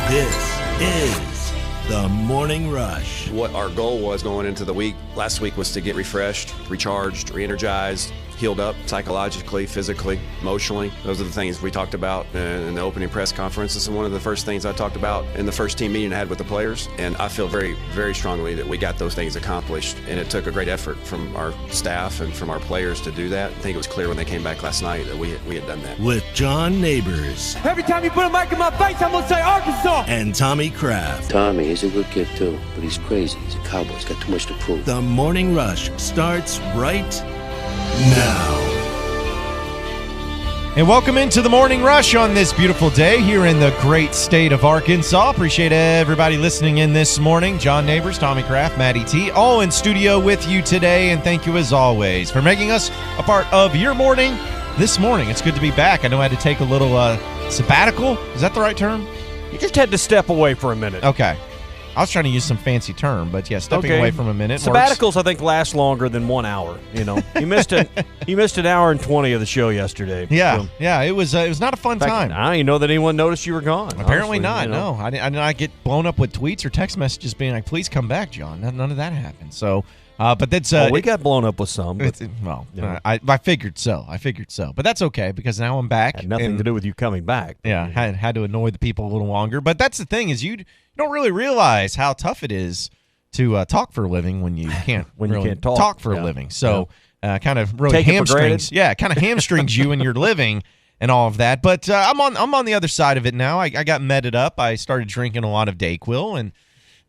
This is the Morning Rush. What our goal was going into the week, last week, was to get refreshed, recharged, re-energized, healed up psychologically, physically, emotionally. Those are the things we talked about in the opening press conference. This is one of the first things I talked about in the first team meeting I had with the players. And I feel very, very strongly that we got those things accomplished. And it took a great effort from our staff and from our players to do that. I think it was clear when they came back last night that we had done that. With John Neighbors. Every time you put a mic in my face, I'm going to say Arkansas. And Tommy Kraft. Tommy, he's a good kid too, but he's crazy. He's a cowboy. He's got too much to prove. The Morning Rush starts right now. And welcome into the Morning Rush on this beautiful day here in the great state of Arkansas. Appreciate everybody listening in this morning. John Neighbors, Tommy Kraft, Maddie T, all in studio with you today. And thank you as always for making us a part of your morning this morning. It's good to be back. I know I had to take a little sabbatical. Is that the right term? You just had to step away for a minute. Okay. I was trying to use some fancy term, but yeah, stepping away from a minute. Sabbaticals, works. I think, last longer than 1 hour. You know, you missed an hour and 20 of the show yesterday. Yeah, So, yeah, it was not a fun time. I don't even know that anyone noticed you were gone. Apparently honestly, not. you know. No, I did not get blown up with tweets or text messages being like, "Please come back, John." None of that happened. So, but that's we got blown up with some. But, I figured so. But that's okay because now I'm back. had nothing to do with you coming back. Yeah, had to annoy the people a little longer. But that's the thing is you don't really realize how tough it is to talk for a living when you can't When really you can't talk. for a living. So kind of really Take it for hamstrings. granted. Yeah, kind of hamstrings you in your living and all of that. But I'm on the other side of it now. I got meted up. I started drinking a lot of Dayquil and.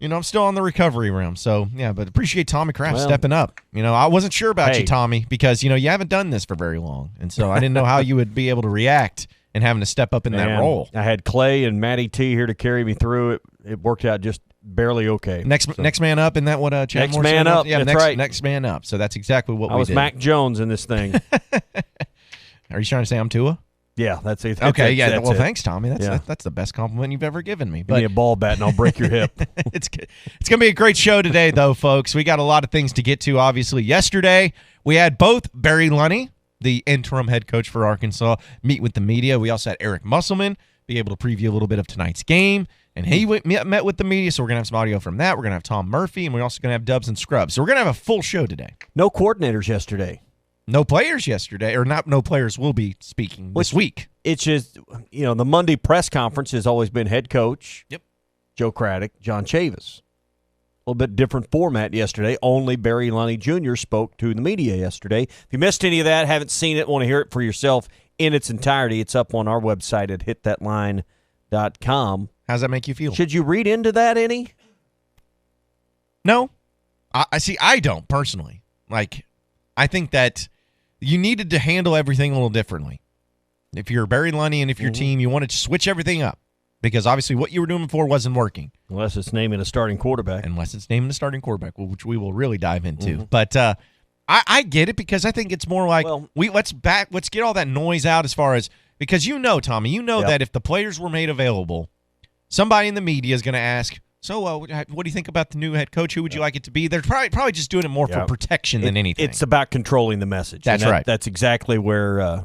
I'm still on the recovery realm. So, yeah, but appreciate Tommy Kraft stepping up. I wasn't sure about you, Tommy, because, you haven't done this for very long. And so I didn't know how you would be able to react and having to step up in that role. I had Clay and Matty T here to carry me through it. It worked out just barely okay. Next man up, isn't that what Chad Next Moore man said? up, Yeah, that's right. Next man up. So that's exactly what I we was did. Mac Jones in this thing. Are you trying to say I'm Tua? Yeah, that's it. Okay, yeah. That's Well, it. thanks, Tommy. That's the best compliment you've ever given me. Give me a ball bat and I'll break your hip. It's going to be a great show today, though, folks. We got a lot of things to get to, obviously. Yesterday, we had both Barry Lunney, the interim head coach for Arkansas, meet with the media. We also had Eric Musselman be able to preview a little bit of tonight's game, and he met with the media, so we're going to have some audio from that. We're going to have Tom Murphy, and we're also going to have Dubs and Scrubs. So we're going to have a full show today. No coordinators yesterday. No players yesterday, or not no players will be speaking this week. It's just, the Monday press conference has always been head coach. Yep. Joe Craddock, John Chavis. A little bit different format yesterday. Only Barry Lunney Jr. spoke to the media yesterday. If you missed any of that, haven't seen it, want to hear it for yourself in its entirety, it's up on our website at hitthatline.com. How's that make you feel? Should you read into that any? No. I see. I don't, personally. I think that you needed to handle everything a little differently. If you're Barry Lunney and if your team, you wanted to switch everything up because obviously what you were doing before wasn't working. Unless it's naming a starting quarterback. Which we will really dive into. But I get it because I think it's more like let's get all that noise out as far as because Tommy, that if the players were made available, somebody in the media is going to ask, so what do you think about the new head coach? Who would you like it to be? They're probably just doing it more for protection than anything. It's about controlling the message. That's right. That's exactly where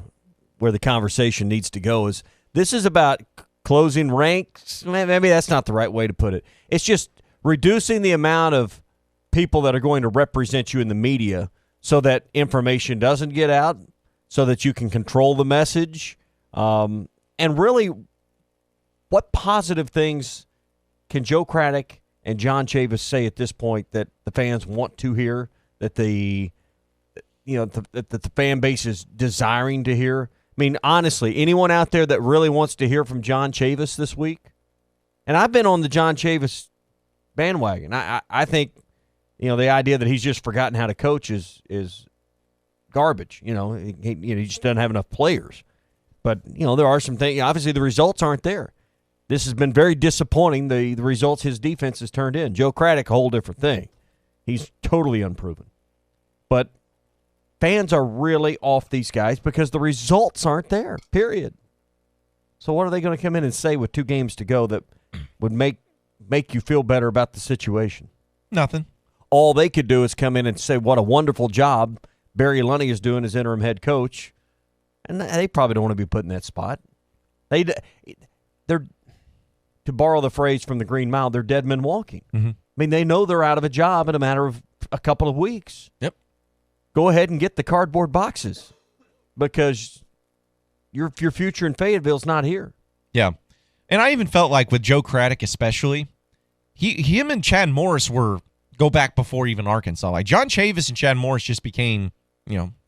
the conversation needs to go. This is about closing ranks. Maybe that's not the right way to put it. It's just reducing the amount of people that are going to represent you in the media so that information doesn't get out, so that you can control the message. And really, what positive things can Joe Craddock and John Chavis say at this point that the fans want to hear, that the fan base is desiring to hear? I mean, honestly, anyone out there that really wants to hear from John Chavis this week? And I've been on the John Chavis bandwagon. I think, the idea that he's just forgotten how to coach is garbage. He just doesn't have enough players. But, there are some things. Obviously, the results aren't there. This has been very disappointing, the results his defense has turned in. Joe Craddock, a whole different thing. He's totally unproven. But fans are really off these guys because the results aren't there, period. So what are they going to come in and say with 2 games to go that would make you feel better about the situation? Nothing. All they could do is come in and say what a wonderful job Barry Lunney is doing as interim head coach. And they probably don't want to be put in that spot. to borrow the phrase from the Green Mile, they're dead men walking. Mm-hmm. I mean, they know they're out of a job in a matter of a couple of weeks. Yep. Go ahead and get the cardboard boxes because your future in Fayetteville's not here. Yeah. And I even felt like with Joe Craddock especially, him and Chad Morris go back before even Arkansas. Like John Chavis and Chad Morris just became,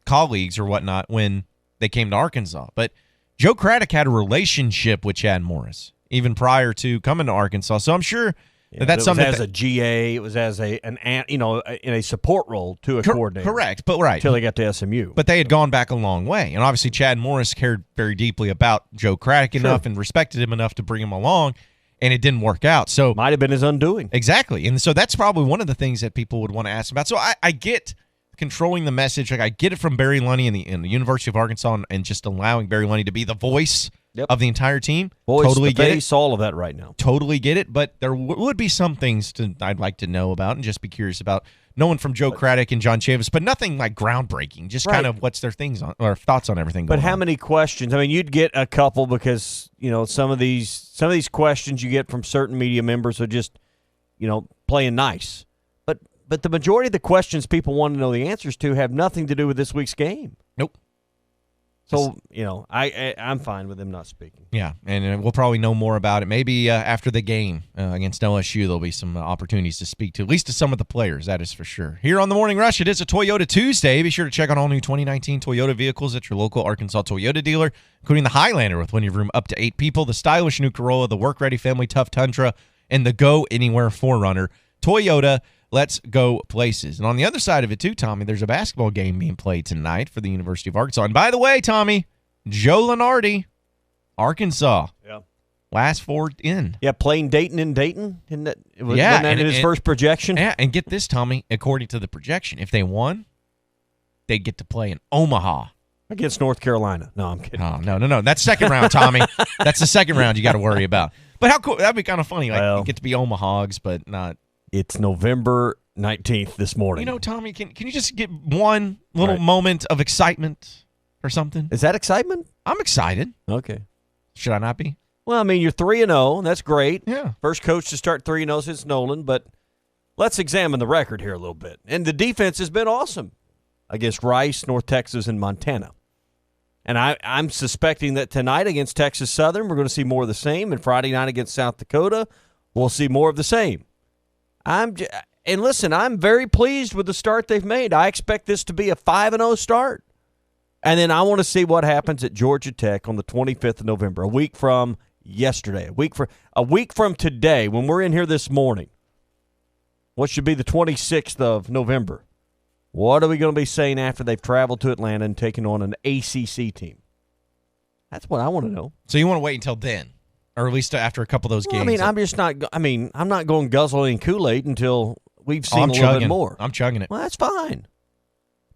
colleagues or whatnot when they came to Arkansas. But Joe Craddock had a relationship with Chad Morris even prior to coming to Arkansas. So I'm sure that's something as a GA. It was as in a support role to a coordinator. Correct, but right until they got to SMU. But they had gone back a long way, and obviously Chad Morris cared very deeply about Joe Craddock enough and respected him enough to bring him along, and it didn't work out. So might have been his undoing. Exactly, and so that's probably one of the things that people would want to ask about. So I get controlling the message, like I get it from Barry Lunny and the University of Arkansas, and just allowing Barry Lunny to be the voice. Yep. Of the entire team. Voice, totally get face, all of that right now. Totally get it, but there would be some things I'd like to know about and just be curious about knowing from Joe Craddock and John Chavis, but nothing like groundbreaking, just kind of what's their things on or thoughts on everything going on. But how many questions? I mean, you'd get a couple because, some of these questions you get from certain media members are just, playing nice. But the majority of the questions people want to know the answers to have nothing to do with this week's game. Nope. So, I'm fine with him not speaking. Yeah, and we'll probably know more about it. Maybe after the game against LSU, there'll be some opportunities to speak to, at least to some of the players, that is for sure. Here on The Morning Rush, it is a Toyota Tuesday. Be sure to check on all new 2019 Toyota vehicles at your local Arkansas Toyota dealer, including the Highlander with plenty of room up to 8 people, the stylish new Corolla, the work-ready family tough Tundra, and the Go-Anywhere 4Runner. Toyota, let's go places. And on the other side of it, too, Tommy, there's a basketball game being played tonight for the University of Arkansas. And by the way, Tommy, Joe Lunardi, Arkansas. Yeah. Last four in. Yeah, playing Dayton in Dayton. Wasn't that in his first projection? Yeah, and get this, Tommy, according to the projection, if they won, they'd get to play in Omaha. Against North Carolina. No, I'm kidding. Oh, no. That's second round, Tommy. That's the second round you got to worry about. But how cool. That'd be kind of funny. Like, you get to be Omahogs, but not. It's November 19th this morning. Tommy, can you just get one little moment of excitement or something? Is that excitement? I'm excited. Okay. Should I not be? Well, I mean, you're 3-0. That's great. Yeah. First coach to start 3-0 since Nolan, but let's examine the record here a little bit. And the defense has been awesome against Rice, North Texas, and Montana. And I'm suspecting that tonight against Texas Southern, we're going to see more of the same. And Friday night against South Dakota, we'll see more of the same. And listen, I'm very pleased with the start they've made. I expect this to be a 5-0 start. And then I want to see what happens at Georgia Tech on the 25th of November, a week from yesterday, a week from today, when we're in here this morning. What should be the 26th of November? What are we going to be saying after they've traveled to Atlanta and taken on an ACC team? That's what I want to know. So you want to wait until then? Or at least after a couple of those games. I mean, I'm not going guzzling Kool-Aid until we've seen a little bit more. I'm chugging it. Well, that's fine.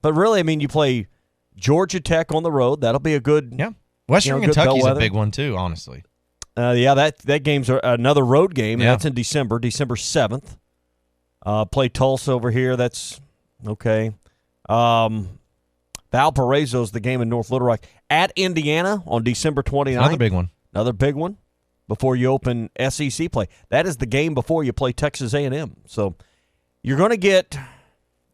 But really, I mean, you play Georgia Tech on the road. That'll be a good. Yeah. Western Kentucky's a big one too, honestly. That game's another road game. Yeah. That's in December 7th. Play Tulsa over here. That's okay. Valparaiso's the game in North Little Rock. At Indiana on December 29th. Another big one. Another big one before you open SEC play. That is the game before you play Texas A&M. So you're going to get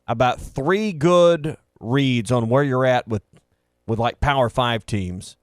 about 3 good reads on where you're at with like Power 5 teams.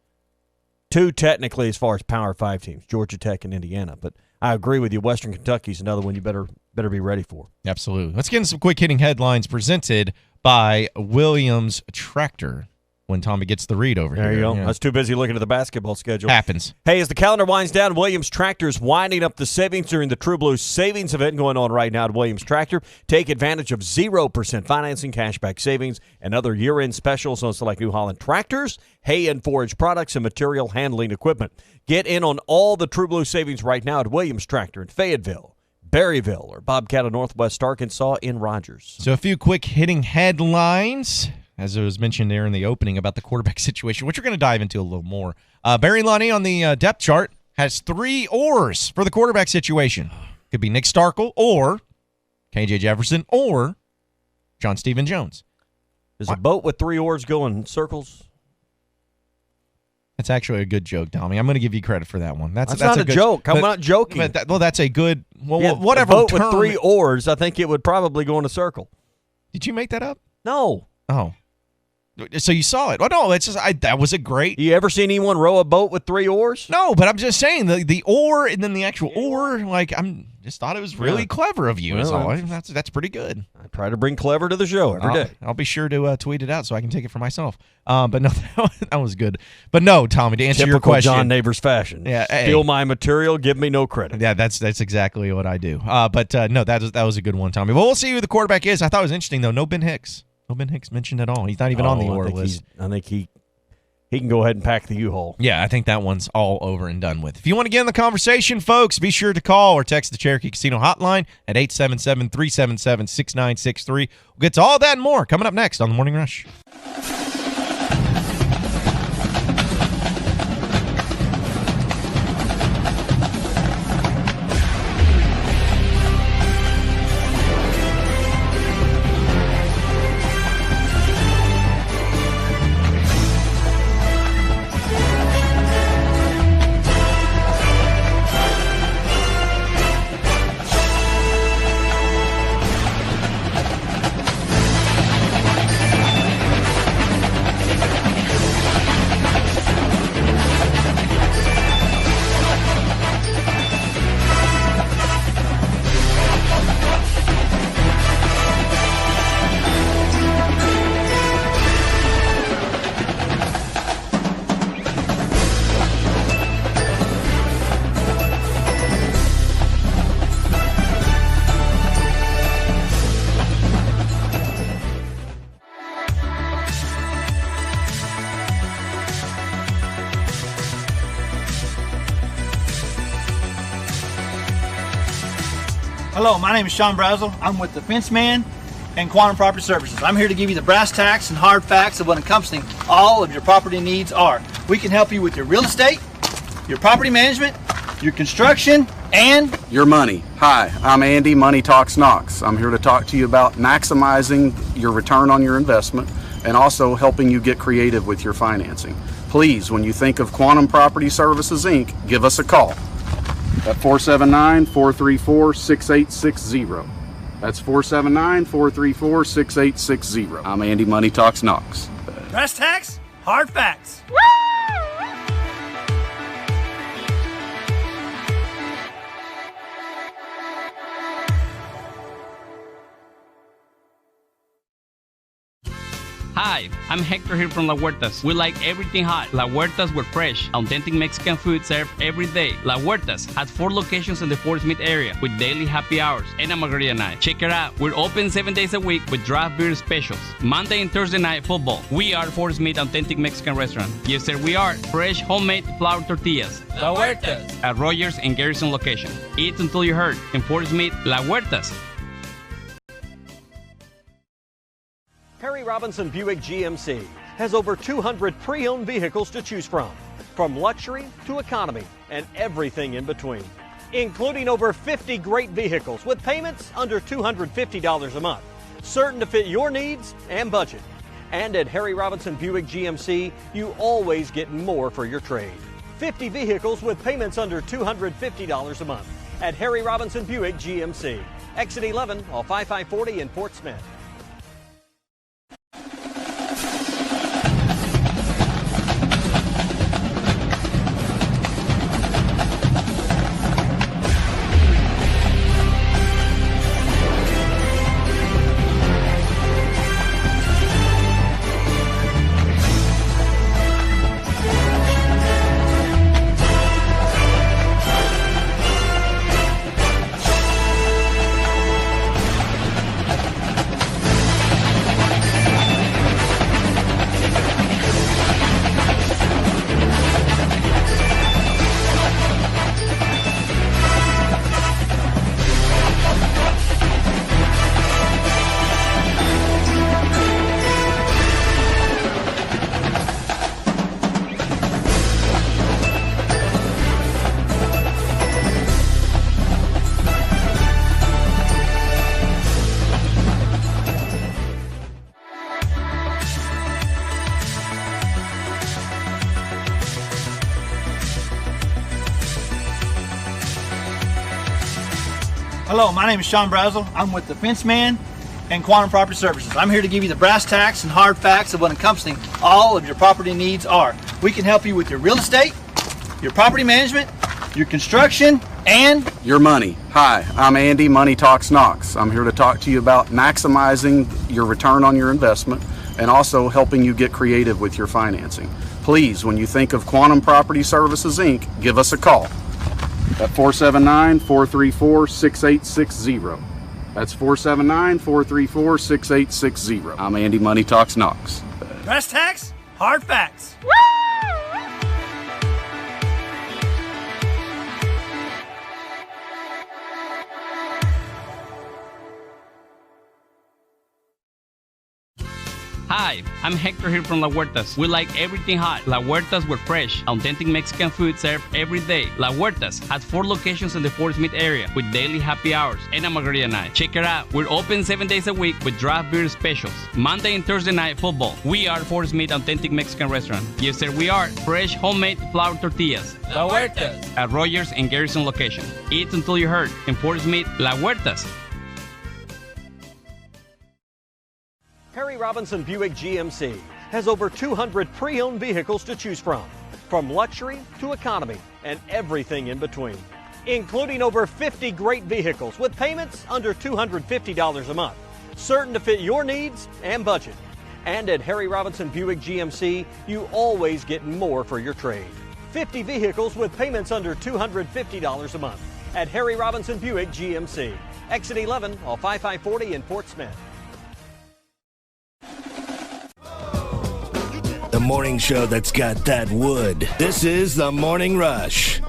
2 technically as far as Power 5 teams, Georgia Tech and Indiana. But I agree with you. Western Kentucky's another one you better be ready for. Absolutely. Let's get into some quick hitting headlines presented by Williams Tractor. When Tommy gets the read over here. There you go. Yeah. I was too busy looking at the basketball schedule. Happens. Hey, as the calendar winds down, Williams Tractor is winding up the savings during the True Blue Savings event going on right now at Williams Tractor. Take advantage of 0% financing, cashback savings, and other year-end specials on select New Holland tractors, hay and forage products, and material handling equipment. Get in on all the True Blue savings right now at Williams Tractor in Fayetteville, Berryville, or Bobcat of Northwest Arkansas in Rogers. So a few quick hitting headlines. As it was mentioned there in the opening about the quarterback situation, which we're going to dive into a little more. Barry Lunny on the depth chart has 3 oars for the quarterback situation. Could be Nick Starkel or KJ Jefferson or John Stephen Jones. Does a boat with 3 oars go in circles? That's actually a good joke, Tommy. I'm going to give you credit for that one. That's not a good joke. I'm not joking. But that's a good. Well, Yeah, whatever. a boat term, with 3 oars, I think it would probably go in a circle. Did you make that up? No. Oh. So you saw it? Oh no, it's just that was a great. You ever seen anyone row a boat with 3 oars? No, but I'm just saying the oar and then the actual oar. Like I'm just thought it was really clever of you. Well, that's pretty good. I try to bring clever to the show every day. I'll be sure to tweet it out so I can take it for myself. But no, that was good. But no, Tommy, to answer your question, John Neighbors fashion. Yeah, steal my material, give me no credit. Yeah, that's exactly what I do. But no, that was a good one, Tommy. Well, we'll see who the quarterback is. I thought it was interesting though. No Ben Hicks. No Ben Hicks mentioned at all. He's not even on the oar list. I think he can go ahead and pack the U-Haul. Yeah, I think that one's all over and done with. If you want to get in the conversation, folks, be sure to call or text the Cherokee Casino hotline at 877-377-6963. We'll get to all that and more coming up next on The Morning Rush. Hello, my name is Sean Brazel. I'm with the Fence Man and Quantum Property Services. I'm here to give you the brass tacks and hard facts of what encompassing all of your property needs are. We can help you with your real estate, your property management, your construction, and your money. Hi, I'm Andy, Money Talks Knox. I'm here to talk to you about maximizing your return on your investment and also helping you get creative with your financing. Please, when you think of Quantum Property Services, Inc., give us a call at 479-434-6860. That's 479-434-6860. I'm Andy, Money Talks Knox. brass tacks, hard facts. Hi, I'm Hector here from La Huertas. We like everything hot. La Huertas, we're fresh, authentic Mexican food served every day. La Huertas has 4 locations in the Fort Smith area with daily happy hours and a margarita night. Check it out. We're open 7 days a week with draft beer specials. Monday and Thursday night football. We are Fort Smith Authentic Mexican Restaurant. Yes, sir, we are. Fresh, homemade flour tortillas. La Huertas. At Rogers and Garrison location. Eat until you hurt. In Fort Smith, La Huertas. Harry Robinson Buick GMC has over 200 pre-owned vehicles to choose from luxury to economy and everything in between, including over 50 great vehicles with payments under $250 a month, certain to fit your needs and budget. And at Harry Robinson Buick GMC, you always get more for your trade. 50 vehicles with payments under $250 a month at Harry Robinson Buick GMC. Exit 11 off I-540 in Fort Smith. Hello, my name is Sean Brazel. I'm with the Fence Man and Quantum Property Services. I'm here to give you the brass tacks and hard facts of what encompassing all of your property needs are. We can help you with your real estate, your property management, your construction, and your money. Hi, I'm Andy, Money Talks Knox. I'm here to talk to you about maximizing your return on your investment and also helping you get creative with your financing. Please, when you think of Quantum Property Services, Inc., give us a call at 479-434-6860. That's 479-434-6860. I'm Andy, Money Talks Knox. brass tacks, hard facts. Hi, I'm Hector here from La Huertas. We like everything hot. La Huertas, we're fresh, authentic Mexican food served every day. La Huertas has 4 locations in the Fort Smith area with daily happy hours and a margarita night. Check it out. We're open 7 days a week with draft beer specials. Monday and Thursday night football. We are Fort Smith Authentic Mexican Restaurant. Yes, sir, we are. Fresh homemade flour tortillas. La Huertas. At Rogers and Garrison location. Eat until you hurt. In Fort Smith, La Huertas. Harry Robinson Buick GMC has over 200 pre-owned vehicles to choose from luxury to economy and everything in between, including over 50 great vehicles with payments under $250 a month, certain to fit your needs and budget. And at Harry Robinson Buick GMC, you always get more for your trade. 50 vehicles with payments under $250 a month at Harry Robinson Buick GMC. Exit 11 off I-540 in Fort Smith. The morning show that's got that wood. This is The Morning Rush.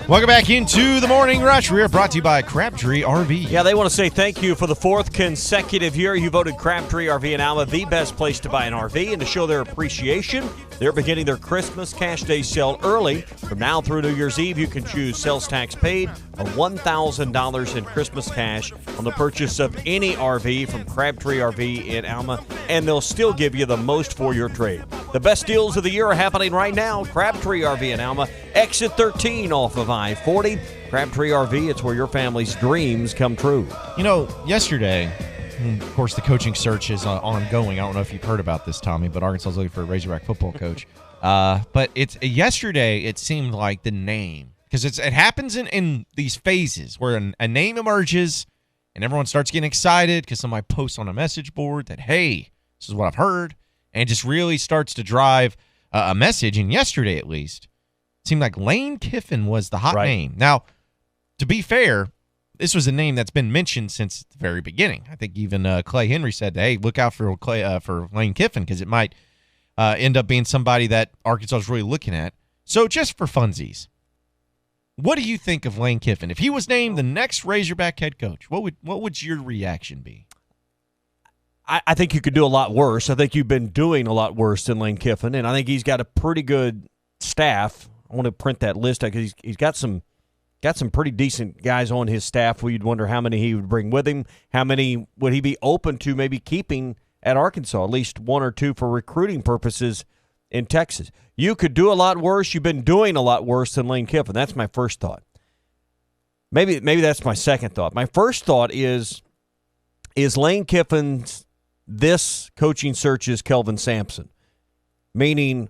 Welcome back into the Morning Rush. We are brought to you by Crabtree RV. Yeah, they want to say thank you for the 4th consecutive year you voted Crabtree RV in Alma the best place to buy an RV. And to show their appreciation, they're beginning their Christmas Cash Day sale early. From now through New Year's Eve, you can choose sales tax paid or $1,000 in Christmas cash on the purchase of any RV from Crabtree RV in Alma, and they'll still give you the most for your trade. The best deals of the year are happening right now. Crabtree RV in Alma, exit 13 off of I-40. Crabtree RV, it's where your family's dreams come true. You know, yesterday, of course, the coaching search is ongoing. I don't know if you've heard about this, Tommy, but Arkansas is looking for a Razorback football coach. But yesterday, it seemed like the name, because it happens in these phases where a name emerges and everyone starts getting excited because somebody posts on a message board that, hey, this is what I've heard, and it just really starts to drive a message. And yesterday, at least, it seemed like Lane Kiffin was the hot name. Now, to be fair, this was a name that's been mentioned since the very beginning. I think even Clay Henry said, hey, look out for Lane Kiffin because it might end up being somebody that Arkansas is really looking at. So just for funsies, what do you think of Lane Kiffin? If he was named the next Razorback head coach, what would your reaction be? I think you could do a lot worse. I think you've been doing a lot worse than Lane Kiffin, and I think he's got a pretty good staff. I want to print that list out because he's got some pretty decent guys on his staff. We'd wonder how many he would bring with him. How many would he be open to maybe keeping at Arkansas? At least 1 or 2 for recruiting purposes in Texas. You could do a lot worse. You've been doing a lot worse than Lane Kiffin. That's my first thought. Maybe that's my second thought. My first thought is Lane Kiffin's this coaching search is Kelvin Sampson, meaning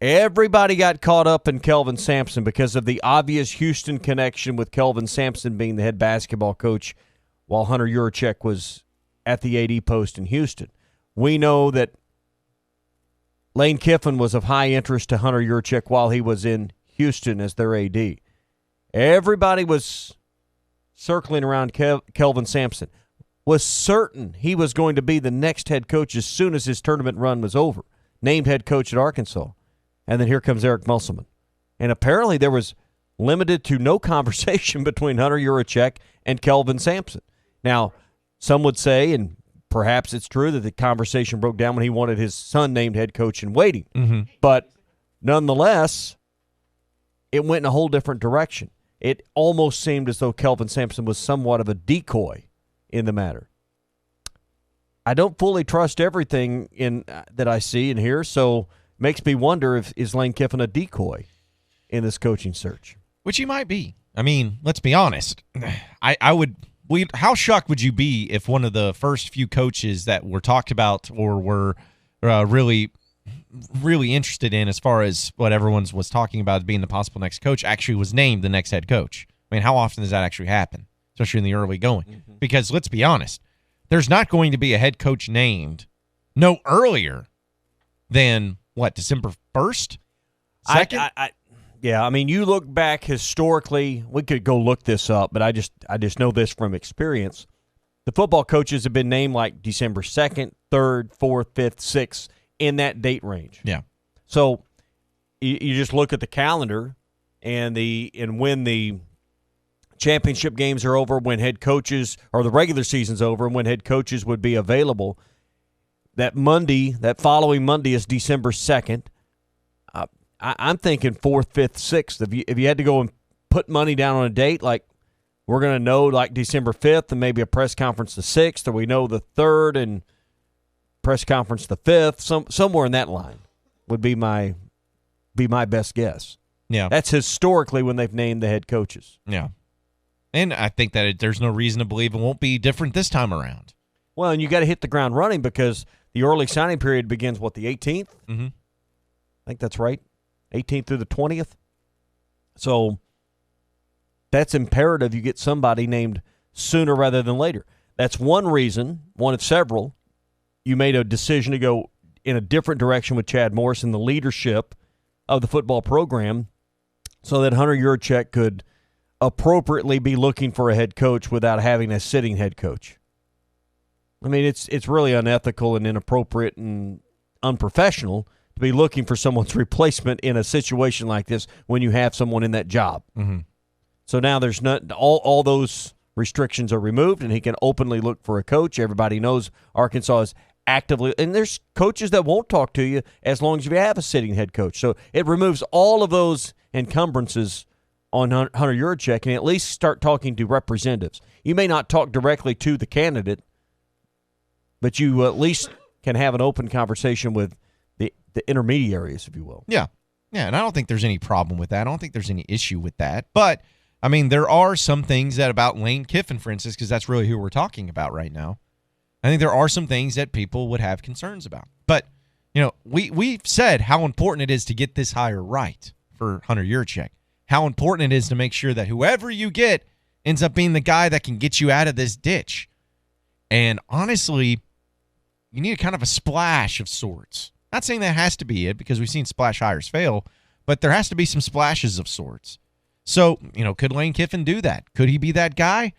everybody got caught up in Kelvin Sampson because of the obvious Houston connection with Kelvin Sampson being the head basketball coach while Hunter Yurachek was at the AD post in Houston. We know that Lane Kiffin was of high interest to Hunter Yurachek while he was in Houston as their AD. Everybody was circling around Kelvin Sampson, was certain he was going to be the next head coach as soon as his tournament run was over, named head coach at Arkansas. And then here comes Eric Musselman. And apparently there was limited to no conversation between Hunter Yurachek and Kelvin Sampson. Now, some would say, and perhaps it's true, that the conversation broke down when he wanted his son named head coach in waiting. Mm-hmm. But nonetheless, it went in a whole different direction. It almost seemed as though Kelvin Sampson was somewhat of a decoy in the matter. I don't fully trust everything in that I see and hear, so makes me wonder if is Lane Kiffin a decoy in this coaching search. Which he might be. I mean, let's be honest. How shocked would you be if one of the first few coaches that were talked about or were really interested in as far as what everyone was talking about as being the possible next coach actually was named the next head coach? I mean, how often does that actually happen, especially in the early going? Mm-hmm. Because let's be honest, there's not going to be a head coach named no earlier than, December 1st? 2nd? Yeah, I mean, you look back historically, we could go look this up, but I just know this from experience. The football coaches have been named like December 2nd, 3rd, 4th, 5th, 6th, in that date range. Yeah. So you just look at the calendar and when the championship games are over, when head coaches, or the regular season's over, and when head coaches would be available, that following Monday is December 2nd. I'm thinking 4th, 5th, 6th. If you had to go and put money down on a date, like we're going to know like December 5th and maybe a press conference the 6th, or we know the 3rd and press conference the 5th, somewhere in that line would be my best guess. Yeah. That's historically when they've named the head coaches. Yeah. And I think that there's no reason to believe it won't be different this time around. Well, and you got to hit the ground running because the early signing period begins, the 18th? Mm-hmm. I think that's right. 18th through the 20th. So that's imperative you get somebody named sooner rather than later. That's one reason, one of several, you made a decision to go in a different direction with Chad Morris and the leadership of the football program so that Hunter Yurachek could appropriately be looking for a head coach without having a sitting head coach. I mean, it's really unethical and inappropriate and unprofessional to be looking for someone's replacement in a situation like this when you have someone in that job. Mm-hmm. So now there's all those restrictions are removed, and he can openly look for a coach. Everybody knows Arkansas is actively, and there's coaches that won't talk to you as long as you have a sitting head coach. So it removes all of those encumbrances on Hunter Yurachek and at least start talking to representatives. You may not talk directly to the candidate, but you at least can have an open conversation with the intermediaries, if you will. Yeah. Yeah, and I don't think there's any problem with that. I don't think there's any issue with that. But, I mean, there are some things that about Lane Kiffin, for instance, because that's really who we're talking about right now. I think there are some things that people would have concerns about. But, we've said how important it is to get this hire right for Hunter Yurachek. How important it is to make sure that whoever you get ends up being the guy that can get you out of this ditch. And honestly, you need a kind of a splash of sorts. Not saying that has to be it because we've seen splash hires fail, but there has to be some splashes of sorts. So, could Lane Kiffin do that? Could he be that guy?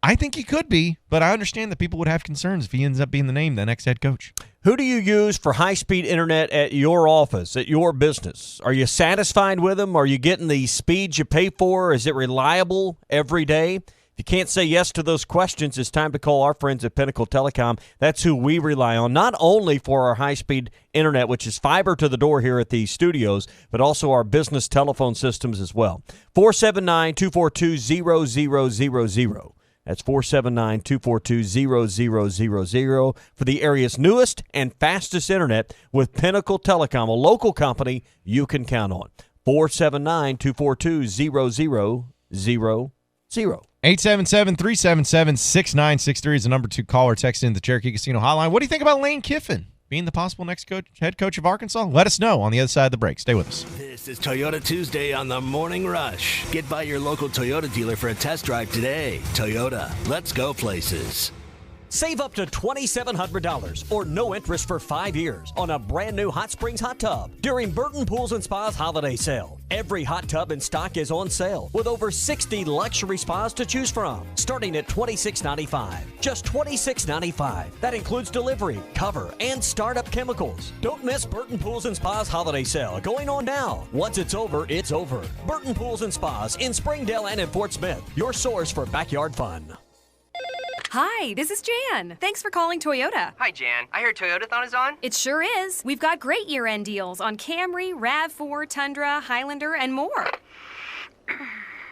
I think he could be, but I understand that people would have concerns if he ends up being the next head coach. Who do you use for high-speed internet at your office, at your business? Are you satisfied with them? Are you getting the speed you pay for? Is it reliable every day? If you can't say yes to those questions, it's time to call our friends at Pinnacle Telecom. That's who we rely on, not only for our high-speed internet, which is fiber to the door here at the studios, but also our business telephone systems as well. 479-242-0000. That's 479-242-0000 for the area's newest and fastest internet with Pinnacle Telecom, a local company you can count on. 479-242-0000. 877-377-6963 is the number to call or text in the Cherokee Casino hotline. What do you think about Lane Kiffin being the possible next head coach of Arkansas? Let us know on the other side of the break. Stay with us. This is Toyota Tuesday on the Morning Rush. Get by your local Toyota dealer for a test drive today. Toyota, let's go places. Save up to $2,700 or no interest for 5 years on a brand new Hot Springs hot tub during Burton Pools and Spas holiday sale. Every hot tub in stock is on sale with over 60 luxury spas to choose from, starting at $26.95. Just $26.95. That includes delivery, cover, and startup chemicals. Don't miss Burton Pools and Spas holiday sale going on now. Once it's over, it's over. Burton Pools and Spas in Springdale and in Fort Smith, your source for backyard fun. Hi, this is Jan. Thanks for calling Toyota. Hi, Jan. I heard Toyotathon is on. It sure is. We've got great year-end deals on Camry, RAV4, Tundra, Highlander, and more.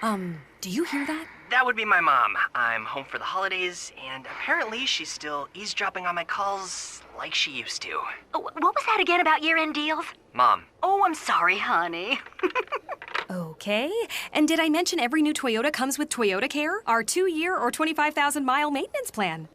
Do you hear that? That would be my mom. I'm home for the holidays, and apparently she's still eavesdropping on my calls like she used to. What was that again about year-end deals? Mom. Oh, I'm sorry, honey. Okay. And did I mention every new Toyota comes with Toyota Care, our 2-year or 25,000-mile maintenance plan?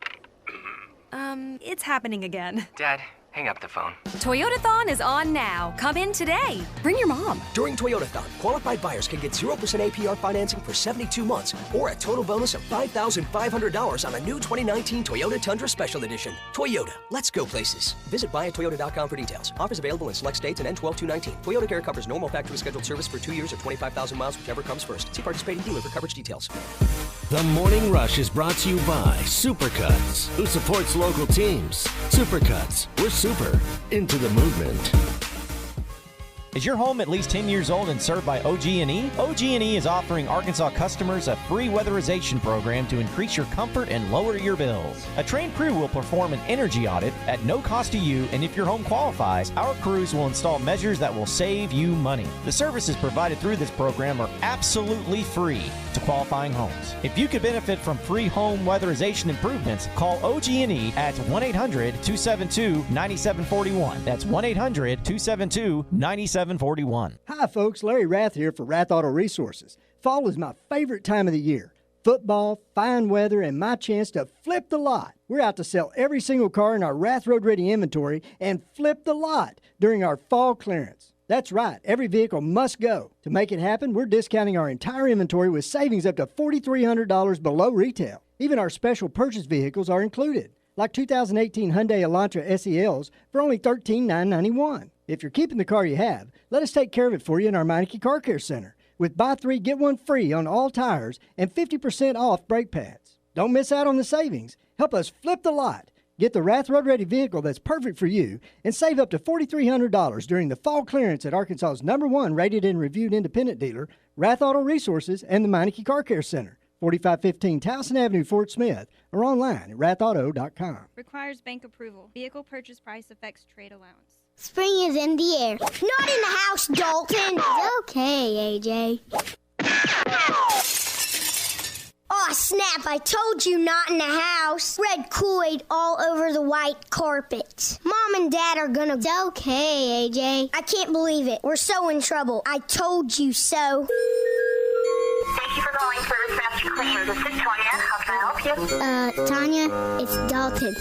It's happening again. Dad, hang up the phone. Toyotathon is on now. Come in today. Bring your mom. During Toyotathon, qualified buyers can get 0% APR financing for 72 months or a total bonus of $5,500 on a new 2019 Toyota Tundra Special Edition. Toyota, let's go places. Visit buyatoyota.com for details. Offers available in select states and N12-219. Toyota Care covers normal factory scheduled service for 2 years or 25,000 miles, whichever comes first. See participating dealer for coverage details. The Morning Rush is brought to you by Supercuts, who supports local teams. Supercuts, we're super into the movement. Is your home at least 10 years old and served by OG&E? OG&E is offering Arkansas customers a free weatherization program to increase your comfort and lower your bills. A trained crew will perform an energy audit at no cost to you, and if your home qualifies, our crews will install measures that will save you money. The services provided through this program are absolutely free to qualifying homes. If you could benefit from free home weatherization improvements, call OG&E at 1-800-272-9741. That's 1-800-272-9741. Hi folks, Larry Rath here for Rath Auto Resources. Fall is my favorite time of the year. Football, fine weather, and my chance to flip the lot. We're out to sell every single car in our Rath Road Ready inventory and flip the lot during our fall clearance. That's right, every vehicle must go. To make it happen, we're discounting our entire inventory with savings up to $4,300 below retail. Even our special purchase vehicles are included, like 2018 Hyundai Elantra SELs for only $13,991. If you're keeping the car you have, let us take care of it for you in our Meineke Car Care Center with buy 3, get 1 free on all tires and 50% off brake pads. Don't miss out on the savings. Help us flip the lot. Get the Rath Road Ready vehicle that's perfect for you and save up to $4,300 during the fall clearance at Arkansas's #1 rated and reviewed independent dealer, Rath Auto Resources, and the Meineke Car Care Center, 4515 Towson Avenue, Fort Smith, or online at rathauto.com. Requires bank approval. Vehicle purchase price affects trade allowance. Spring is in the air. Not in the house, Dalton. Okay, AJ. Aw, snap, I told you not in the house. Red Kool-Aid all over the white carpet. Mom and Dad are gonna... It's okay, AJ. I can't believe it. We're so in trouble. I told you so. Thank you for calling Service Master Clean. This is Tanya. How can I help you? Tanya, it's Dalton.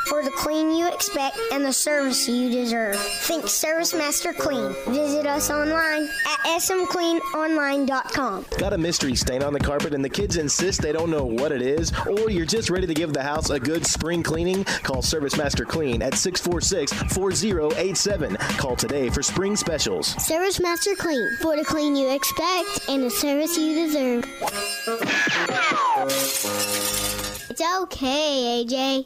For the clean you expect and the service you deserve. Think Service Master Clean. Visit us online at smcleanonline.com. Got a mystery stain on the carpet and the kids insist they don't know what it is? Or you're just ready to give the house a good spring cleaning? Call Service Master Clean at 646-4087. Call today for spring specials. Service Master Clean. For the clean you expect and the service you deserve. It's okay, AJ.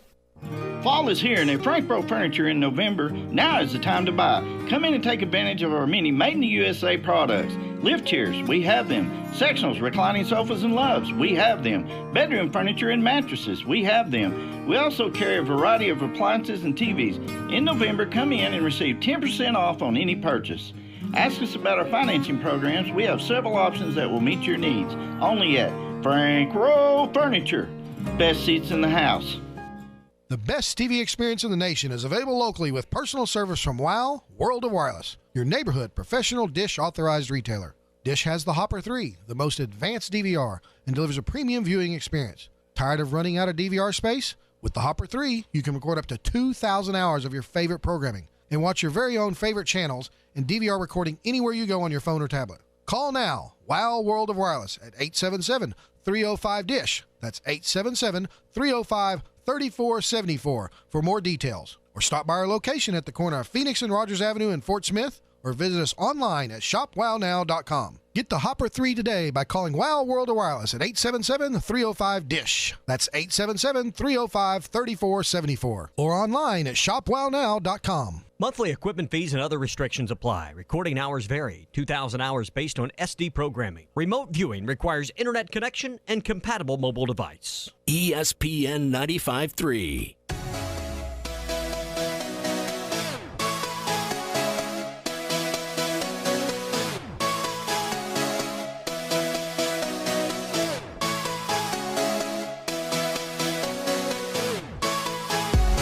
Fall is here, and at Frank Pro Furniture in November, now is the time to buy. Come in and take advantage of our many made-in-the-USA products. Lift chairs, we have them. Sectionals, reclining sofas, and loves, we have them. Bedroom furniture and mattresses, we have them. We also carry a variety of appliances and TVs. In November, come in and receive 10% off on any purchase. Ask us about our financing programs. We have several options that will meet your needs. Only at Frank Pro Furniture. Best seats in the house. The best TV experience in the nation is available locally with personal service from WOW World of Wireless, your neighborhood professional Dish authorized retailer. Dish has the Hopper 3, the most advanced DVR, and delivers a premium viewing experience. Tired of running out of DVR space? With the Hopper 3, you can record up to 2,000 hours of your favorite programming and watch your very own favorite channels and DVR recording anywhere you go on your phone or tablet. Call now, WOW World of Wireless at 877-305-DISH. That's 877-305-3474 for more details. Or stop by our location at the corner of Phoenix and Rogers Avenue in Fort Smith, or visit us online at shopwownow.com. Get the Hopper 3 today by calling WOW World of Wireless at 877-305-DISH. That's 877-305-3474. Or online at shopwownow.com. Monthly equipment fees and other restrictions apply. Recording hours vary. 2,000 hours based on SD programming. Remote viewing requires internet connection and compatible mobile device. ESPN 95.3.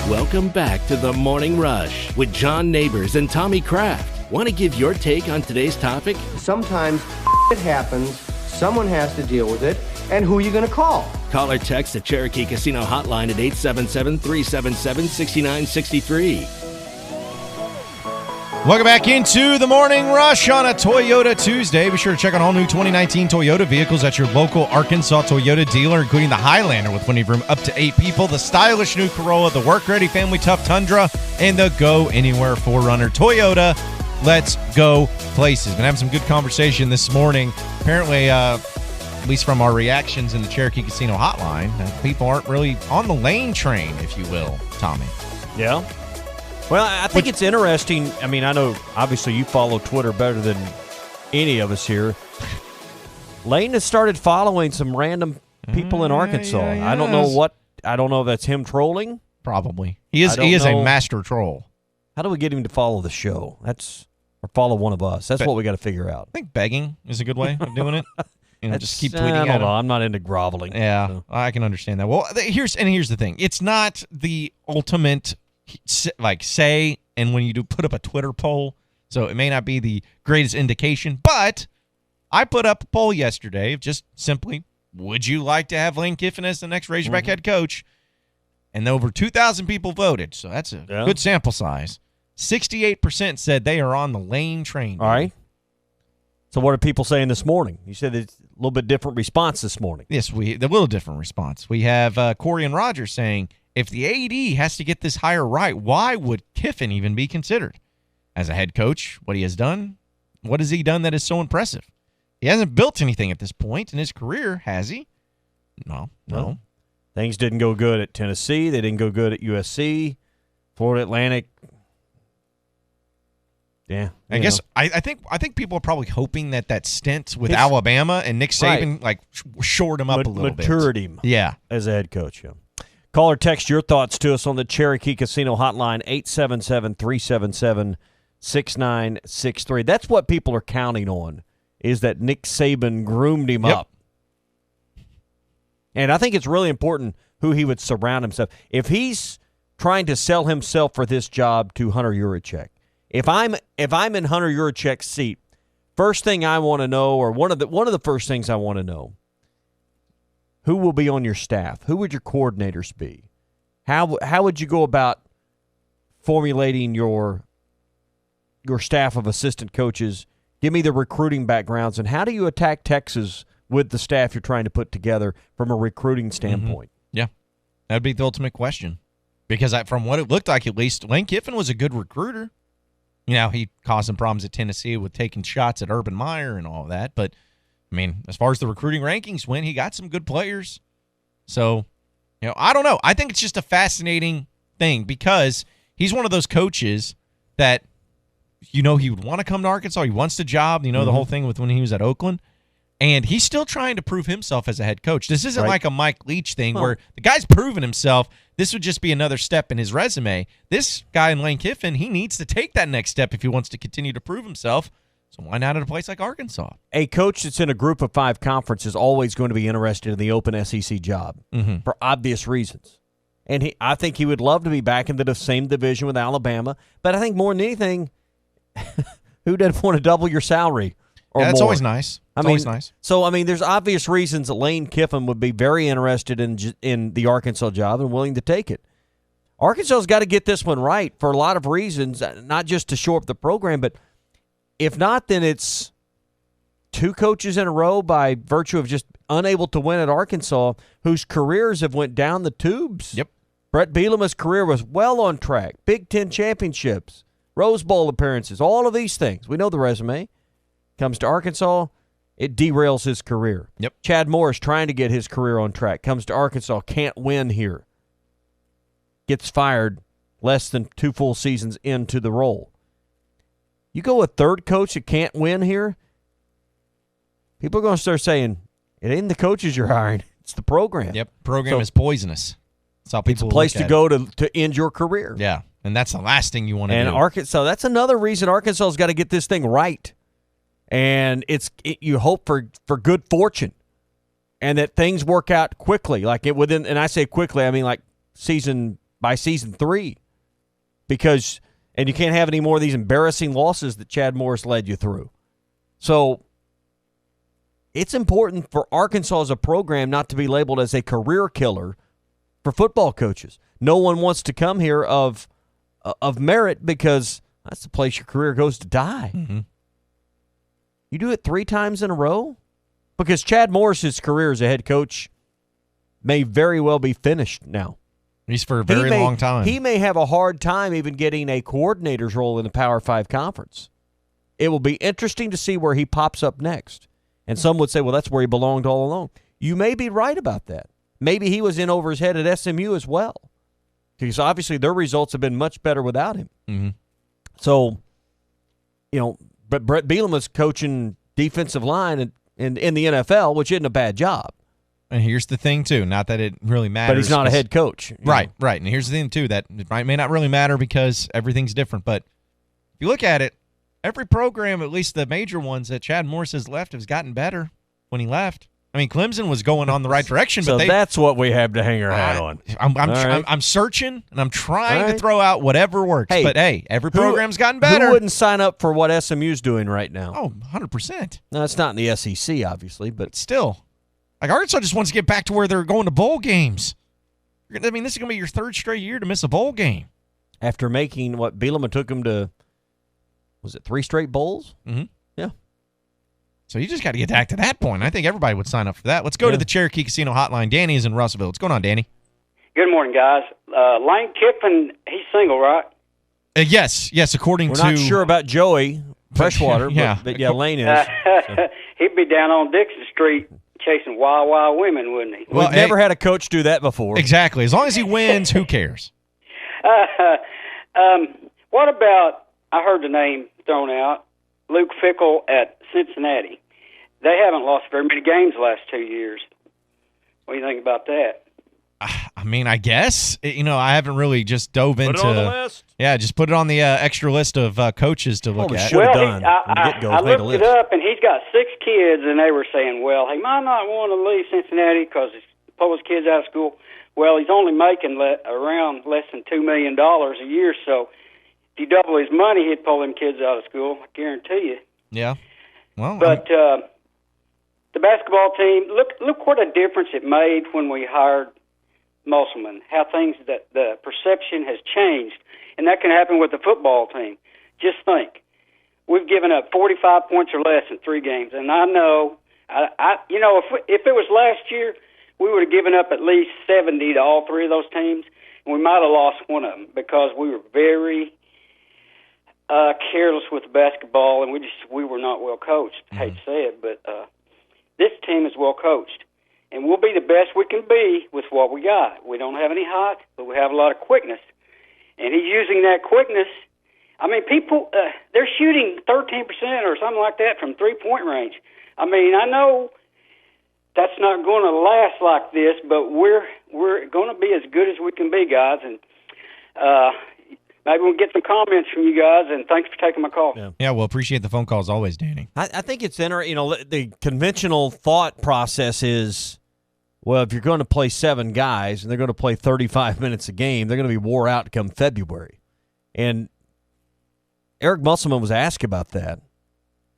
Welcome back to the Morning Rush with John Neighbors and Tommy Kraft. Want to give your take on today's topic? Sometimes it happens, someone has to deal with it, and who are you going to call? Call or text the Cherokee Casino hotline at 877-377-6963. Welcome back into the Morning Rush on a Toyota Tuesday. Be sure to check out all new 2019 Toyota vehicles at your local Arkansas Toyota dealer, including the Highlander with plenty of room up to 8 people, the stylish new Corolla, the work-ready family tough Tundra, and the go-anywhere 4Runner. Toyota, let's go places. Been having some good conversation this morning. Apparently, at least from our reactions in the Cherokee Casino hotline, people aren't really on the lane train, if you will, Tommy. Yeah. Well, I think it's interesting. I mean, I know, obviously, you follow Twitter better than any of us here. Lane has started following some random people in Arkansas. I don't know if that's him trolling. Probably. He is a master troll. How do we get him to follow the show? Or follow one of us. That's what we got to figure out. I think begging is a good way of doing it. Just keep tweeting I at don't him. know. I'm not into groveling. Yeah, so. I can understand that. Well, here's the thing. It's not the ultimate say, and when you do put up a Twitter poll, so it may not be the greatest indication, but I put up a poll yesterday of just simply, would you like to have Lane Kiffin as the next Razorback head coach? And over 2,000 people voted, so that's a good sample size. 68% said they are on the Lane train. All right. So what are people saying this morning? You said it's a little bit different response this morning. Yes, a little different response. We have Corey and Roger saying, if the AD has to get this hire right, why would Kiffin even be considered? As a head coach, what he has done, what has he done that is so impressive? He hasn't built anything at this point in his career, has he? No. Things didn't go good at Tennessee. They didn't go good at USC, Florida Atlantic. Yeah, I guess I think people are probably hoping that stint with Alabama and Nick Saban shored him up a little bit. Matured him. Yeah, as a head coach. Yeah. Call or text your thoughts to us on the Cherokee Casino hotline, 877-377-6963. That's what people are counting on, is that Nick Saban groomed him up. And I think it's really important who he would surround himself. If he's trying to sell himself for this job to Hunter Yurachek, if I'm in Hunter Yurachek's seat, first thing I want to know, or one of the first things I want to know, who will be on your staff? Who would your coordinators be? How would you go about formulating your staff of assistant coaches? Give me the recruiting backgrounds, and how do you attack Texas with the staff you're trying to put together from a recruiting standpoint? Yeah, that'd be the ultimate question. Because from what it looked like, at least, Lane Kiffin was a good recruiter. You know, he caused some problems at Tennessee with taking shots at Urban Meyer and all of that, but I mean, as far as the recruiting rankings went, he got some good players. So, I don't know. I think it's just a fascinating thing because he's one of those coaches that, he would want to come to Arkansas. He wants the job. The whole thing with when he was at Oakland. And he's still trying to prove himself as a head coach. This isn't like a Mike Leach thing where the guy's proven himself. This would just be another step in his resume. This guy in Lane Kiffin, he needs to take that next step if he wants to continue to prove himself. So why not at a place like Arkansas? A coach that's in a group of 5 conference is always going to be interested in the open SEC job for obvious reasons. And I think he would love to be back in the same division with Alabama. But I think more than anything, who doesn't want to double your salary or that's more? Always nice. Always nice. So, there's obvious reasons that Lane Kiffin would be very interested in the Arkansas job and willing to take it. Arkansas's got to get this one right for a lot of reasons, not just to shore up the program, but if not, then it's 2 coaches in a row by virtue of just unable to win at Arkansas whose careers have went down the tubes. Yep. Brett Bielema's career was well on track. Big Ten championships, Rose Bowl appearances, all of these things. We know the resume. Comes to Arkansas, it derails his career. Yep. Chad Morris trying to get his career on track. Comes to Arkansas, can't win here. Gets fired less than 2 full seasons into the role. You go a third coach that can't win here, people are going to start saying, it ain't the coaches you're hiring, it's the program. Yep, program is poisonous. That's how people it's a place look to at go to end your career. Yeah, and that's the last thing you want to do. And Arkansas, that's another reason Arkansas's got to get this thing right. And you hope for good fortune and that things work out quickly. And I say quickly, I mean like season 3. Because and you can't have any more of these embarrassing losses that Chad Morris led you through. So it's important for Arkansas as a program not to be labeled as a career killer for football coaches. No one wants to come here of merit because that's the place your career goes to die. Mm-hmm. You do it 3 times in a row? Because Chad Morris's career as a head coach may very well be finished now. He's for a very long time. He may have a hard time even getting a coordinator's role in the Power 5 conference. It will be interesting to see where he pops up next. And some would say, well, that's where he belonged all along. You may be right about that. Maybe he was in over his head at SMU as well. Because obviously their results have been much better without him. Mm-hmm. So, but Brett Bielema was coaching defensive line in the NFL, which isn't a bad job. And here's the thing, too, not that it really matters. But he's not a head coach. Right. And here's the thing, too, that it may not really matter because everything's different. But if you look at it, every program, at least the major ones that Chad Morris has left, has gotten better when he left. I mean, Clemson was going on the right direction. So but that's what we have to hang our hat on. I'm searching, and I'm trying to throw out whatever works. But, hey, every program's gotten better. Who wouldn't sign up for what SMU's doing right now? Oh, 100%. No, it's not in the SEC, obviously, but still. Like, Arkansas just wants to get back to where they're going to bowl games. I mean, this is going to be your 3rd straight year to miss a bowl game. After making what Bielema took him to, was it 3 straight bowls? Mm-hmm. Yeah. So you just got to get back to that point. I think everybody would sign up for that. Let's go to the Cherokee Casino hotline. Danny is in Russellville. What's going on, Danny? Good morning, guys. Lane Kiffin, he's single, right? Yes, according We're to... We're not sure about Joey Freshwater, yeah. but Lane is. He'd be down on Dixon Street chasing wild, wild women, wouldn't he? We've never had a coach do that before. Exactly. As long as he wins, who cares? What about, I heard the name thrown out, Luke Fickell at Cincinnati. They haven't lost very many games the last 2 years. What do you think about that? I mean, I guess. I haven't really just dove into... Put it on the list? Yeah, just put it on the extra list of coaches to look at. Well, I looked it up, and he's got 6 kids, and they were saying, well, he might not want to leave Cincinnati because he's pull his kids out of school. Well, he's only making around less than $2 million a year, so if you double his money, he'd pull them kids out of school, I guarantee you. Yeah. Well, but the basketball team, look what a difference it made when we hired Musselman, how the perception has changed. And that can happen with the football team. Just think, we've given up 45 points or less in 3 games. And I know, if it was last year, we would have given up at least 70 to all 3 of those teams. And we might have lost one of them because we were very careless with basketball, and we were not well coached. I hate to say it, but this team is well coached. And we'll be the best we can be with what we got. We don't have any height, but we have a lot of quickness. And he's using that quickness. I mean, people, they're shooting 13% or something like that from three-point range. I mean, I know that's not going to last like this, but we're going to be as good as we can be, guys. And maybe we'll get some comments from you guys, and thanks for taking my call. Yeah, we'll appreciate the phone call as always, Danny. I think it's interesting. The conventional thought process is, well, if you're going to play 7 guys and they're going to play 35 minutes a game, they're going to be wore out come February. And Eric Musselman was asked about that,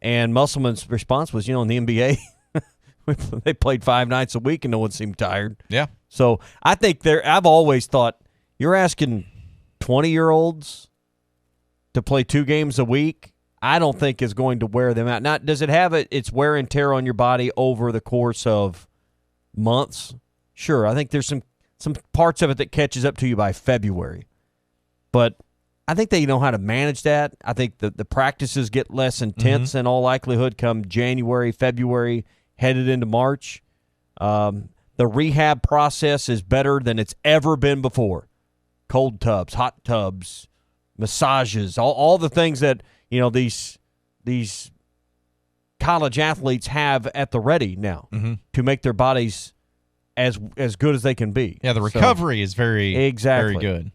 and Musselman's response was, in the NBA, they played 5 nights a week and no one seemed tired. Yeah. So I think I've always thought you're asking 20-year-olds to play 2 games a week, I don't think is going to wear them out. Now, does it have its wear and tear on your body over the course of months? Sure. I think there's some parts of it that catches up to you by February. But I think they know how to manage that. I think the practices get less intense in all likelihood come January, February, headed into March. The rehab process is better than it's ever been before. Cold tubs, hot tubs, massages, all the things that these college athletes have at the ready now to make their bodies as good as they can be. Yeah, the recovery is very very good.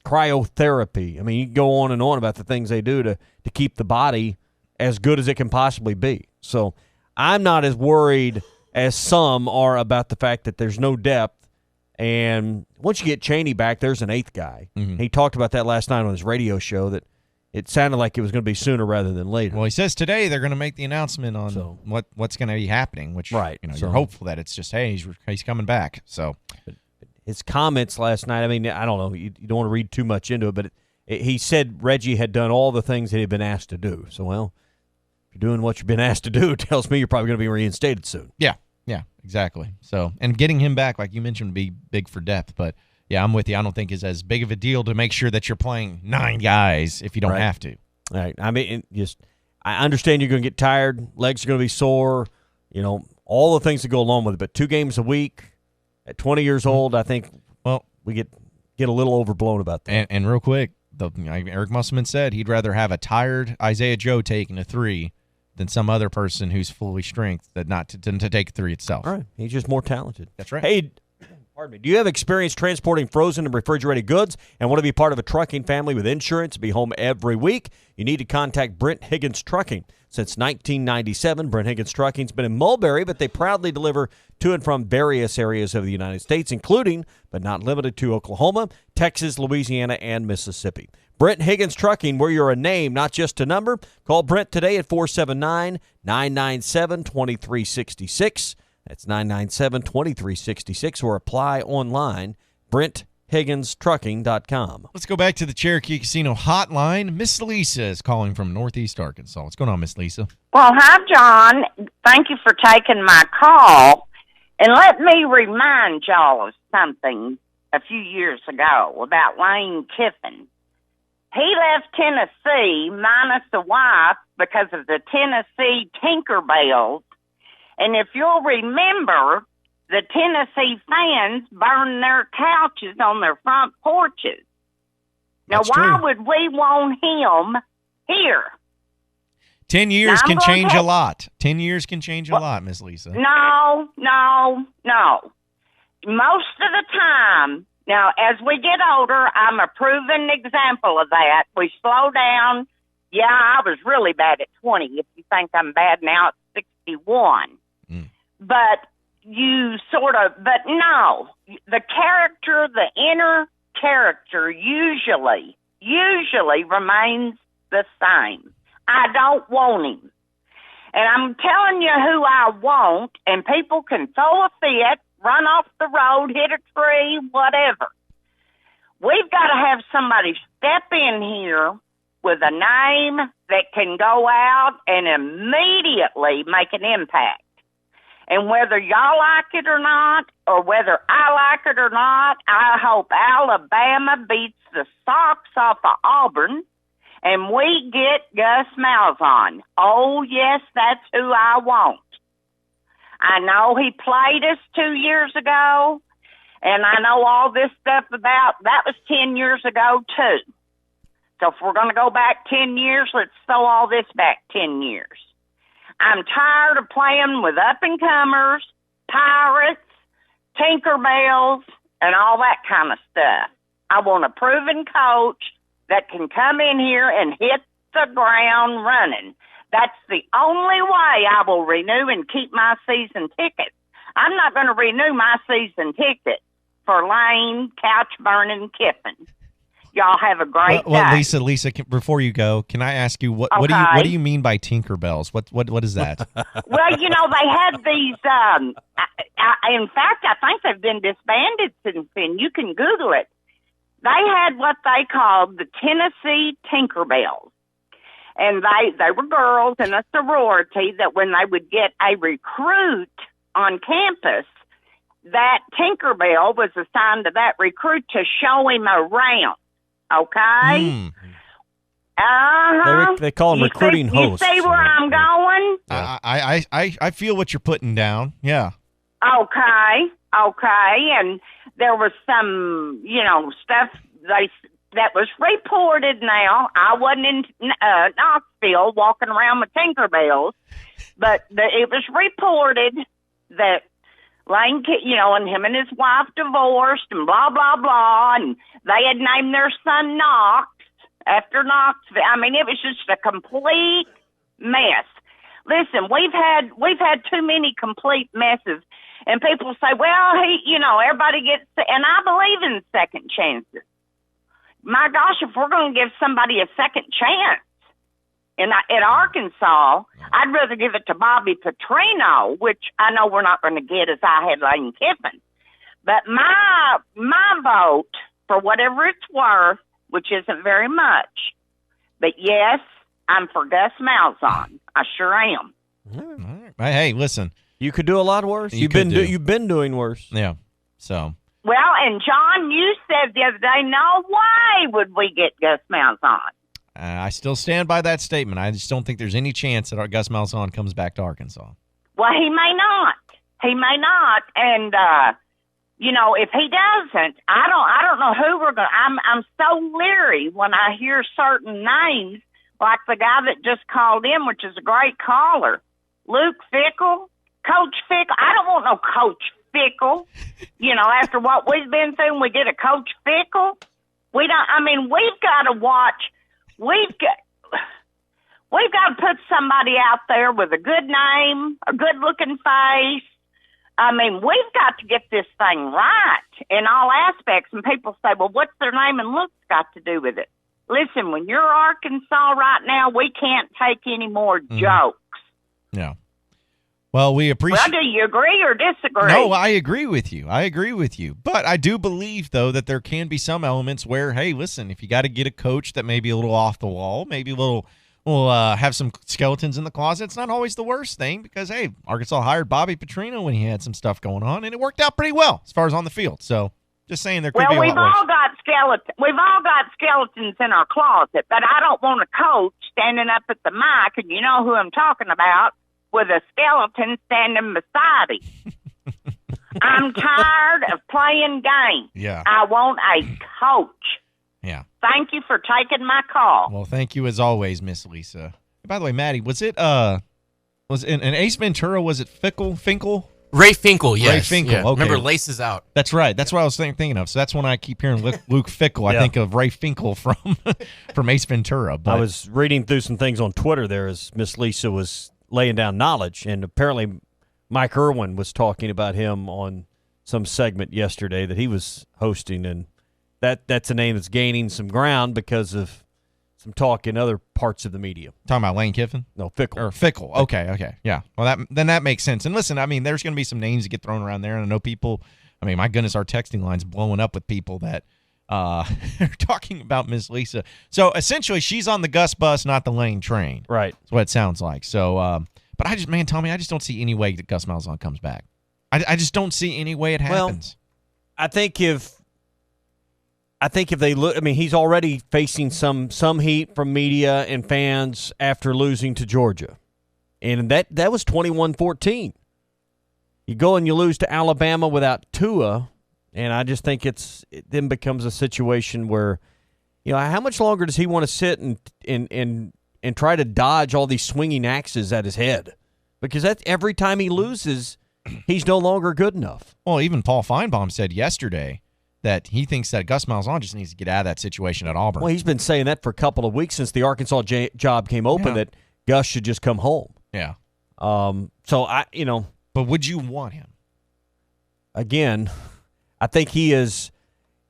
Cryotherapy. I mean, you can go on and on about the things they do to keep the body as good as it can possibly be. So I'm not as worried as some are about the fact that there's no depth. And once you get Chaney back, there's an 8th guy. He talked about that last night on his radio show that, it sounded like it was going to be sooner rather than later. Well, he says today they're going to make the announcement on what's going to be happening, which you're hopeful that it's just, hey, he's coming back. So his comments last night, I mean, I don't know, you don't want to read too much into it, but he said Reggie had done all the things that he'd been asked to do. So, well, if you're doing what you've been asked to do, it tells me you're probably going to be reinstated soon. Yeah, exactly. So, and getting him back, like you mentioned, would be big for depth, but yeah, I'm with you. I don't think it's as big of a deal to make sure that you're playing 9 guys if you don't have to. All right. I mean, I understand you're going to get tired. Legs are going to be sore. All the things that go along with it. But 2 games a week at 20 years old, I think. Well, we get a little overblown about that. And real quick, Eric Musselman said he'd rather have a tired Isaiah Joe taking a 3 than some other person who's fully strength than to take a 3 itself. All right. He's just more talented. That's right. Hey. Pardon me. Do you have experience transporting frozen and refrigerated goods and want to be part of a trucking family with insurance, be home every week? You need to contact Brent Higgins Trucking. Since 1997, Brent Higgins Trucking's been in Mulberry, but they proudly deliver to and from various areas of the United States, including, but not limited to, Oklahoma, Texas, Louisiana, and Mississippi. Brent Higgins Trucking, where you're a name, not just a number. Call Brent today at 479-997-2366. That's 997-2366, or apply online, BrentHigginsTrucking.com. Let's go back to the Cherokee Casino hotline. Miss Lisa is calling from Northeast Arkansas. What's going on, Miss Lisa? Well, hi, John. Thank you for taking my call. And let me remind y'all of something a few years ago about Lane Kiffin. He left Tennessee minus a wife because of the Tennessee Tinkerbells. And if you'll remember, the Tennessee fans burned their couches on their front porches. Now, why would we want him here? 10 years can change a lot. 10 years can change a lot, Miss Lisa. No. Most of the time, now, as we get older, I'm a proven example of that. We slow down. Yeah, I was really bad at 20. If you think I'm bad now at 61. But but no, the character, the inner character usually remains the same. I don't want him. And I'm telling you who I want, and people can throw a fit, run off the road, hit a tree, whatever. We've got to have somebody step in here with a name that can go out and immediately make an impact. And whether y'all like it or not, or whether I like it or not, I hope Alabama beats the socks off of Auburn and we get Gus Malzahn. Oh, yes, that's who I want. I know he played us 2 years ago, and I know all this stuff about, that was 10 years ago, too. So if we're going to go back 10 years, let's throw all this back 10 years. I'm tired of playing with up-and-comers, Pirates, Tinkerbells, and all that kind of stuff. I want a proven coach that can come in here and hit the ground running. That's the only way I will renew and keep my season ticket. I'm not going to renew my season ticket for Lane, couch-burning Kiffin. Y'all have a great day. Well, Lisa, before you go, can I ask you what do you mean by Tinkerbells? What is that? Well, they had these. In fact, I think they've been disbanded since then. You can Google it. They had what they called the Tennessee Tinkerbells, and they were girls in a sorority that when they would get a recruit on campus, that Tinkerbell was assigned to that recruit to show him around. Okay. They call them recruiting hosts. You see where I'm going? I feel what you're putting down. Yeah. Okay. And there was some, stuff that was reported now. I wasn't in Knoxville walking around with Tinkerbells, but it was reported that Lane, and him and his wife divorced and blah, blah, blah, and they had named their son Knox after Knoxville. I mean, it was just a complete mess. Listen, we've had too many complete messes, and people say, well, everybody gets, and I believe in second chances. my gosh, if we're going to give somebody a second chance at Arkansas, I'd rather give it to Bobby Petrino, which I know we're not going to get as I had Lane Kiffin. But my vote, for whatever it's worth, which isn't very much, but yes, I'm for Gus Malzahn. I sure am. Hey, listen. You could do a lot worse. You've been doing worse. Yeah. So. Well, and John, you said the other day, no way would we get Gus Malzahn. I still stand by that statement. I just don't think there's any chance that our Gus Malzahn comes back to Arkansas. Well, he may not. He may not. And, if he doesn't, I don't know who we're going to. I'm so leery when I hear certain names, like the guy that just called in, which is a great caller, Luke Fickle, Coach Fickle. I don't want no Coach Fickle. After what we've been through, we get a Coach Fickle. We don't. I mean, we've got to watch. We've got to put somebody out there with a good name, a good-looking face. I mean, we've got to get this thing right in all aspects. And people say, well, what's their name and looks got to do with it? Listen, when you're Arkansas right now, we can't take any more jokes. Yeah. Well, we appreciate. Well, do you agree or disagree? No, I agree with you. But I do believe, though, that there can be some elements where, hey, listen, if you got to get a coach that may be a little off the wall, maybe will have some skeletons in the closet, it's not always the worst thing because, hey, Arkansas hired Bobby Petrino when he had some stuff going on, and it worked out pretty well as far as on the field. So just saying there could be a lot worse. We've all got skeletons in our closet, but I don't want a coach standing up at the mic, and you know who I'm talking about, with a skeleton standing beside him. I'm tired of playing games. Yeah. I want a coach. Yeah. Thank you for taking my call. Well, thank you as always, Miss Lisa. By the way, Maddie, was in Ace Ventura, was it Finkel? Ray Finkel, yes. Ray Finkel, yeah. okay. Remember Laces Out. That's right. That's what I was thinking of. So that's when I keep hearing Luke Fickle. I think of Ray Finkel from Ace Ventura. But I was reading through some things on Twitter there as Miss Lisa was laying down knowledge, and apparently Mike Irwin was talking about him on some segment yesterday that he was hosting, and that's a name that's gaining some ground because of some talk in other parts of the media. Talking about Lane Kiffin? No, Fickle. Or Fickle. Okay. Yeah. Well, then that makes sense. And listen, I mean, there's going to be some names that get thrown around there, and I know people, I mean, my goodness, our texting line's blowing up with people that are talking about Miss Lisa. So essentially, she's on the Gus bus, not the Lane train. Right. That's what it sounds like. So, but Tommy, I just don't see any way that Gus Malzahn comes back. I just don't see any way it happens. Well, I think if they look, I mean, he's already facing some heat from media and fans after losing to Georgia. And that was 21-14. You go and you lose to Alabama without Tua, and I just think it then becomes a situation where, how much longer does he want to sit and try to dodge all these swinging axes at his head? Because every time he loses, he's no longer good enough. Well, even Paul Feinbaum said yesterday that he thinks that Gus Malzahn just needs to get out of that situation at Auburn. Well, he's been saying that for a couple of weeks since the Arkansas job came open, that Gus should just come home. Yeah. So But would you want him? Again, I think he is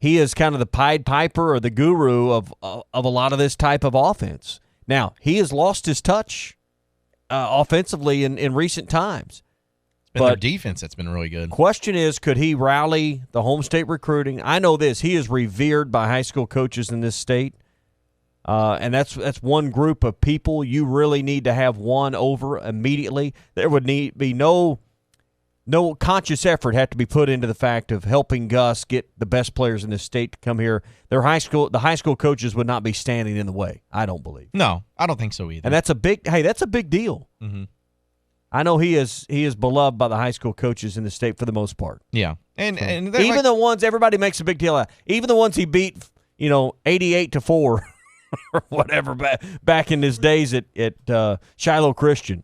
kind of the Pied Piper or the guru of a lot of this type of offense. Now, he has lost his touch offensively in recent times. It's been their defense that's been really good. Question is, could he rally the home state recruiting? I know this. He is revered by high school coaches in this state. And that's one group of people you really need to have won over immediately. There would be no conscious effort have to be put into the fact of helping Gus get the best players in this state to come here. The high school coaches would not be standing in the way, I don't believe. No, I don't think so either. And that's a big deal. Mm-hmm. I know he is beloved by the high school coaches in the state for the most part. Yeah. And even the ones everybody makes a big deal out, even the ones he beat, 88-4 or whatever back in his days at Shiloh Christian,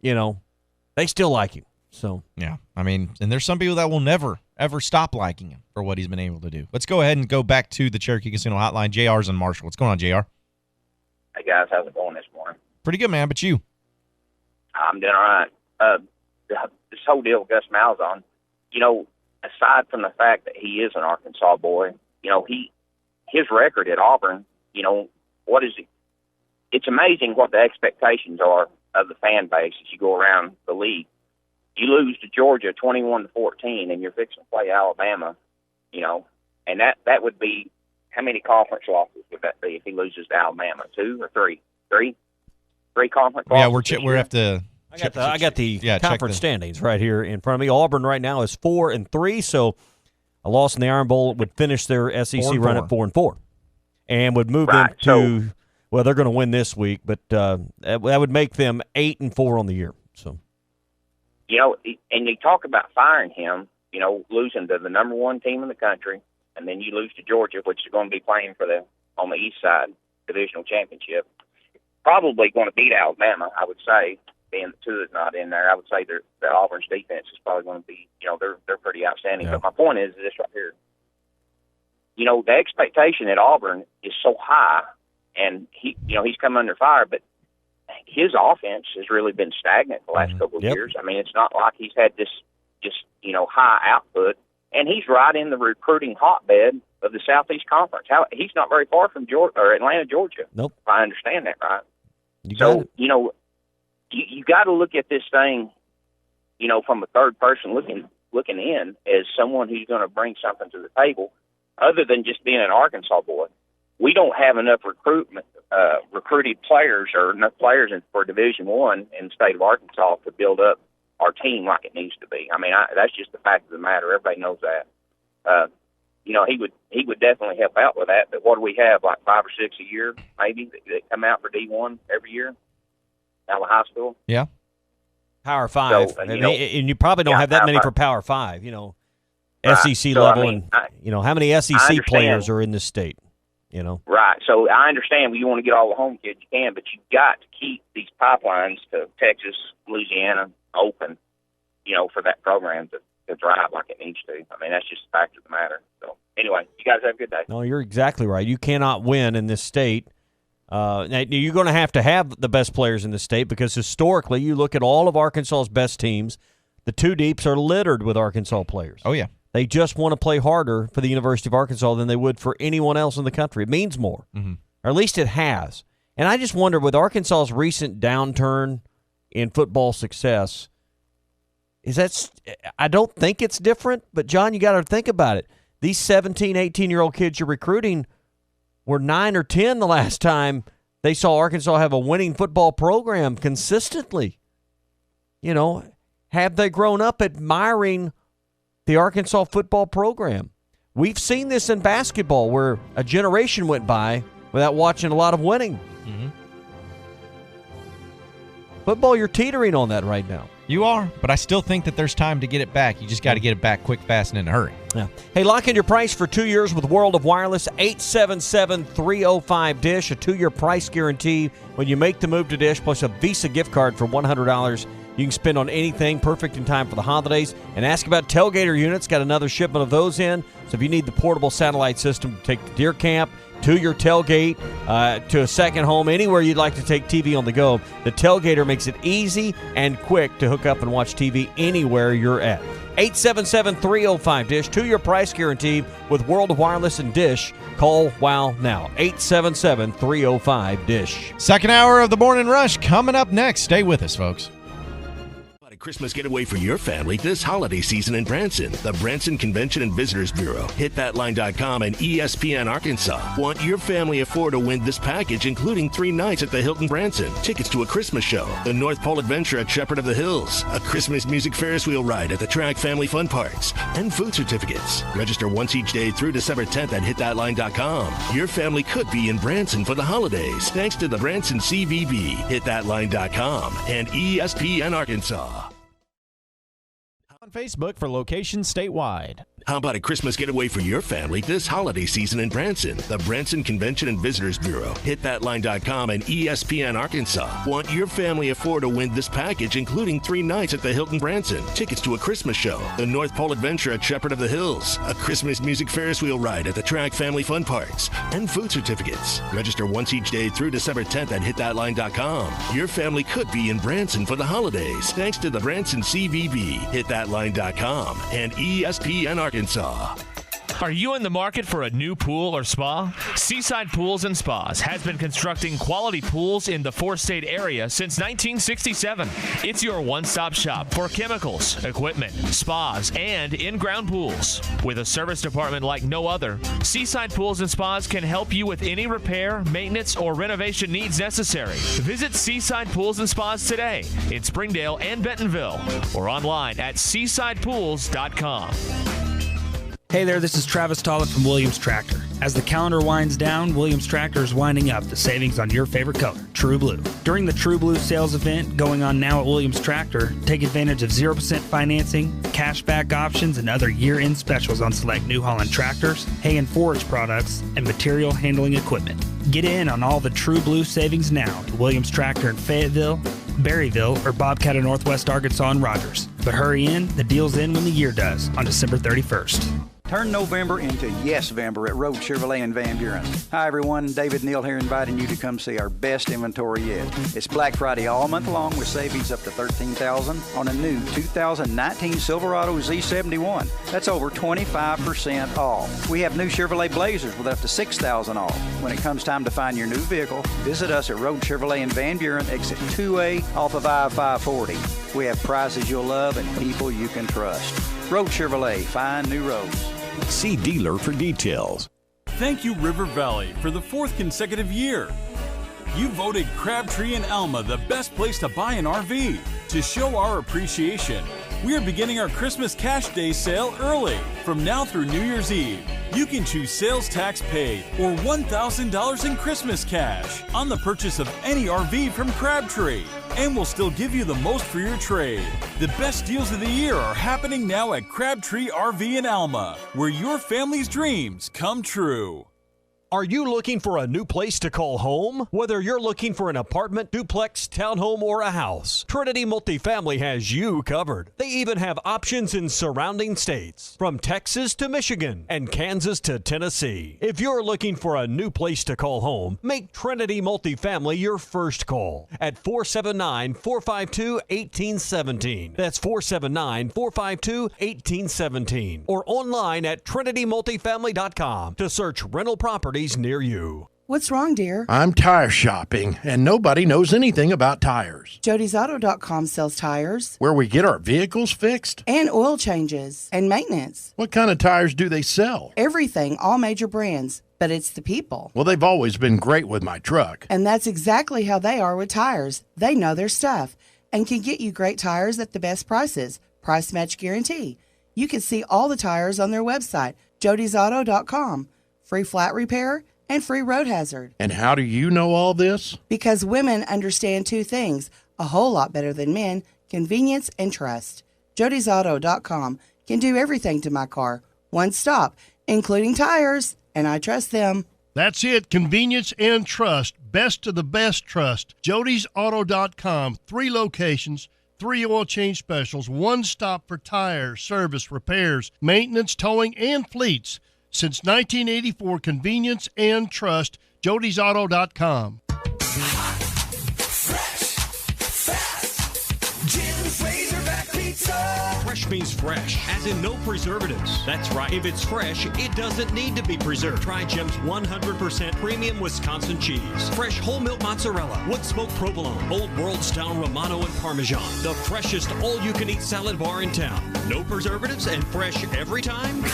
they still like him. So yeah, I mean, and there's some people that will never ever stop liking him for what he's been able to do. Let's go ahead and go back to the Cherokee Casino Hotline. JR's in Marshall. What's going on, JR? Hey guys, how's it going this morning? Pretty good, man. But you? I'm doing all right. This whole deal with Gus Malzahn, aside from the fact that he is an Arkansas boy, he his record at Auburn, what is it? It's amazing what the expectations are of the fan base as you go around the league. You lose to Georgia 21-14, and you're fixing to play Alabama, and that would be, how many conference losses would that be if he loses to Alabama? 2 or 3? 3 conference losses. Yeah, we're have to. I got the conference standings right here in front of me. Auburn right now is 4-3, so a loss in the Iron Bowl would finish their SEC run at 4-4, and would move them to. Well, they're going to win this week, but that would make them 8-4 on the year. So, and you talk about firing him. Losing to the number one team in the country, and then you lose to Georgia, which is going to be playing on the East Side divisional championship. Probably going to beat Alabama, I would say. Being the two is not in there, I would say that Auburn's defense is probably going to be, they're pretty outstanding. Yeah. But my point is this right here. The expectation at Auburn is so high, and he's come under fire, but his offense has really been stagnant the last couple of years. I mean, it's not like he's had this just high output, and he's right in the recruiting hotbed of the Southeast Conference. He's not very far from Atlanta, Georgia. Nope. If I understand that right. You got to look at this thing, from a third person looking in as someone who's going to bring something to the table, other than just being an Arkansas boy. We don't have enough recruited players or enough players for Division I in the state of Arkansas to build up our team like it needs to be. I mean, that's just the fact of the matter. Everybody knows that. He would definitely help out with that. But what do we have, like 5 or 6 a year, maybe, that come out for D1 every year out of high school? Yeah. Power 5. So, and you probably don't have that many for Power 5, Right. SEC so, level. I mean, and how many SEC players are in this state? Right. So I understand you want to get all the home kids you can, but you've got to keep these pipelines to Texas, Louisiana open, for that program to drive like it needs to. I mean, that's just the fact of the matter. So anyway, you guys have a good day. No, you're exactly right. You cannot win in this state. Now, you're going to have the best players in the state because historically you look at all of Arkansas's best teams, the two deeps are littered with Arkansas players. Oh, yeah. They just want to play harder for the University of Arkansas than they would for anyone else in the country. It means more, or at least it has. And I just wonder, with Arkansas's recent downturn in football success, I don't think it's different, but John, you got to think about it. These 17, 18-year-old kids you're recruiting were 9 or 10 the last time they saw Arkansas have a winning football program consistently. Have they grown up admiring the Arkansas football program? We've seen this in basketball where a generation went by without watching a lot of winning. Football, you're teetering on that right now. You are, but I still think that there's time to get it back. You just got to get it back quick, fast, and in a hurry. Yeah. Hey, lock in your price for 2 years with World of Wireless, 877-305-DISH, a 2-year price guarantee when you make the move to DISH, plus a Visa gift card for $100. You can spend on anything, perfect in time for the holidays. And ask about Tailgater units. Got another shipment of those in. So if you need the portable satellite system to take to deer camp, to your tailgate, to a second home, anywhere you'd like to take TV on the go, the Tailgater makes it easy and quick to hook up and watch TV anywhere you're at. 877-305-DISH, 2-year price guarantee with World of Wireless and DISH. Call WOW now, 877-305-DISH. Second hour of the Morning Rush coming up next. Stay with us, folks. Christmas getaway for your family this holiday season in Branson. The Branson Convention and Visitors Bureau, HitThatLine.com, and ESPN Arkansas want your family of 4 to win this package, including 3 nights at the Hilton Branson, tickets to a Christmas show, the North Pole Adventure at Shepherd of the Hills, a Christmas music Ferris wheel ride at the Track Family Fun Parks, and food certificates. Register once each day through December 10th at HitThatLine.com. Your family could be in Branson for the holidays, thanks to the Branson CVB, HitThatLine.com, and ESPN Arkansas. On Facebook for locations statewide. How about a Christmas getaway for your family this holiday season in Branson? The Branson Convention and Visitors Bureau, HitThatLine.com, and ESPN Arkansas want your family of 4 to win this package, including 3 nights at the Hilton Branson, tickets to a Christmas show, the North Pole Adventure at Shepherd of the Hills, a Christmas music Ferris wheel ride at the Track Family Fun Parks, and food certificates. Register once each day through December 10th at HitThatLine.com. Your family could be in Branson for the holidays, thanks to the Branson CVB, HitThatLine.com, and ESPN Arkansas. Are you in the market for a new pool or spa? Seaside Pools and Spas has been constructing quality pools in the four-state area since 1967. It's your one-stop shop for chemicals, equipment, spas, and in-ground pools. With a service department like no other, Seaside Pools and Spas can help you with any repair, maintenance, or renovation needs necessary. Visit Seaside Pools and Spas today in Springdale and Bentonville or online at seasidepools.com. Hey there, this is Travis Tollett from Williams Tractor. As the calendar winds down, Williams Tractor is winding up the savings on your favorite color, True Blue. During the True Blue sales event going on now at Williams Tractor, take advantage of 0% financing, cashback options, and other year-end specials on select New Holland tractors, hay and forage products, and material handling equipment. Get in on all the True Blue savings now at Williams Tractor in Fayetteville, Berryville, or Bobcat of Northwest Arkansas and Rogers. But hurry in, the deal's in when the year does, on December 31st. Turn November into Yes-Vember at Road Chevrolet in Van Buren. Hi everyone, David Neal here inviting you to come see our best inventory yet. It's Black Friday all month long with savings up to $13,000 on a new 2019 Silverado Z71. That's over 25% off. We have new Chevrolet Blazers with up to $6,000 off. When it comes time to find your new vehicle, visit us at Road Chevrolet in Van Buren, exit 2A off of I-540. We have prices you'll love and people you can trust. Road Chevrolet, find new roads. See dealer for details. Thank you, River Valley, for the 4th consecutive year. You voted Crabtree and Alma the best place to buy an RV. To show our appreciation, we are beginning our Christmas Cash Day sale early. From now through New Year's Eve, you can choose sales tax paid or $1,000 in Christmas cash on the purchase of any RV from Crabtree. And we'll still give you the most for your trade. The best deals of the year are happening now at Crabtree RV in Alma, where your family's dreams come true. Are you looking for a new place to call home? Whether you're looking for an apartment, duplex, townhome, or a house, Trinity Multifamily has you covered. They even have options in surrounding states, from Texas to Michigan and Kansas to Tennessee. If you're looking for a new place to call home, make Trinity Multifamily your first call at 479-452-1817. That's 479-452-1817. Or online at trinitymultifamily.com to search rental properties near you. What's wrong, dear? I'm tire shopping, and nobody knows anything about tires. Jody'sAuto.com sells tires. Where we get our vehicles fixed? And oil changes and maintenance. What kind of tires do they sell? Everything, all major brands. But it's the people. Well, they've always been great with my truck. And that's exactly how they are with tires. They know their stuff and can get you great tires at the best prices. Price match guarantee. You can see all the tires on their website, Jody'sAuto.com. Free flat repair, and free road hazard. And how do you know all this? Because women understand two things a whole lot better than men, convenience and trust. Jody'sAuto.com can do everything to my car. One stop, including tires, and I trust them. That's it, convenience and trust. Best of the best trust. Jody'sAuto.com, 3 locations, 3 oil change specials, one stop for tires, service, repairs, maintenance, towing, and fleets. Since 1984, convenience and trust, Jody'sAuto.com. Fresh means fresh, as in no preservatives. That's right. If it's fresh, it doesn't need to be preserved. Try Jim's 100% premium Wisconsin cheese. Fresh whole milk mozzarella, wood smoked provolone, old world style Romano and Parmesan. The freshest all-you-can-eat salad bar in town. No preservatives and fresh every time.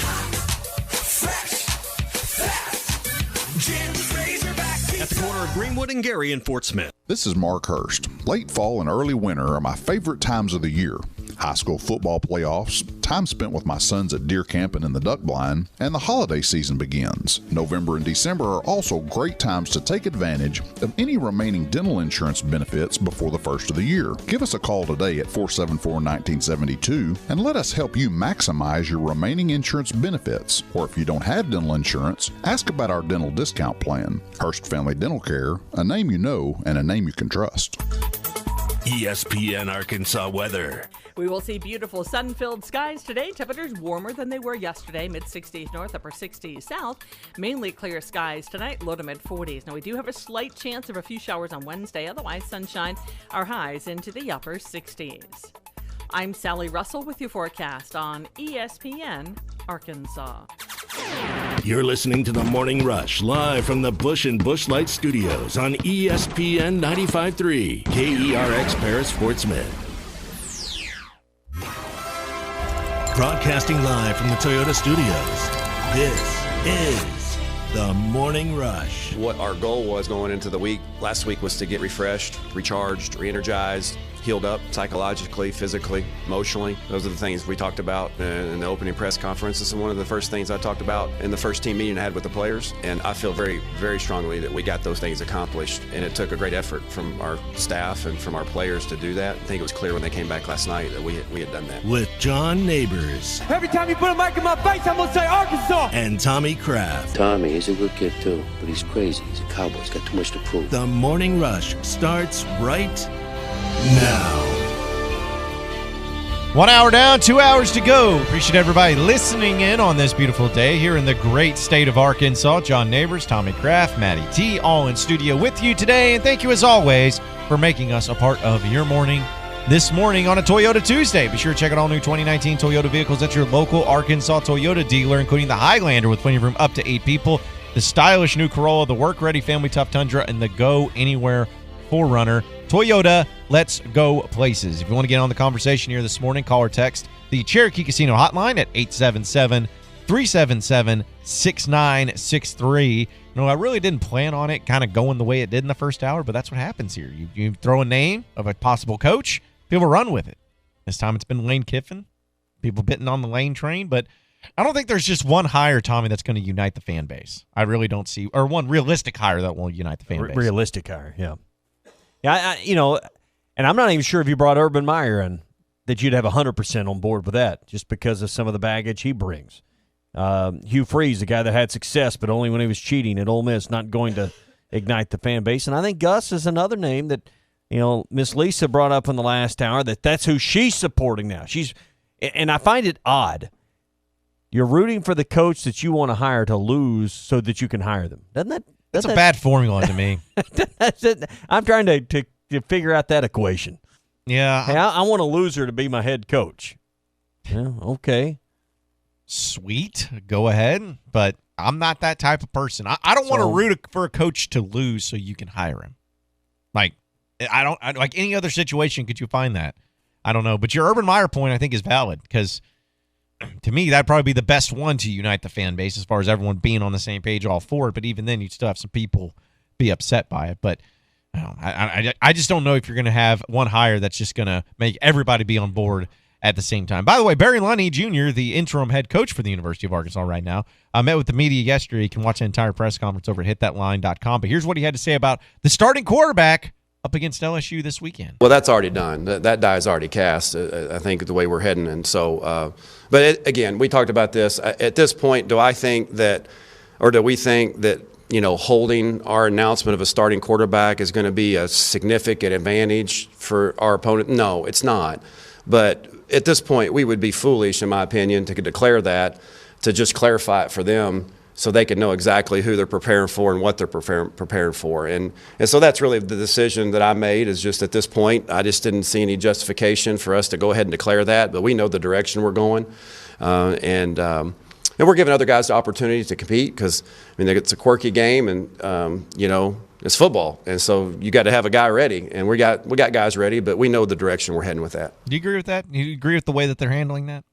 At the corner of Greenwood and Gary in Fort Smith. This is Mark Hurst. Late fall and early winter are my favorite times of the year. High school football playoffs, time spent with my sons at deer camp and in the duck blind, and the holiday season begins. November and December are also great times to take advantage of any remaining dental insurance benefits before the first of the year. Give us a call today at 474-1972 and let us help you maximize your remaining insurance benefits. Or if you don't have dental insurance, ask about our dental discount plan. Hurst Family Dental Care, a name you know and a name you can trust. ESPN Arkansas weather. We will see beautiful sun-filled skies today. Temperatures warmer than they were yesterday. Mid-60s north, upper 60s south. Mainly clear skies tonight, low to mid-40s. Now, we do have a slight chance of a few showers on Wednesday. Otherwise, sunshine. Our highs into the upper 60s. I'm Sally Russell with your forecast on ESPN Arkansas. You're listening to The Morning Rush, live from the Bush and Bushlight Studios on ESPN 95.3, KERX Paris Sports Med. Broadcasting live from the Toyota Studios, this is The Morning Rush. What our goal was going into the week, last week, was to get refreshed, recharged, re-energized, healed up psychologically, physically, emotionally. Those are the things we talked about in the opening press conference. This is one of the first things I talked about in the first team meeting I had with the players. And I feel very, very strongly that we got those things accomplished. And it took a great effort from our staff and from our players to do that. I think it was clear when they came back last night that we had done that. With John Neighbors. Every time you put a mic in my face, I'm going to say Arkansas. And Tommy Kraft. Tommy, he's a good kid too, but he's crazy. He's a cowboy. He's got too much to prove. The Morning Rush starts right now. 1 hour down, 2 hours to go. Appreciate everybody listening in on this beautiful day here in the great state of Arkansas. John Neighbors, Tommy Kraft, Matty T, all in studio with you today. And thank you, as always, for making us a part of your morning this morning on a Toyota Tuesday. Be sure to check out all new 2019 Toyota vehicles at your local Arkansas Toyota dealer, including the Highlander with plenty of room up to 8 people, the stylish new Corolla, the work-ready family tough Tundra, and the Go-Anywhere 4Runner. Toyota, let's go places. If you want to get on the conversation here this morning, call or text the Cherokee Casino hotline at 877-377-6963. No, I really didn't plan on it kind of going the way it did in the first hour, but that's what happens here. You throw a name of a possible coach, people run with it. This time it's been Lane Kiffin. People bitten on the Lane train, but I don't think there's just one hire, Tommy, that's going to unite the fan base. I really don't see, or one realistic hire that will unite the fan base. Realistic hire, yeah. Yeah, and I'm not even sure if you brought Urban Meyer in that you'd have 100% on board with that, just because of some of the baggage he brings. Hugh Freeze, the guy that had success, but only when he was cheating at Ole Miss, not going to ignite the fan base. And I think Gus is another name that, Miss Lisa brought up in the last hour, that's who she's supporting now. And I find it odd. You're rooting for the coach that you want to hire to lose so that you can hire them. Doesn't that? That's a bad formula to me. I'm trying to figure out that equation. Yeah. Hey, I want a loser to be my head coach. Yeah, okay. Sweet. Go ahead. But I'm not that type of person. I don't want to root for a coach to lose so you can hire him. Like any other situation could you find that? I don't know. But your Urban Meyer point, I think, is valid because to me, that'd probably be the best one to unite the fan base as far as everyone being on the same page all for it. But even then, you'd still have some people be upset by it. But I just don't know if you're going to have one hire that's just going to make everybody be on board at the same time. By the way, Barry Lunny Jr., the interim head coach for the University of Arkansas right now, met with the media yesterday. You can watch the entire press conference over at hitthatline.com. But here's what he had to say about the starting quarterback up against LSU this weekend. Well, that's already done. That die is already cast, I think, the way we're heading. And so, again, we talked about this. At this point, do we think that holding our announcement of a starting quarterback is going to be a significant advantage for our opponent? No, it's not. But at this point, we would be foolish, in my opinion, to declare that, to just clarify it for them so they can know exactly who they're preparing for and what they're preparing for. And so that's really the decision that I made, is just at this point, I just didn't see any justification for us to go ahead and declare that, but we know the direction we're going. And we're giving other guys the opportunity to compete because, it's a quirky game and, it's football. And so you got to have a guy ready. And we got guys ready, but we know the direction we're heading with that. Do you agree with that? Do you agree with the way that they're handling that?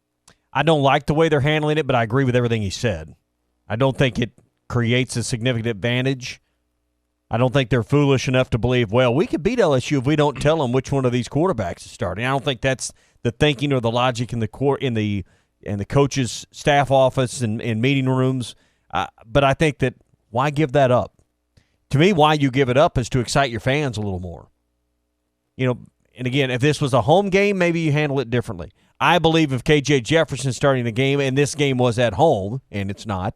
I don't like the way they're handling it, but I agree with everything he said. I don't think it creates a significant advantage. I don't think they're foolish enough to believe, well, we could beat LSU if we don't tell them which one of these quarterbacks is starting. I don't think that's the thinking or the logic in the coach's staff office and in meeting rooms. But I think that why give that up? To me, why you give it up is to excite your fans a little more. And again, if this was a home game, maybe you handle it differently. I believe if KJ Jefferson's starting the game and this game was at home, and it's not,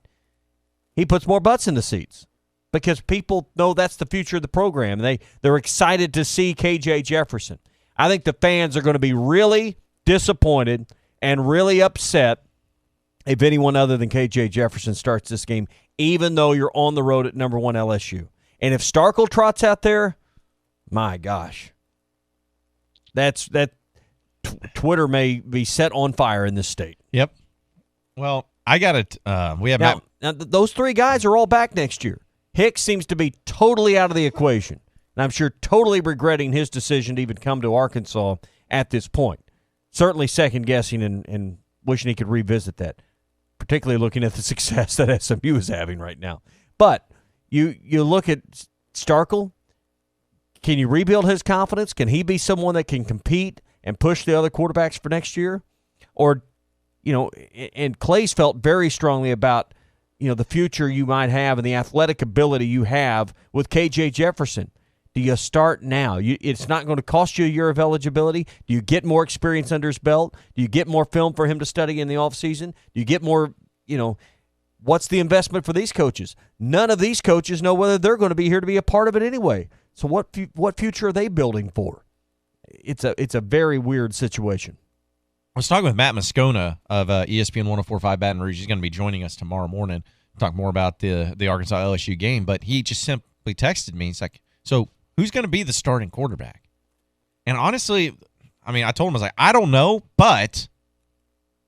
he puts more butts in the seats because people know that's the future of the program. They're excited to see KJ Jefferson. I think the fans are going to be really disappointed and really upset if anyone other than KJ Jefferson starts this game, even though you're on the road at number 1 LSU. And if Starkle trots out there, my gosh, Twitter may be set on fire in this state. Yep. Well, I got it. We have now, those three guys are all back next year. Hicks seems to be totally out of the equation, and I'm sure totally regretting his decision to even come to Arkansas at this point. Certainly second-guessing and wishing he could revisit that, particularly looking at the success that SMU is having right now. But you look at Starkel. Can you rebuild his confidence? Can he be someone that can compete and push the other quarterbacks for next year? Or, and Clay's felt very strongly about, the future you might have and the athletic ability you have with KJ Jefferson. Do you start now? It's not going to cost you a year of eligibility. Do you get more experience under his belt? Do you get more film for him to study in the offseason? Do you get more, what's the investment for these coaches? None of these coaches know whether they're going to be here to be a part of it anyway. So what future are they building for? It's a very weird situation. I was talking with Matt Moscona of ESPN 104.5 Baton Rouge. He's going to be joining us tomorrow morning to talk more about the Arkansas LSU game. But he just simply texted me. He's like, so who's going to be the starting quarterback? And honestly, I told him, I was like, I don't know, but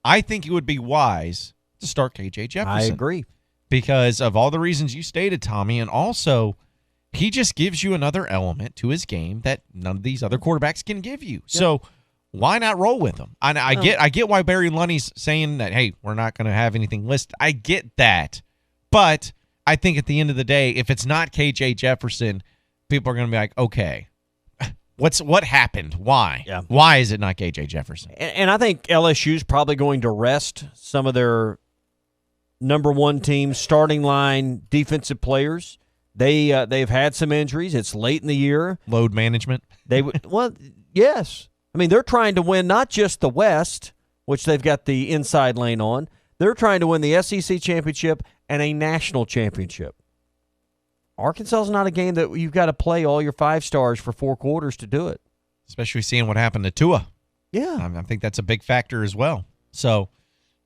I think it would be wise to start KJ Jefferson. I agree. Because of all the reasons you stated, Tommy, and also he just gives you another element to his game that none of these other quarterbacks can give you. Yep. So why not roll with him? I get why Barry Lunny's saying that, hey, we're not going to have anything listed. I get that. But I think at the end of the day, if it's not KJ Jefferson, people are going to be like, okay, what happened? Why? Yeah. Why is it not KJ Jefferson? And I think LSU's probably going to rest some of their number one team starting line defensive players. They've had some injuries. It's late in the year. Load management. Yes. They're trying to win not just the West, which they've got the inside lane on. They're trying to win the SEC championship and a national championship. Arkansas is not a game that you've got to play all your 5 stars for 4 quarters to do it. Especially seeing what happened to Tua. Yeah. I think that's a big factor as well. So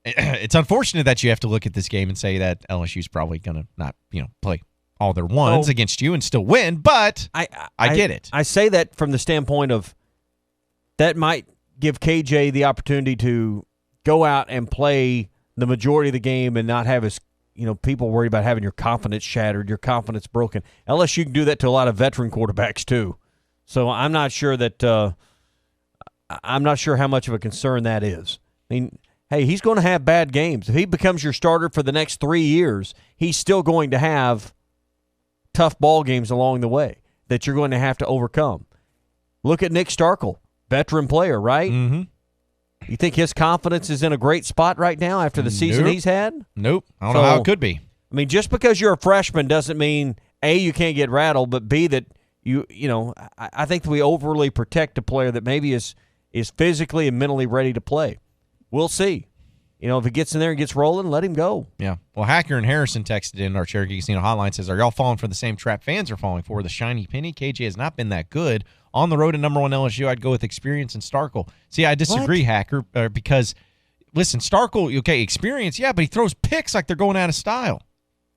it's unfortunate that you have to look at this game and say that LSU's probably going to not, play all their ones against you and still win, but I get it. I say that from the standpoint of that might give KJ the opportunity to go out and play the majority of the game and not have his, people worried about having your confidence shattered, your confidence broken. LSU can do that to a lot of veteran quarterbacks too. So I'm not sure how much of a concern that is. Hey, he's going to have bad games. If he becomes your starter for the next 3 years, he's still going to have tough ball games along the way that you're going to have to overcome. Look at Nick Starkel, veteran player, right? Mm-hmm. You think his confidence is in a great spot right now after the season he's had? Nope. I don't know how it could be. Just because you're a freshman doesn't mean, A, you can't get rattled, but B, that I think that we overly protect a player that maybe is physically and mentally ready to play. We'll see. If he gets in there and gets rolling, let him go. Yeah. Well, Hacker and Harrison texted in our Cherokee Casino hotline, says, are y'all falling for the same trap fans are falling for, the shiny penny? KJ has not been that good. On the road to number 1 LSU, I'd go with experience and Starkel. See, I disagree, Hacker, because, listen, Starkel, okay, experience, yeah, but he throws picks like they're going out of style.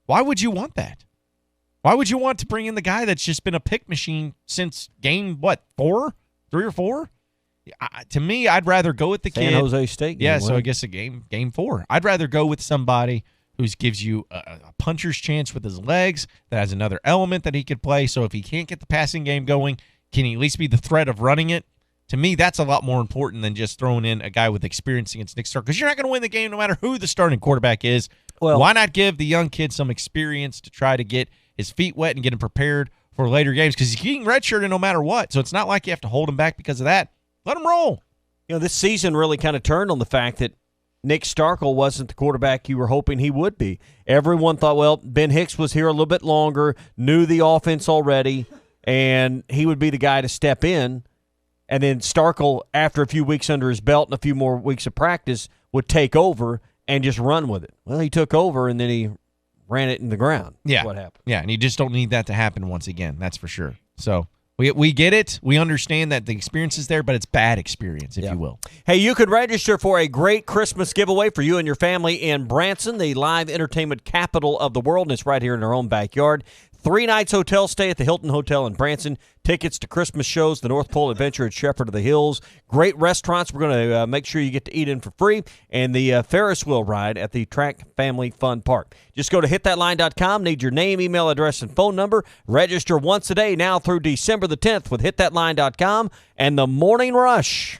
Why would you want that? Why would you want to bring in the guy that's just been a pick machine since game, 4? 3 or 4? To me, I'd rather go with the kid. San Jose State. Yeah, so I guess game 4. I'd rather go with somebody who gives you a puncher's chance with his legs, that has another element that he could play. So if he can't get the passing game going, can he at least be the threat of running it? To me, that's a lot more important than just throwing in a guy with experience against Nick Starkel, because you're not going to win the game no matter who the starting quarterback is. Well, why not give the young kid some experience to try to get his feet wet and get him prepared for later games? Because he's getting redshirted no matter what, so it's not like you have to hold him back because of that. Let him roll. This season really kind of turned on the fact that Nick Starkel wasn't the quarterback you were hoping he would be. Everyone thought, well, Ben Hicks was here a little bit longer, knew the offense already, and he would be the guy to step in. And then Starkel, after a few weeks under his belt and a few more weeks of practice, would take over and just run with it. Well, he took over, and then he ran it in the ground. Yeah. That's what happened. Yeah, and you just don't need that to happen once again. That's for sure. So we get it. We understand that the experience is there, but it's bad experience, if you will. Hey, you could register for a great Christmas giveaway for you and your family in Branson, the live entertainment capital of the world, and it's right here in our own backyard. 3 nights hotel stay at the Hilton Hotel in Branson. Tickets to Christmas shows, the North Pole Adventure at Shepherd of the Hills. Great restaurants. We're going to make sure you get to eat in for free. And the Ferris wheel ride at the Track Family Fun Park. Just go to hitthatline.com. Need your name, email address, and phone number. Register once a day now through December the 10th with hitthatline.com and the Morning Rush.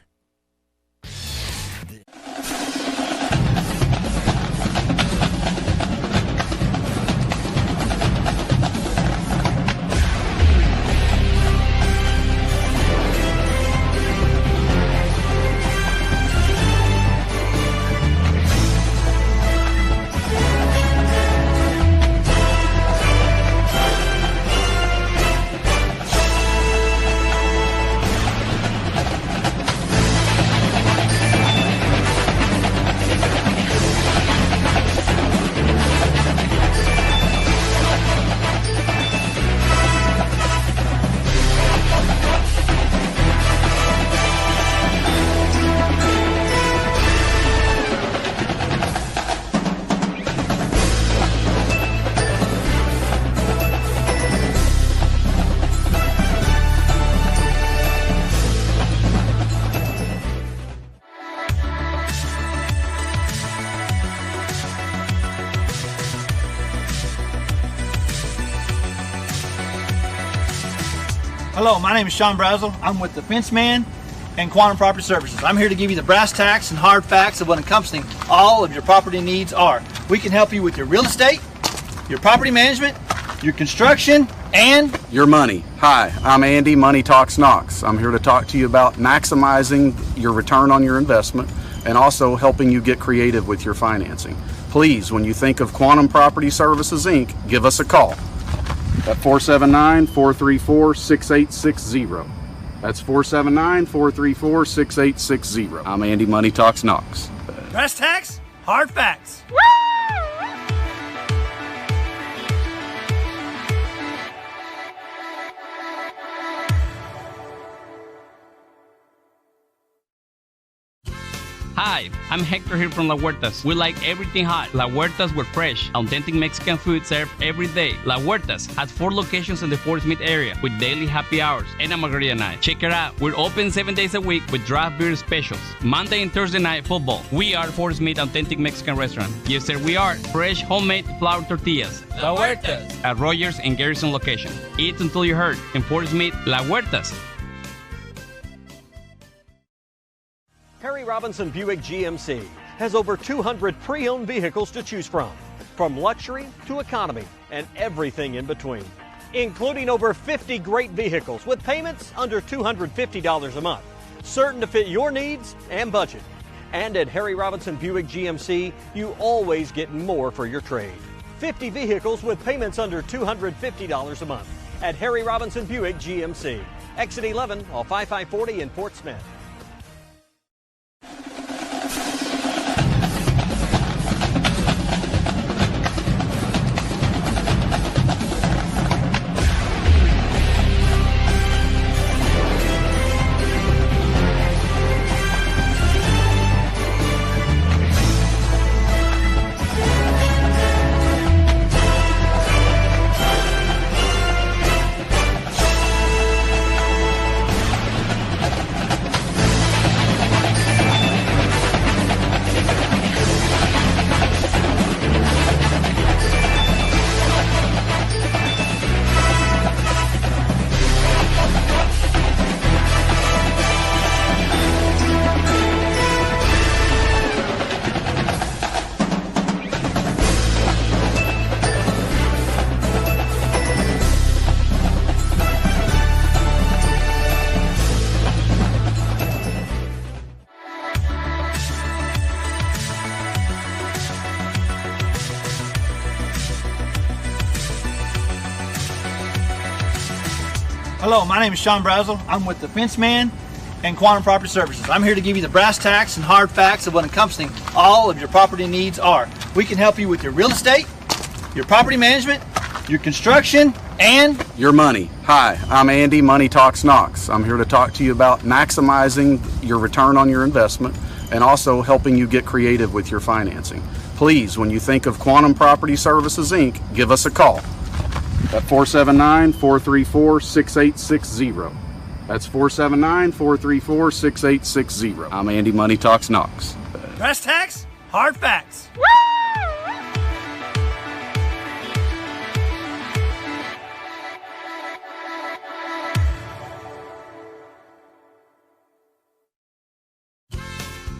Hello, my name is Sean Brazel. I'm with the Fence Man and Quantum Property Services. I'm here to give you the brass tacks and hard facts of what encompassing all of your property needs are. We can help you with your real estate, your property management, your construction, and your money. Hi, I'm Andy, Money Talks Knox. I'm here to talk to you about maximizing your return on your investment and also helping you get creative with your financing. Please, when you think of Quantum Property Services, Inc., give us a call at 479-434-6860. That's 479-434-6860. I'm Andy, Money Talks Knox. brass tacks, hard facts. Hi, I'm Hector here from La Huertas. We like everything hot. La Huertas, we're fresh, authentic Mexican food served every day. La Huertas has 4 locations in the Fort Smith area with daily happy hours and a margarita night. Check it out. We're open 7 days a week with draft beer specials. Monday and Thursday night football. We are Fort Smith Authentic Mexican Restaurant. Yes, sir, we are. Fresh homemade flour tortillas. La Huertas. At Rogers and Garrison location. Eat until you hurt. In Fort Smith, La Huertas. Harry Robinson Buick GMC has over 200 pre-owned vehicles to choose from luxury to economy and everything in between, including over 50 great vehicles with payments under $250 a month, certain to fit your needs and budget. And at Harry Robinson Buick GMC, you always get more for your trade. 50 vehicles with payments under $250 a month at Harry Robinson Buick GMC. Exit 11 off I-540 in Fort Smith. Hello, my name is Sean Brazel. I'm with the Fence Man and Quantum Property Services. I'm here to give you the brass tacks and hard facts of what encompassing all of your property needs are. We can help you with your real estate, your property management, your construction, and your money. Hi, I'm Andy, Money Talks Knox. I'm here to talk to you about maximizing your return on your investment and also helping you get creative with your financing. Please, when you think of Quantum Property Services, Inc., give us a call at 479-434-6860. That's 479-434-6860. I'm Andy Money Talks Knox. Brass tacks, hard facts.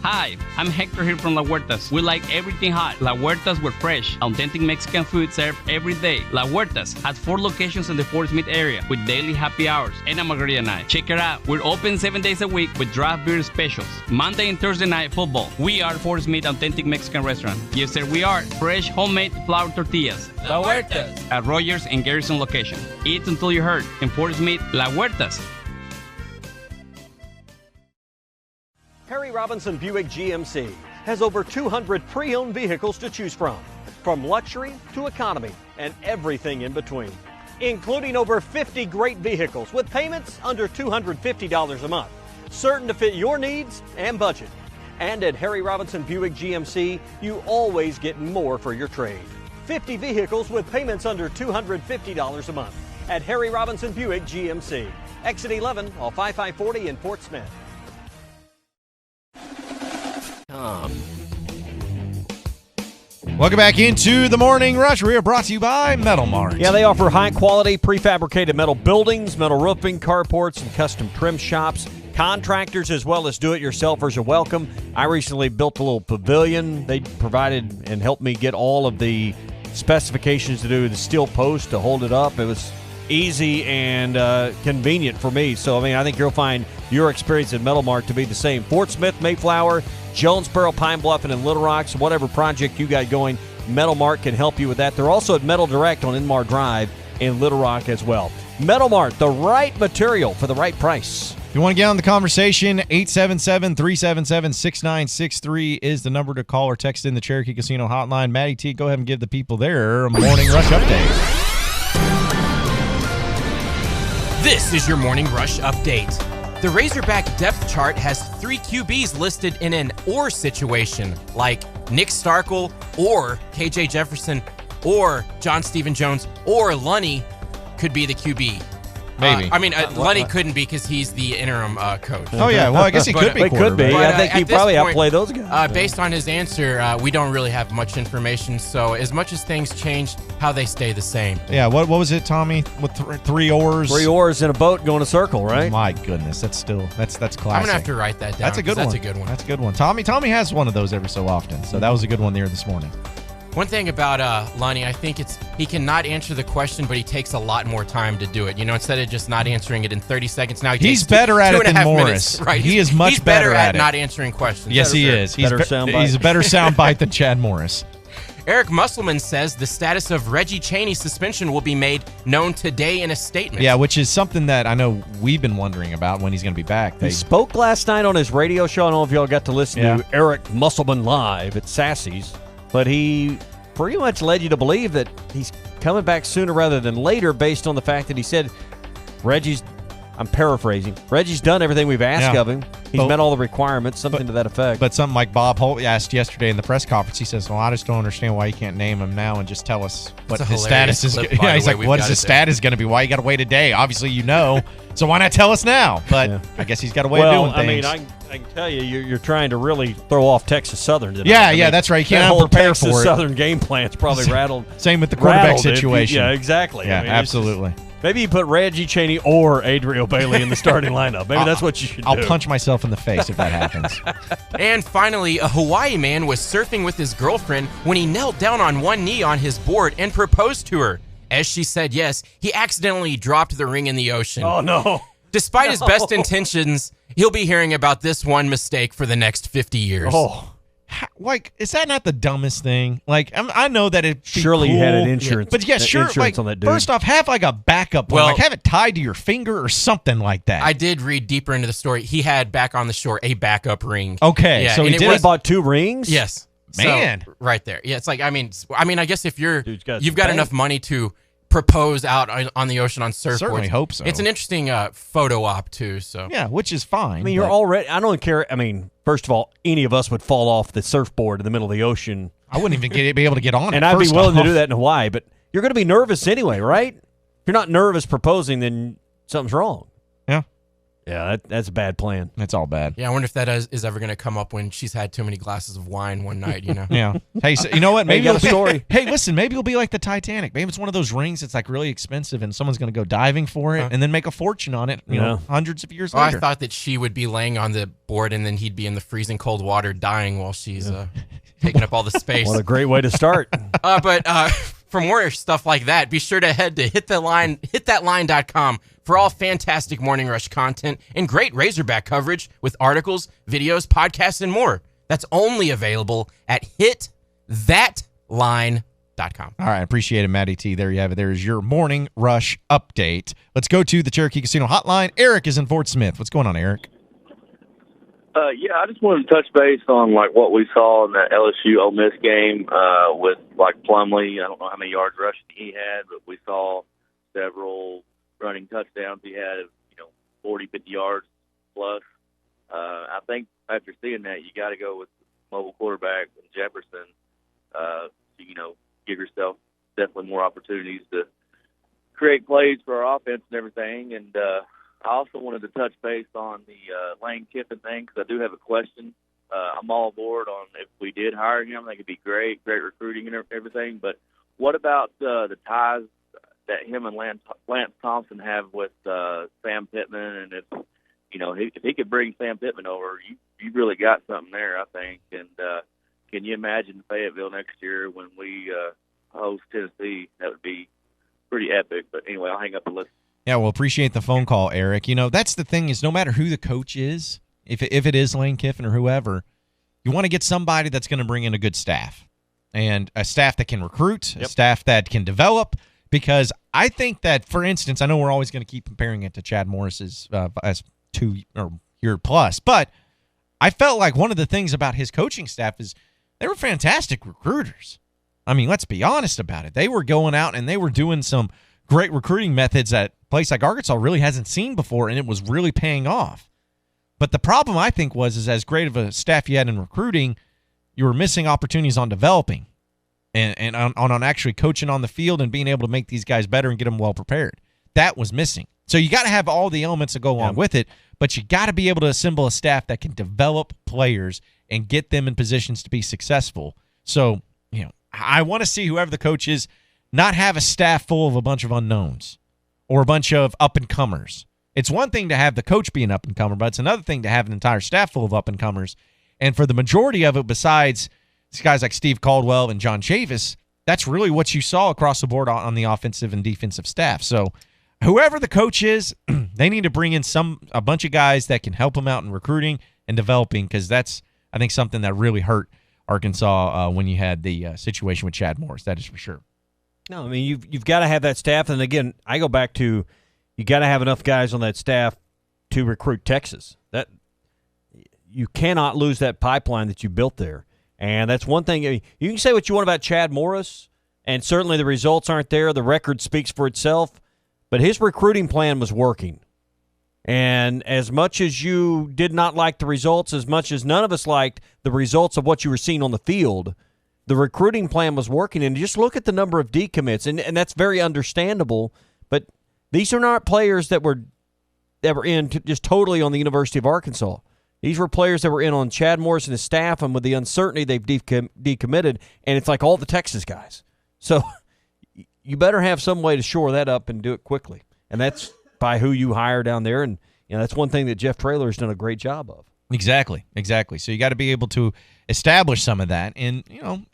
Hi, I'm Hector here from La Huertas. We like everything hot. La Huertas, we're fresh, authentic Mexican food served every day. La Huertas has 4 locations in the Fort Smith area with daily happy hours and a margarita night. Check it out. We're open 7 days a week with draft beer specials. Monday and Thursday night football. We are Fort Smith Authentic Mexican Restaurant. Yes, sir, we are. Fresh, homemade flour tortillas. La Huertas. At Rogers and Garrison location. Eat until you hurt. In Fort Smith, La Huertas. Harry Robinson Buick GMC has over 200 pre-owned vehicles to choose from luxury to economy and everything in between, including over 50 great vehicles with payments under $250 a month, certain to fit your needs and budget. And at Harry Robinson Buick GMC, you always get more for your trade. 50 vehicles with payments under $250 a month at Harry Robinson Buick GMC. Exit 11 off I-540 in Fort Smith. Welcome back into the Morning Rush. We are brought to you by Metal Mart. Yeah, they offer high-quality prefabricated metal buildings, metal roofing, carports, and custom trim shops. Contractors as well as do-it-yourselfers are welcome. I recently built a little pavilion. They provided and helped me get all of the specifications to do the steel post to hold it up. It was easy and convenient for me. So, I think you'll find your experience at Metal Mart to be the same. Fort Smith, Mayflower, Jonesboro, Pine Bluff, and in Little Rock. So whatever project you got going, Metal Mart can help you with that. They're also at Metal Direct on Inmar Drive in Little Rock as well. Metal Mart, the right material for the right price. If you want to get on the conversation, 877-377-6963 is the number to call or text in the Cherokee Casino hotline. Maddie T, go ahead and give the people their Morning Rush update. This is your Morning Rush update. The Razorback depth chart has 3 QBs listed in an or situation, like Nick Starkel or KJ Jefferson or John Stephen Jones or Lunny could be the QB. Maybe. Lunny couldn't be because he's the interim coach. Oh, yeah. Well, I guess he could be. He could be. I think he probably outplay those guys. Based on his answer, we don't really have much information. So as much as things change, how they stay the same. Yeah. What was it, Tommy? With 3 oars? 3 oars in a boat going a circle, right? My goodness. That's classic. I'm going to have to write that down. That's a good one. That's a good one. That's a good one. Tommy has one of those every so often. So that was a good one there this morning. One thing about Lonnie, I think he cannot answer the question, but he takes a lot more time to do it. Instead of just not answering it in 30 seconds, now he's better at it than Morris. Right? He is much better at it. Not answering questions. Yes, he is. He's a better soundbite than Chad Morris. Eric Musselman says the status of Reggie Chaney's suspension will be made known today in a statement. Yeah, which is something that I know we've been wondering about when he's going to be back. He spoke last night on his radio show. I don't know if y'all got to listen to Eric Musselman live at Sassy's, but he pretty much led you to believe that he's coming back sooner rather than later based on the fact that he said I'm paraphrasing, Reggie's done everything we've asked of him. He's met all the requirements, something to that effect. But something like Bob Holt asked yesterday in the press conference, he says, well, I just don't understand why you can't name him now and just tell us what his status is. He's like, what is his status going to be? Why you got to wait a day? Obviously, so why not tell us now? But I guess he's got a way of doing things. I can tell you, you're trying to really throw off Texas Southern today. Yeah, that's right. You can't prepare for it. Texas Southern game plan's probably rattled. Same with the quarterback situation. Yeah, exactly. Yeah, absolutely. Maybe you put Reggie Chaney or Adriel Bailey in the starting lineup. Maybe that's what you should do. I'll punch myself in the face if that happens. And finally, a Hawaii man was surfing with his girlfriend when he knelt down on one knee on his board and proposed to her. As she said yes, he accidentally dropped the ring in the ocean. Oh, no. Despite his best intentions, he'll be hearing about this one mistake for the next 50 years. Oh. Is that not the dumbest thing? I know that it surely cool. You had an insurance, but yeah, sure. Insurance on that dude. First off, have a backup one. Have it tied to your finger or something like that. I did read deeper into the story. He had back on the shore a backup ring. Okay, so he bought 2 rings. Yes, man, right there. Yeah, it's like I mean, I guess if you've got enough money to propose out on the ocean on surfboards. Certainly hope so. It's an interesting photo op too. So yeah, which is fine. You're already. I don't care. First of all, any of us would fall off the surfboard in the middle of the ocean. I wouldn't even be able to get on it. And I'd be willing to do that in Hawaii, but you're going to be nervous anyway, right? you're not nervous proposing, then something's wrong. Yeah. Yeah, that's a bad plan. That's all bad. Yeah, I wonder if that is ever going to come up when she's had too many glasses of wine one night, you know? Yeah. Hey, so you know what? Maybe you got a story. Hey, listen, maybe it'll be like the Titanic. Maybe it's one of those rings that's like really expensive and someone's going to go diving for it and then make a fortune on it, you know, hundreds of years later. I thought that she would be laying on the board and then he'd be in the freezing cold water dying while she's taking up all the space. What a great way to start. But for more stuff like that, be sure to head to hitthatline.com for all fantastic Morning Rush content and great Razorback coverage with articles, videos, podcasts, and more. That's only available at hitthatline.com. All right, appreciate it, Matty T. There you have it. There is your Morning Rush update. Let's go to the Cherokee Casino hotline. Eric is in Fort Smith. What's going on, Eric? Yeah, I just wanted to touch base on like what we saw in that LSU Ole Miss game with like Plumlee. I don't know how many yards rushing he had, but we saw several running touchdowns he had of 40, 50 yards plus. I think after seeing that, you got to go with mobile quarterback and Jefferson. Give yourself definitely more opportunities to create plays for our offense and everything. And I also wanted to touch base on the Lane Kiffin thing because I do have a question. I'm all aboard on if we did hire him, I think it'd be great recruiting and everything. But what about the ties that him and Lance Thompson have with Sam Pittman? And if he could bring Sam Pittman over, you really got something there, I think. And can you imagine Fayetteville next year when we host Tennessee? That would be pretty epic. But anyway, I'll hang up and listen. Yeah, well, appreciate the phone call, Eric. That's the thing is no matter who the coach is, if it is Lane Kiffin or whoever, you want to get somebody that's going to bring in a good staff and a staff that can recruit, a staff that can develop. Because I think that, for instance, I know we're always going to keep comparing it to Chad Morris's as 2 or year plus, but I felt like one of the things about his coaching staff is they were fantastic recruiters. I mean, let's be honest about it. They were going out and they were doing some great recruiting methods that a place like Arkansas really hasn't seen before, and it was really paying off. But the problem, I think, is as great of a staff you had in recruiting, you were missing opportunities on developing and on actually coaching on the field and being able to make these guys better and get them well prepared. That was missing. So you got to have all the elements that go along with it, but you got to be able to assemble a staff that can develop players and get them in positions to be successful. So, I want to see whoever the coach is not have a staff full of a bunch of unknowns or a bunch of up-and-comers. It's one thing to have the coach be an up-and-comer, but it's another thing to have an entire staff full of up-and-comers. And for the majority of it, besides these guys like Steve Caldwell and John Chavis, that's really what you saw across the board on the offensive and defensive staff. So whoever the coach is, they need to bring in a bunch of guys that can help them out in recruiting and developing, because that's, I think, something that really hurt Arkansas when you had the situation with Chad Morris. That is for sure. No, I mean, you've got to have that staff. And, again, I go back to you got to have enough guys on that staff to recruit Texas. That you cannot lose that pipeline that you built there. And that's one thing. You can say what you want about Chad Morris, and certainly the results aren't there. The record speaks for itself. But his recruiting plan was working. And as much as you did not like the results, as much as none of us liked the results of what you were seeing on the field, the recruiting plan was working. And just look at the number of decommits, and that's very understandable. But these are not players that were in just totally on the University of Arkansas. These were players that were in on Chad Morris and his staff, and with the uncertainty, they've decommitted, and it's like all the Texas guys. So you better have some way to shore that up and do it quickly. And that's by who you hire down there, and that's one thing that Jeff Traylor has done a great job of. Exactly. So you got to be able to establish some of that. And,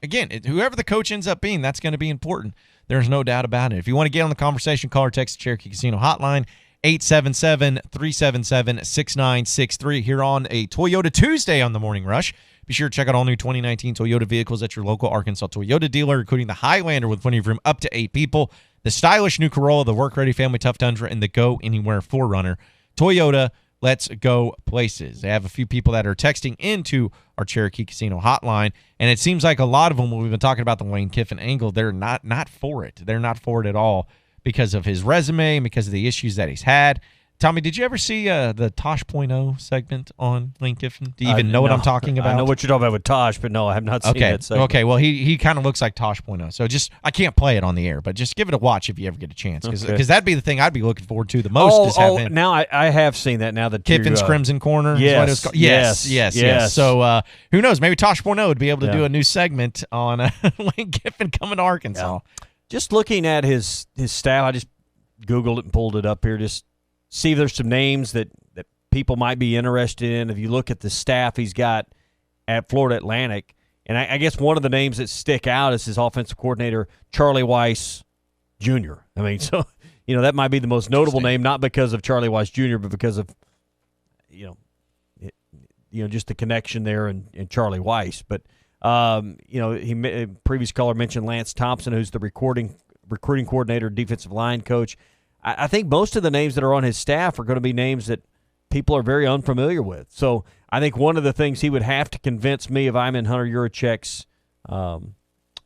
again, whoever the coach ends up being, that's going to be important. There's no doubt about it. If you want to get on the conversation, call or text the Cherokee Casino hotline, 877-377-6963 here on a Toyota Tuesday on the Morning Rush. Be sure to check out all new 2019 Toyota vehicles at your local Arkansas Toyota dealer, including the Highlander with plenty of room up to 8 people, the stylish new Corolla, the work-ready family tough Tundra, and the go-anywhere 4Runner. Toyota, let's go places. They have a few people that are texting into our Cherokee Casino hotline, and it seems like a lot of them, when we've been talking about the Lane Kiffin angle, they're not for it. They're not for it at all because of his resume and because of the issues that he's had. Tommy, did you ever see the Tosh.0 segment on Lane Kiffin? Do you even know what I'm talking about? I know what you're talking about with Tosh, but no, I have not seen that segment. Okay, well, he kind of looks like Tosh.0. So I can't play it on the air, but just give it a watch if you ever get a chance. Because that'd be the thing I'd be looking forward to the most. Is have him. Now I have seen that now that Kiffin's Crimson Corner. Yes, yes. So who knows? Maybe Tosh.0 would be able to do a new segment on Lane Kiffin coming to Arkansas. Yeah. Just looking at his staff, I just Googled it and pulled it up here. Just see if there's some names that people might be interested in. If you look at the staff he's got at Florida Atlantic, and I guess one of the names that stick out is his offensive coordinator, Charlie Weiss Jr. I mean, so that might be the most notable name, not because of Charlie Weiss Jr., but because of just the connection there and Charlie Weiss. But previous caller mentioned Lance Thompson, who's the recruiting coordinator, defensive line coach. I think most of the names that are on his staff are going to be names that people are very unfamiliar with. So I think one of the things he would have to convince me if I'm in Hunter Yurachek's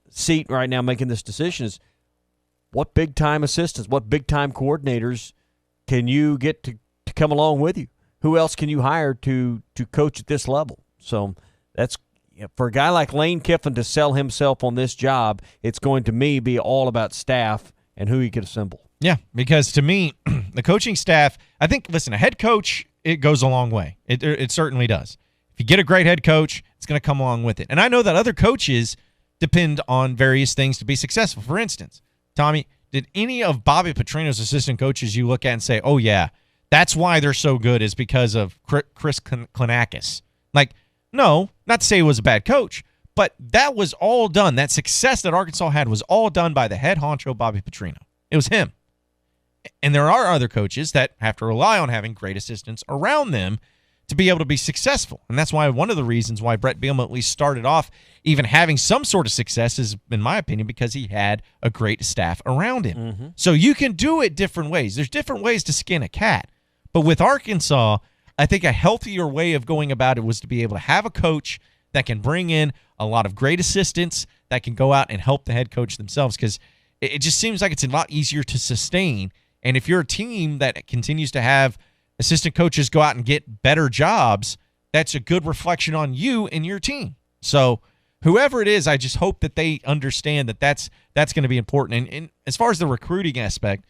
seat right now making this decision is what big-time assistants, what big-time coordinators can you get to come along with you? Who else can you hire to coach at this level? So that's for a guy like Lane Kiffin to sell himself on this job, it's going to me be all about staff and who he could assemble. Yeah, because to me, the coaching staff, I think, listen, a head coach, it goes a long way. It certainly does. If you get a great head coach, it's going to come along with it. And I know that other coaches depend on various things to be successful. For instance, Tommy, did any of Bobby Petrino's assistant coaches you look at and say, oh, yeah, that's why they're so good is because of Chris Klinakis? Like, no, not to say he was a bad coach, but that was all done. That success that Arkansas had was all done by the head honcho, Bobby Petrino. It was him. And there are other coaches that have to rely on having great assistants around them to be able to be successful. And that's why one of the reasons why Brett Bielema at least started off even having some sort of success is, in my opinion, because he had a great staff around him. Mm-hmm. So you can do it different ways. There's different ways to skin a cat. But with Arkansas, I think a healthier way of going about it was to be able to have a coach that can bring in a lot of great assistants that can go out and help the head coach themselves, because it just seems like it's a lot easier to sustain. And if you're a team that continues to have assistant coaches go out and get better jobs, that's a good reflection on you and your team. So whoever it is, I just hope that they understand that that's going to be important. And as far as the recruiting aspect,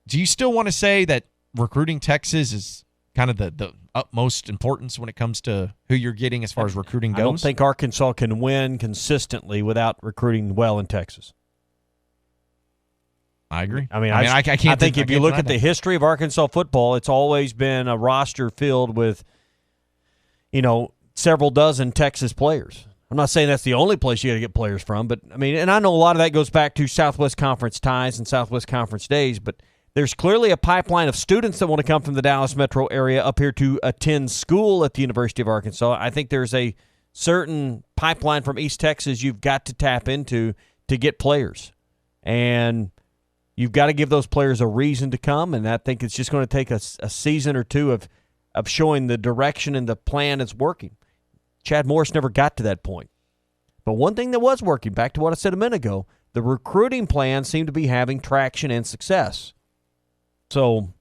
do you still want to say that recruiting Texas is kind of the utmost importance when it comes to who you're getting as far as recruiting goes? I don't think Arkansas can win consistently without recruiting well in Texas. I agree. I can't. I think if you look at the history of Arkansas football, it's always been a roster filled with, several dozen Texas players. I'm not saying that's the only place you got to get players from, but and I know a lot of that goes back to Southwest Conference ties and Southwest Conference days, but there's clearly a pipeline of students that want to come from the Dallas metro area up here to attend school at the University of Arkansas. I think there's a certain pipeline from East Texas you've got to tap into to get players. And you've got to give those players a reason to come, and I think it's just going to take a season or two of showing the direction and the plan is working. Chad Morris never got to that point. But one thing that was working, back to what I said a minute ago, the recruiting plan seemed to be having traction and success. So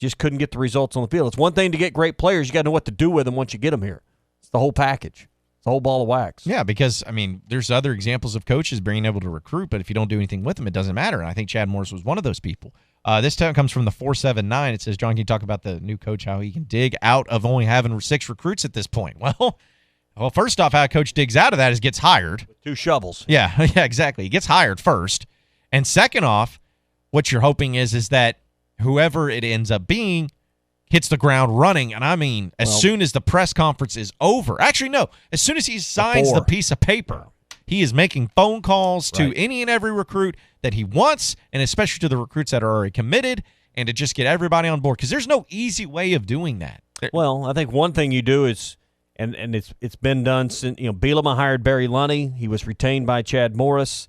just couldn't get the results on the field. It's one thing to get great players. You got to know what to do with them once you get them here. It's the whole package. It's the whole ball of wax. Yeah, because, there's other examples of coaches being able to recruit, but if you don't do anything with them, it doesn't matter. And I think Chad Morris was one of those people. This time comes from the 479. It says, John, can you talk about the new coach, how he can dig out of only having 6 recruits at this point? Well, first off, how a coach digs out of that is gets hired. With 2 shovels. Yeah, exactly. He gets hired first. And second off, what you're hoping is that whoever it ends up being hits the ground running. And as soon as the press conference is over. Actually, no. As soon as he signs the piece of paper, he is making phone calls to any and every recruit that he wants, and especially to the recruits that are already committed, and to just get everybody on board. Because there's no easy way of doing that. Well, I think one thing you do is, and it's been done since, Bielema hired Barry Lunny. He was retained by Chad Morris.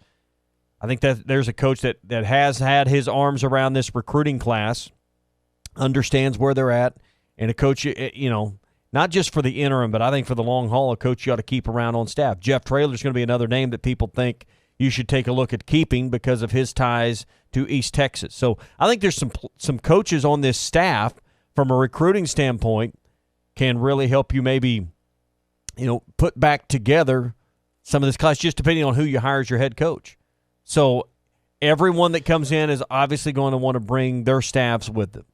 I think that there's a coach that has had his arms around this recruiting class, understands where they're at, and a coach, not just for the interim, but I think for the long haul, a coach you ought to keep around on staff. Jeff Traylor's going to be another name that people think you should take a look at keeping because of his ties to East Texas. So I think there's some coaches on this staff from a recruiting standpoint, can really help you maybe, put back together some of this class, just depending on who you hire as your head coach. So everyone that comes in is obviously going to want to bring their staffs with them.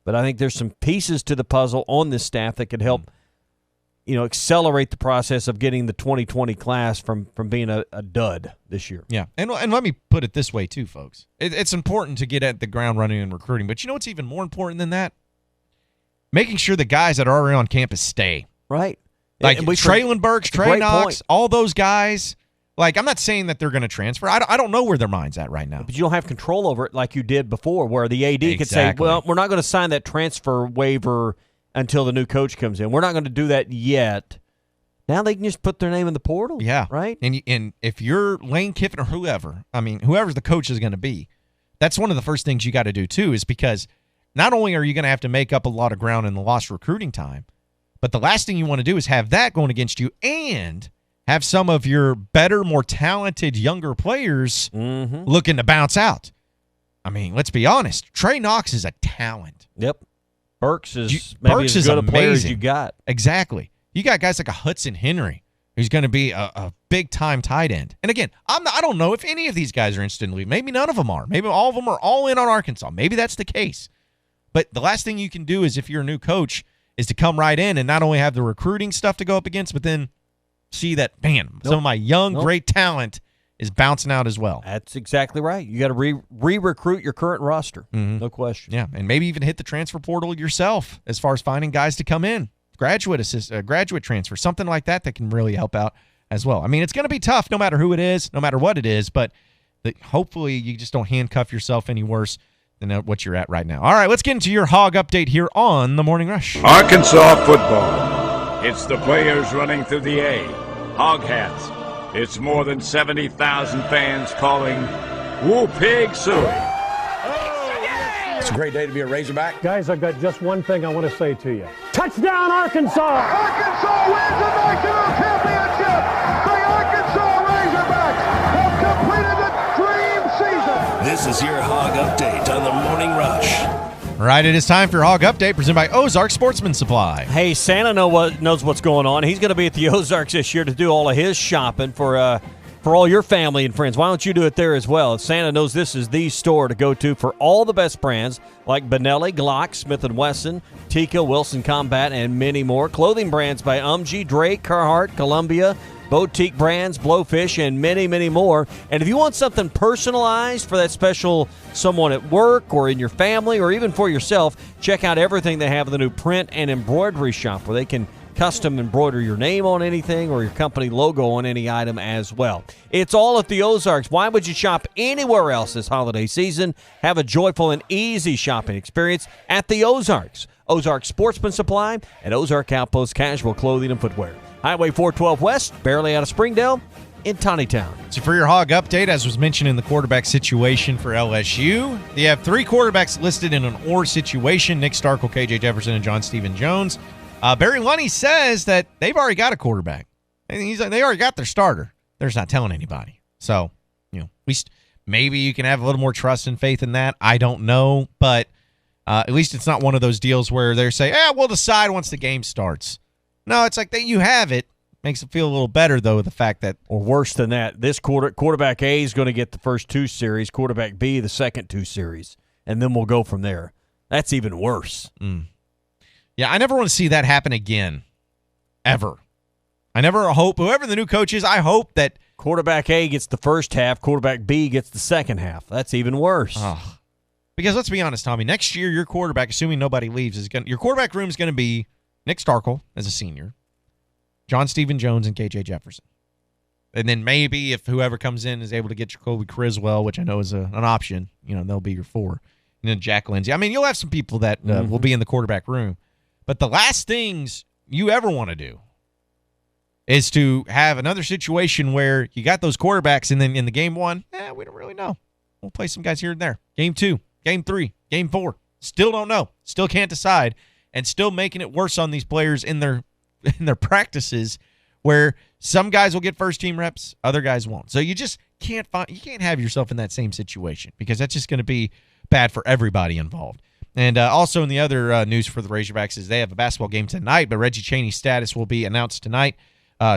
But I think there's some pieces to the puzzle on this staff that could help, accelerate the process of getting the 2020 class from being a dud this year. Yeah, and let me put it this way too, folks. It's important to get at the ground running and recruiting, but you know what's even more important than that? Making sure the guys that are already on campus stay. Right. Like Traylon Burks, Trey Knox, all those guys. Like, I'm not saying that they're going to transfer. I don't know where their mind's at right now. But you don't have control over it like you did before, where the AD could say, well, we're not going to sign that transfer waiver until the new coach comes in. We're not going to do that yet. Now they can just put their name in the portal. Yeah. Right? And if you're Lane Kiffin or whoever's the coach is going to be, that's one of the first things you got to do, too, is because not only are you going to have to make up a lot of ground in the lost recruiting time, but the last thing you want to do is have that going against you and have some of your better, more talented, younger players looking to bounce out. I mean, let's be honest. Trey Knox is a talent. Yep. Burks is maybe as good a player as you got. Exactly. You got guys like a Hudson Henry, who's going to be a big-time tight end. And again, I don't know if any of these guys are interested in leaving. Maybe none of them are. Maybe all of them are all in on Arkansas. Maybe that's the case. But the last thing you can do is, if you're a new coach, is to come right in and not only have the recruiting stuff to go up against, but then see that, some of my young, great talent is bouncing out as well. That's exactly right. You got to re-recruit your current roster. No question. Yeah, and maybe even hit the transfer portal yourself as far as finding guys to come in. Graduate transfer, something like that can really help out as well. I mean, it's going to be tough no matter who it is, no matter what it is, but hopefully you just don't handcuff yourself any worse than what you're at right now. All right, let's get into your Hog update here on the Morning Rush. Arkansas football. It's the players running through the A. Hog hats. It's more than 70,000 fans calling Woo Pig Suey. It's a great day to be a Razorback. Guys, I've got just one thing I want to say to you. Touchdown, Arkansas! Arkansas wins the national championship! The Arkansas Razorbacks have completed the dream season! This is your Hog Update on the Morning Rush. All right, it is time for Hog Update, presented by Ozark Sportsman Supply. Hey, Santa knows what's going on. He's going to be at the Ozarks this year to do all of his shopping for all your family and friends. Why don't you do it there as well? Santa knows this is the store to go to for all the best brands like Benelli, Glock, Smith & Wesson, Tika, Wilson Combat, and many more. Clothing brands by Drake, Carhartt, Columbia, boutique brands, Blowfish, and many, many more. And if you want something personalized for that special someone at work or in your family or even for yourself, check out everything they have in the new print and embroidery shop, where they can custom embroider your name on anything or your company logo on any item as well. It's all at the Ozarks. Why would you shop anywhere else this holiday season? Have a joyful and easy shopping experience at the Ozarks. Ozark Sportsman Supply and Ozark Outpost Casual Clothing and Footwear. Highway 412 West, barely out of Springdale, in Tawnytown. So for your Hog update, as was mentioned in the quarterback situation for LSU, they have 3 quarterbacks listed in an or situation: Nick Starkel, KJ Jefferson, and John Stephen Jones. Barry Lunny says that they've already got a quarterback. They already got their starter. They're just not telling anybody. So, at least maybe you can have a little more trust and faith in that. I don't know, but at least it's not one of those deals where they're saying, we'll decide once the game starts. No, it's like that you have it. Makes it feel a little better, though, the fact that... Or worse than that, this quarterback A is going to get the first 2 series, quarterback B the second 2 series, and then we'll go from there. That's even worse. Yeah, I never want to see that happen again, ever. I never hope, whoever the new coach is, I hope that... Quarterback A gets the first half, quarterback B gets the second half. That's even worse. Because let's be honest, Tommy, next year your quarterback, assuming nobody leaves, your quarterback room is going to be Nick Starkel as a senior, John Stephen Jones, and KJ Jefferson. And then maybe if whoever comes in is able to get Jacoby Criswell, which I know is an option, they'll be your 4. And then Jack Lindsey. I mean, you'll have some people that will be in the quarterback room. But the last things you ever want to do is to have another situation where you got those quarterbacks, and then in the game 1, we don't really know. We'll play some guys here and there. Game 2, game 3, game 4. Still don't know. Still can't decide. And still making it worse on these players in their practices, where some guys will get first-team reps, other guys won't. So you just can't have yourself in that same situation, because that's just going to be bad for everybody involved. And also in the other news for the Razorbacks is they have a basketball game tonight, but Reggie Chaney's status will be announced tonight.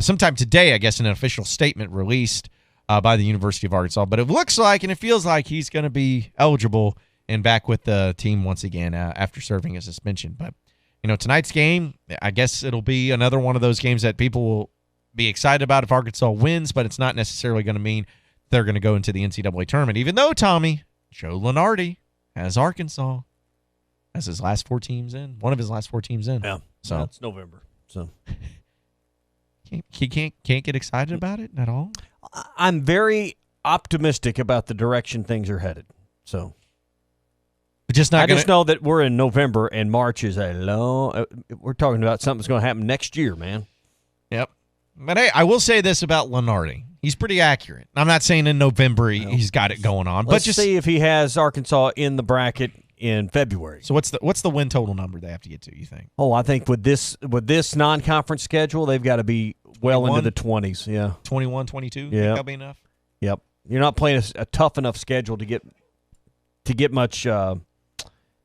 Sometime today, I guess, an official statement released by the University of Arkansas. But it looks like and it feels like he's going to be eligible and back with the team once again after serving a suspension. But, tonight's game, I guess it'll be another one of those games that people will be excited about if Arkansas wins, but it's not necessarily going to mean they're going to go into the NCAA tournament. Even though, Tommy, Joe Lunardi has Arkansas as his last 4 teams in, one of his last 4 teams in. Yeah, so that's November. So he can't get excited about it at all. I'm very optimistic about the direction things are headed. So, but just not. I just know that we're in November and March is a long. We're talking about something that's going to happen next year, man. Yep. But hey, I will say this about Lunardi. He's pretty accurate. I'm not saying in November he's got it going on. Let's but just see if he has Arkansas in the bracket in February. So what's the win total number they have to get to, you think? Oh, I think with this non-conference schedule, they've got to be well 21? into the 20s. Yeah. 21, 22? Yeah. Think that'll be enough? Yep. You're not playing a tough enough schedule to get much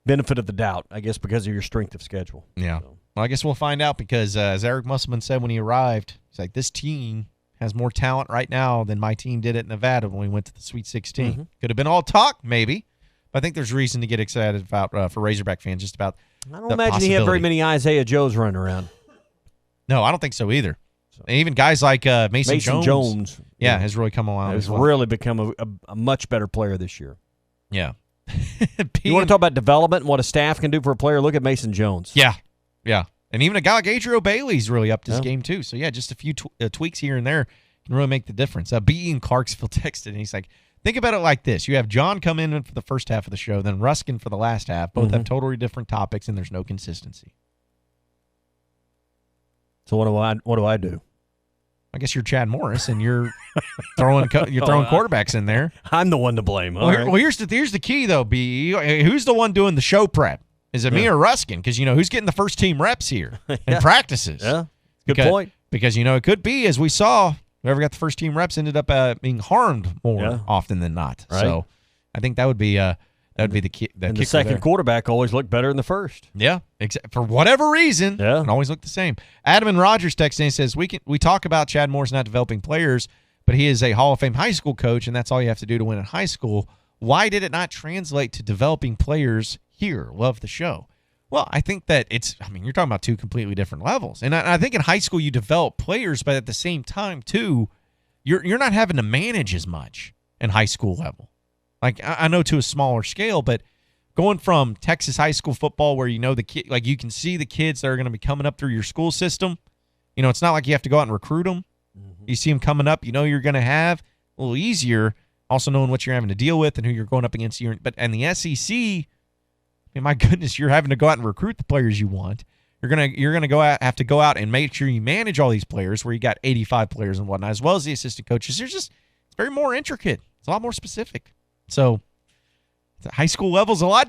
benefit of the doubt, I guess, because of your strength of schedule. Yeah. So. Well, I guess we'll find out because as Eric Musselman said when he arrived, he's like, this team has more talent right now than my team did at Nevada when we went to the Sweet 16. Mm-hmm. Could have been all talk, maybe. But I think there's reason to get excited about for Razorback fans just about I don't imagine he had very many Isaiah Joes running around. No, I don't think so either. And even guys like Mason Jones. Yeah, has really come along. Has really become a much better player this year. Yeah. You want to talk about development and what a staff can do for a player? Look at Mason Jones. Yeah. Yeah. And even a guy like Adriel Bailey's really upped his game too. So, yeah, just a few tweaks here and there can really make the difference. B. in Clarksville texted, and he's like, think about it like this. You have John come in for the first half of the show, then Ruskin for the last half. Both have totally different topics, and there's no consistency. So what do I do? I guess you're Chad Morris, and you're throwing quarterbacks in there. I'm the one to blame. Well, here's the key, though, B. Who's the one doing the show prep? Is it me or Ruskin? Because, who's getting the first team reps here and practices? Yeah, good point. Because, it could be, as we saw, whoever got the first team reps ended up being harmed more often than not. Right. So I think that would be the key. And the second quarterback always looked better than the first. Yeah, for whatever reason, it always looked the same. Adam and Rogers texting and says, we talk about Chad Morris not developing players, but he is a Hall of Fame high school coach, and that's all you have to do to win in high school. Why did it not translate to developing players here? Love the show. Well, I think that you're talking about 2 completely different levels. And I think in high school you develop players, but at the same time, too, you're not having to manage as much in high school level. Like, I know to a smaller scale, but going from Texas high school football where the kid, like you can see the kids that are going to be coming up through your school system, it's not like you have to go out and recruit them. Mm-hmm. You see them coming up, you're going to have a little easier, also knowing what you're having to deal with and who you're going up against. And the SEC, my goodness, you're having to go out and recruit the players you want. You're gonna have to go out and make sure you manage all these players where you got 85 players and whatnot, as well as the assistant coaches. It's very more intricate. It's a lot more specific. So the high school level's a little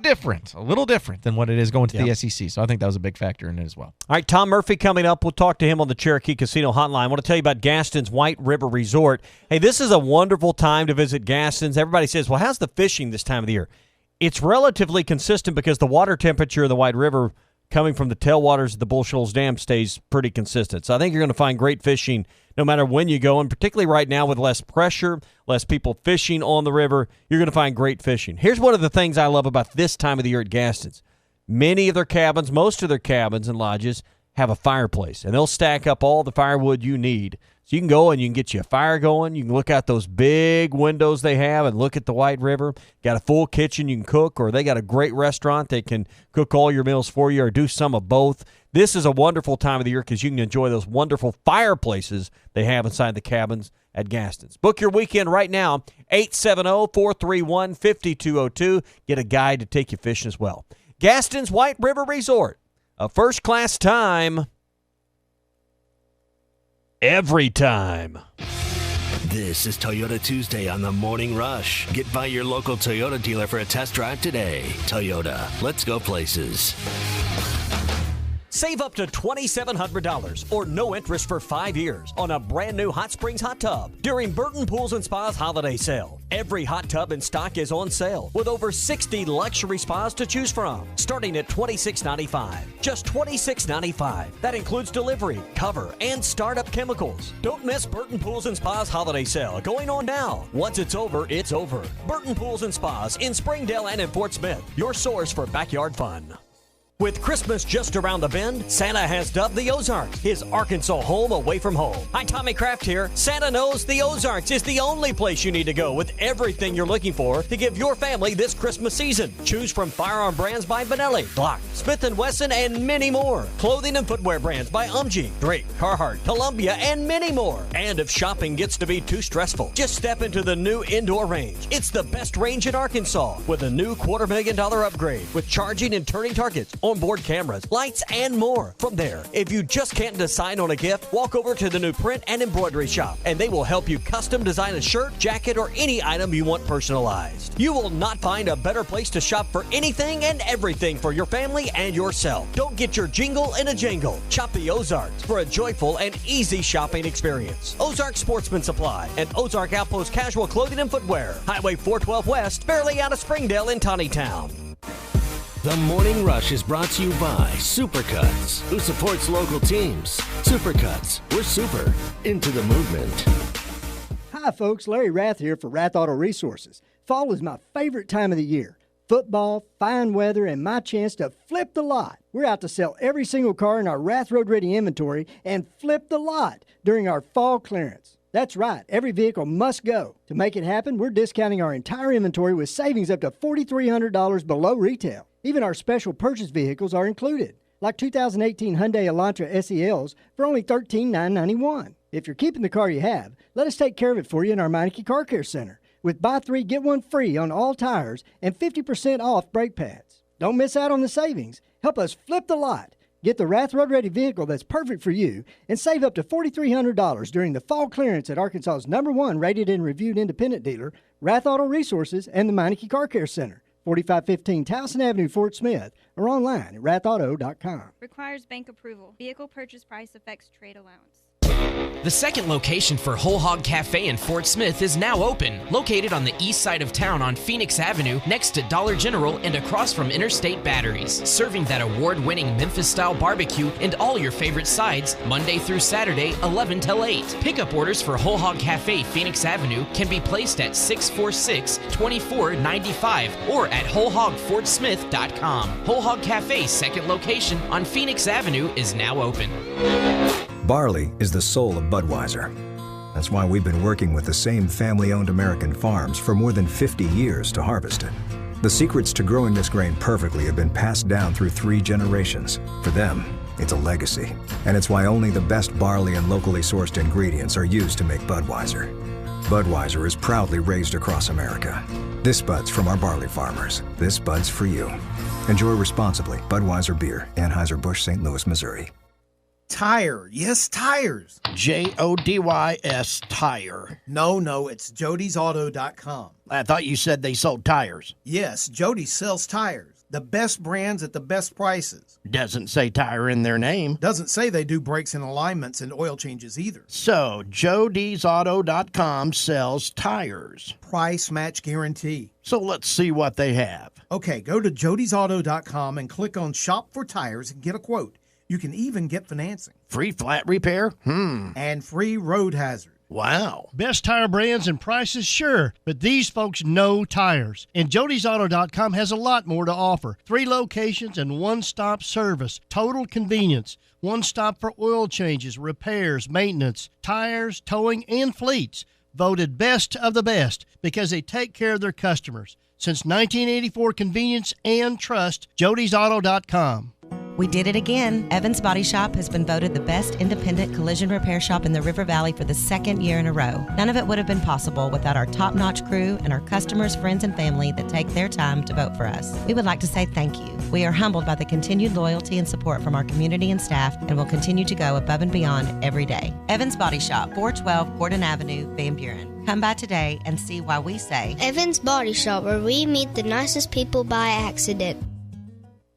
different than what it is going to the SEC. So I think that was a big factor in it as well. All right, Tom Murphy coming up. We'll talk to him on the Cherokee Casino Hotline. I want to tell you about Gaston's White River Resort. Hey, this is a wonderful time to visit Gaston's. Everybody says, well, how's the fishing this time of the year? It's relatively consistent because the water temperature of the White River coming from the tailwaters of the Bull Shoals Dam stays pretty consistent. So I think you're going to find great fishing no matter when you go, and particularly right now with less pressure, less people fishing on the river, you're going to find great fishing. Here's one of the things I love about this time of the year at Gaston's. Many of their cabins, most of their cabins and lodges have a fireplace, and they'll stack up all the firewood you need. So you can go and you can get you a fire going. You can look out those big windows they have and look at the White River. Got a full kitchen you can cook, or they got a great restaurant that can cook all your meals for you or do some of both. This is a wonderful time of the year because you can enjoy those wonderful fireplaces they have inside the cabins at Gaston's. Book your weekend right now, 870-431-5202. Get a guide to take you fishing as well. Gaston's White River Resort, a first-class time every time. This is Toyota Tuesday on the Morning Rush. Get by your local Toyota dealer for a test drive today. Toyota, let's go places. Save up to $2,700 or no interest for 5 years on a brand new Hot Springs hot tub during Burton Pools and Spa's holiday sale. Every hot tub in stock is on sale with over 60 luxury spas to choose from, starting at $26.95. Just $26.95. That includes delivery, cover, and startup chemicals. Don't miss Burton Pools and Spa's holiday sale going on now. Once it's over, it's over. Burton Pools and Spas in Springdale and in Fort Smith, your source for backyard fun. With Christmas just around the bend, Santa has dubbed the Ozarks his Arkansas home away from home. Hi, Tommy Kraft here. Santa knows the Ozarks is the only place you need to go with everything you're looking for to give your family this Christmas season. Choose from firearm brands by Benelli, Glock, Smith & Wesson, and many more. Clothing and footwear brands by Umgee, Drake, Carhartt, Columbia, and many more. And if shopping gets to be too stressful, just step into the new indoor range. It's the best range in Arkansas with a new $250,000 upgrade with charging and turning targets, onboard cameras, lights, and more. From there, if you just can't decide on a gift, walk over to the new print and embroidery shop, and they will help you custom design a shirt, jacket, or any item you want personalized. You will not find a better place to shop for anything and everything for your family and yourself. Don't get your jingle in a jangle. Shop the Ozarks for a joyful and easy shopping experience. Ozark Sportsman Supply and Ozark Outpost Casual Clothing and Footwear. Highway 412 West, barely out of Springdale in Tawnytown. The Morning Rush is brought to you by Supercuts, who supports local teams. Supercuts, we're super into the movement. Hi, folks. Larry Rath here for Rath Auto Resources. Fall is my favorite time of the year. Football, fine weather, and my chance to flip the lot. We're out to sell every single car in our Rath Road Ready inventory and flip the lot during our fall clearance. That's right, every vehicle must go. To make it happen, we're discounting our entire inventory with savings up to $4,300 below retail. Even our special purchase vehicles are included, like 2018 Hyundai Elantra SELs for only $13,991. If you're keeping the car you have, let us take care of it for you in our Meineke Car Care Center with buy 3, get 1 free on all tires and 50% off brake pads. Don't miss out on the savings. Help us flip the lot. Get the Rath Road Ready vehicle that's perfect for you and save up to $4,300 during the fall clearance at Arkansas's #1 rated and reviewed independent dealer, Rath Auto Resources, and the Meineke Car Care Center, 4515 Towson Avenue, Fort Smith, or online at rathauto.com. Requires bank approval. Vehicle purchase price affects trade allowance. The second location for Whole Hog Cafe in Fort Smith is now open, located on the east side of town on Phoenix Avenue next to Dollar General and across from Interstate Batteries. Serving that award-winning Memphis-style barbecue and all your favorite sides Monday through Saturday, 11 till 8. Pickup orders for Whole Hog Cafe Phoenix Avenue can be placed at 646-2495 or at wholehogfortsmith.com. Whole Hog Cafe's second location on Phoenix Avenue is now open. Barley is the soul of Budweiser. That's why we've been working with the same family-owned American farms for more than 50 years to harvest it. The secrets to growing this grain perfectly have been passed down through 3 generations. For them, it's a legacy. And it's why only the best barley and locally sourced ingredients are used to make Budweiser. Budweiser is proudly raised across America. This Bud's from our barley farmers. This Bud's for you. Enjoy responsibly. Budweiser Beer, Anheuser-Busch, St. Louis, Missouri. Tire. Yes, tires. Jodys Tire. No, it's jodysauto.com. I thought you said they sold tires. Yes, Jody sells tires. The best brands at the best prices. Doesn't say tire in their name. Doesn't say they do brakes and alignments and oil changes either. So, jodysauto.com sells tires. Price match guarantee. So let's see what they have. Okay, go to jodysauto.com and click on Shop for Tires and get a quote. You can even get financing. Free flat repair? And free road hazard. Wow. Best tire brands and prices, sure, but these folks know tires. And jodysauto.com has a lot more to offer. 3 locations and one-stop service. Total convenience. One stop for oil changes, repairs, maintenance, tires, towing, and fleets. Voted best of the best because they take care of their customers. Since 1984, convenience and trust, jodysauto.com. We did it again. Evans Body Shop has been voted the best independent collision repair shop in the River Valley for the 2nd year in a row. None of it would have been possible without our top-notch crew and our customers, friends, and family that take their time to vote for us. We would like to say thank you. We are humbled by the continued loyalty and support from our community and staff and will continue to go above and beyond every day. Evans Body Shop, 412 Gordon Avenue, Van Buren. Come by today and see why we say Evans Body Shop, where we meet the nicest people by accident.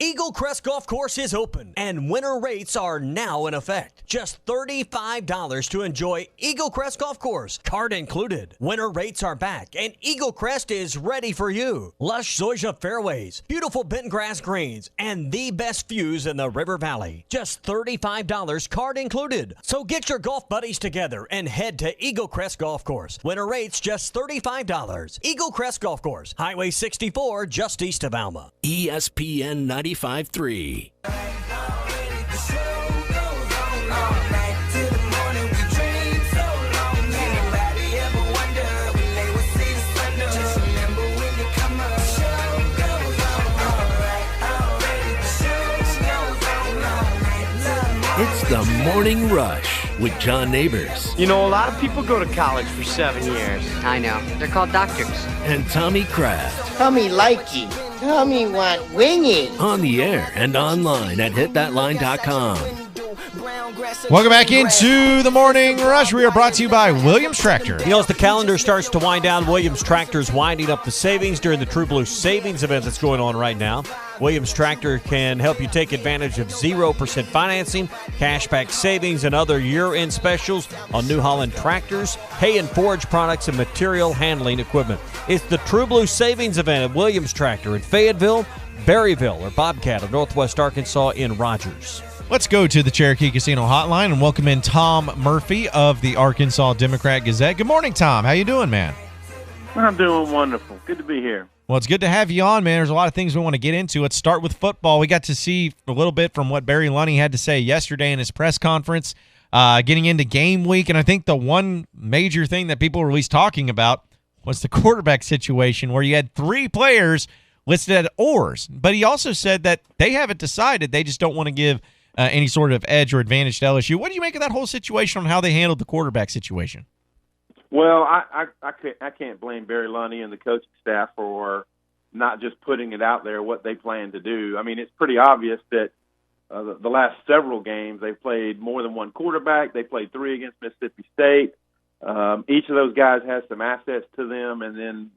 Eagle Crest Golf Course is open, and winter rates are now in effect. Just $35 to enjoy Eagle Crest Golf Course, card included. Winter rates are back, and Eagle Crest is ready for you. Lush zoysia fairways, beautiful bent grass greens, and the best views in the River Valley. Just $35, card included. So get your golf buddies together and head to Eagle Crest Golf Course. Winter rates just $35. Eagle Crest Golf Course, Highway 64, just east of Alma. ESPN 95.3. It's the Morning Rush with John Neighbors. You know, a lot of people go to college for 7 years. I know. They're called doctors. And Tommy Kraft. Tommy likey. Tommy want wingy. On the air and online at hitthatline.com. Welcome back into the Morning Rush. We are brought to you by Williams Tractor. You know, as the calendar starts to wind down, Williams Tractor is winding up the savings during the True Blue Savings event that's going on right now. Williams Tractor can help you take advantage of 0% financing, cashback savings, and other year-end specials on New Holland tractors, hay and forage products, and material handling equipment. It's the True Blue Savings event at Williams Tractor in Fayetteville, Berryville, or Bobcat of Northwest Arkansas in Rogers. Let's go to the Cherokee Casino Hotline and welcome in Tom Murphy of the Arkansas Democrat-Gazette. Good morning, Tom. How you doing, man? I'm doing wonderful. Good to be here. Well, it's good to have you on, man. There's a lot of things we want to get into. Let's start with football. We got to see a little bit from what Barry Lunny had to say yesterday in his press conference, getting into game week. And I think the one major thing that people were at least talking about was the quarterback situation where you had 3 players listed at oars. But he also said that they haven't decided. They just don't want to give any sort of edge or advantage to LSU. What do you make of that whole situation on how they handled the quarterback situation? Well, I can't blame Barry Lunny and the coaching staff for not just putting it out there what they plan to do. I mean, it's pretty obvious that the last several games they've played more than one quarterback. They played 3 against Mississippi State. Each of those guys has some assets to them, and then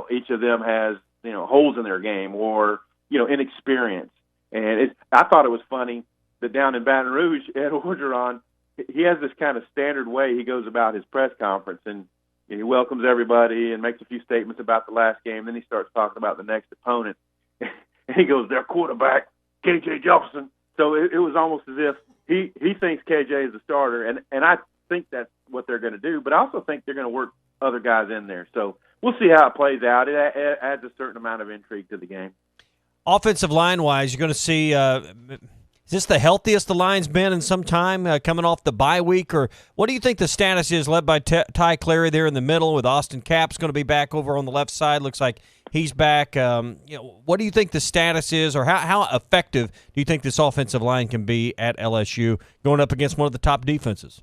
each of them has holes in their game or inexperience. And I thought it was funny that down in Baton Rouge, Ed Orgeron, he has this kind of standard way he goes about his press conference, and he welcomes everybody and makes a few statements about the last game. Then he starts talking about the next opponent, and he goes, "Their quarterback, KJ Jefferson." So it was almost as if he thinks KJ is the starter, and I think that's what they're going to do. But I also think they're going to work other guys in there. So we'll see how it plays out. It adds a certain amount of intrigue to the game. Offensive line-wise, you're going to see is this the healthiest the line's been in some time, coming off the bye week? Or what do you think the status is, led by Ty Clary there in the middle, with Austin Capps going to be back over on the left side? Looks like he's back. What do you think the status is, or how effective do you think this offensive line can be at LSU going up against one of the top defenses?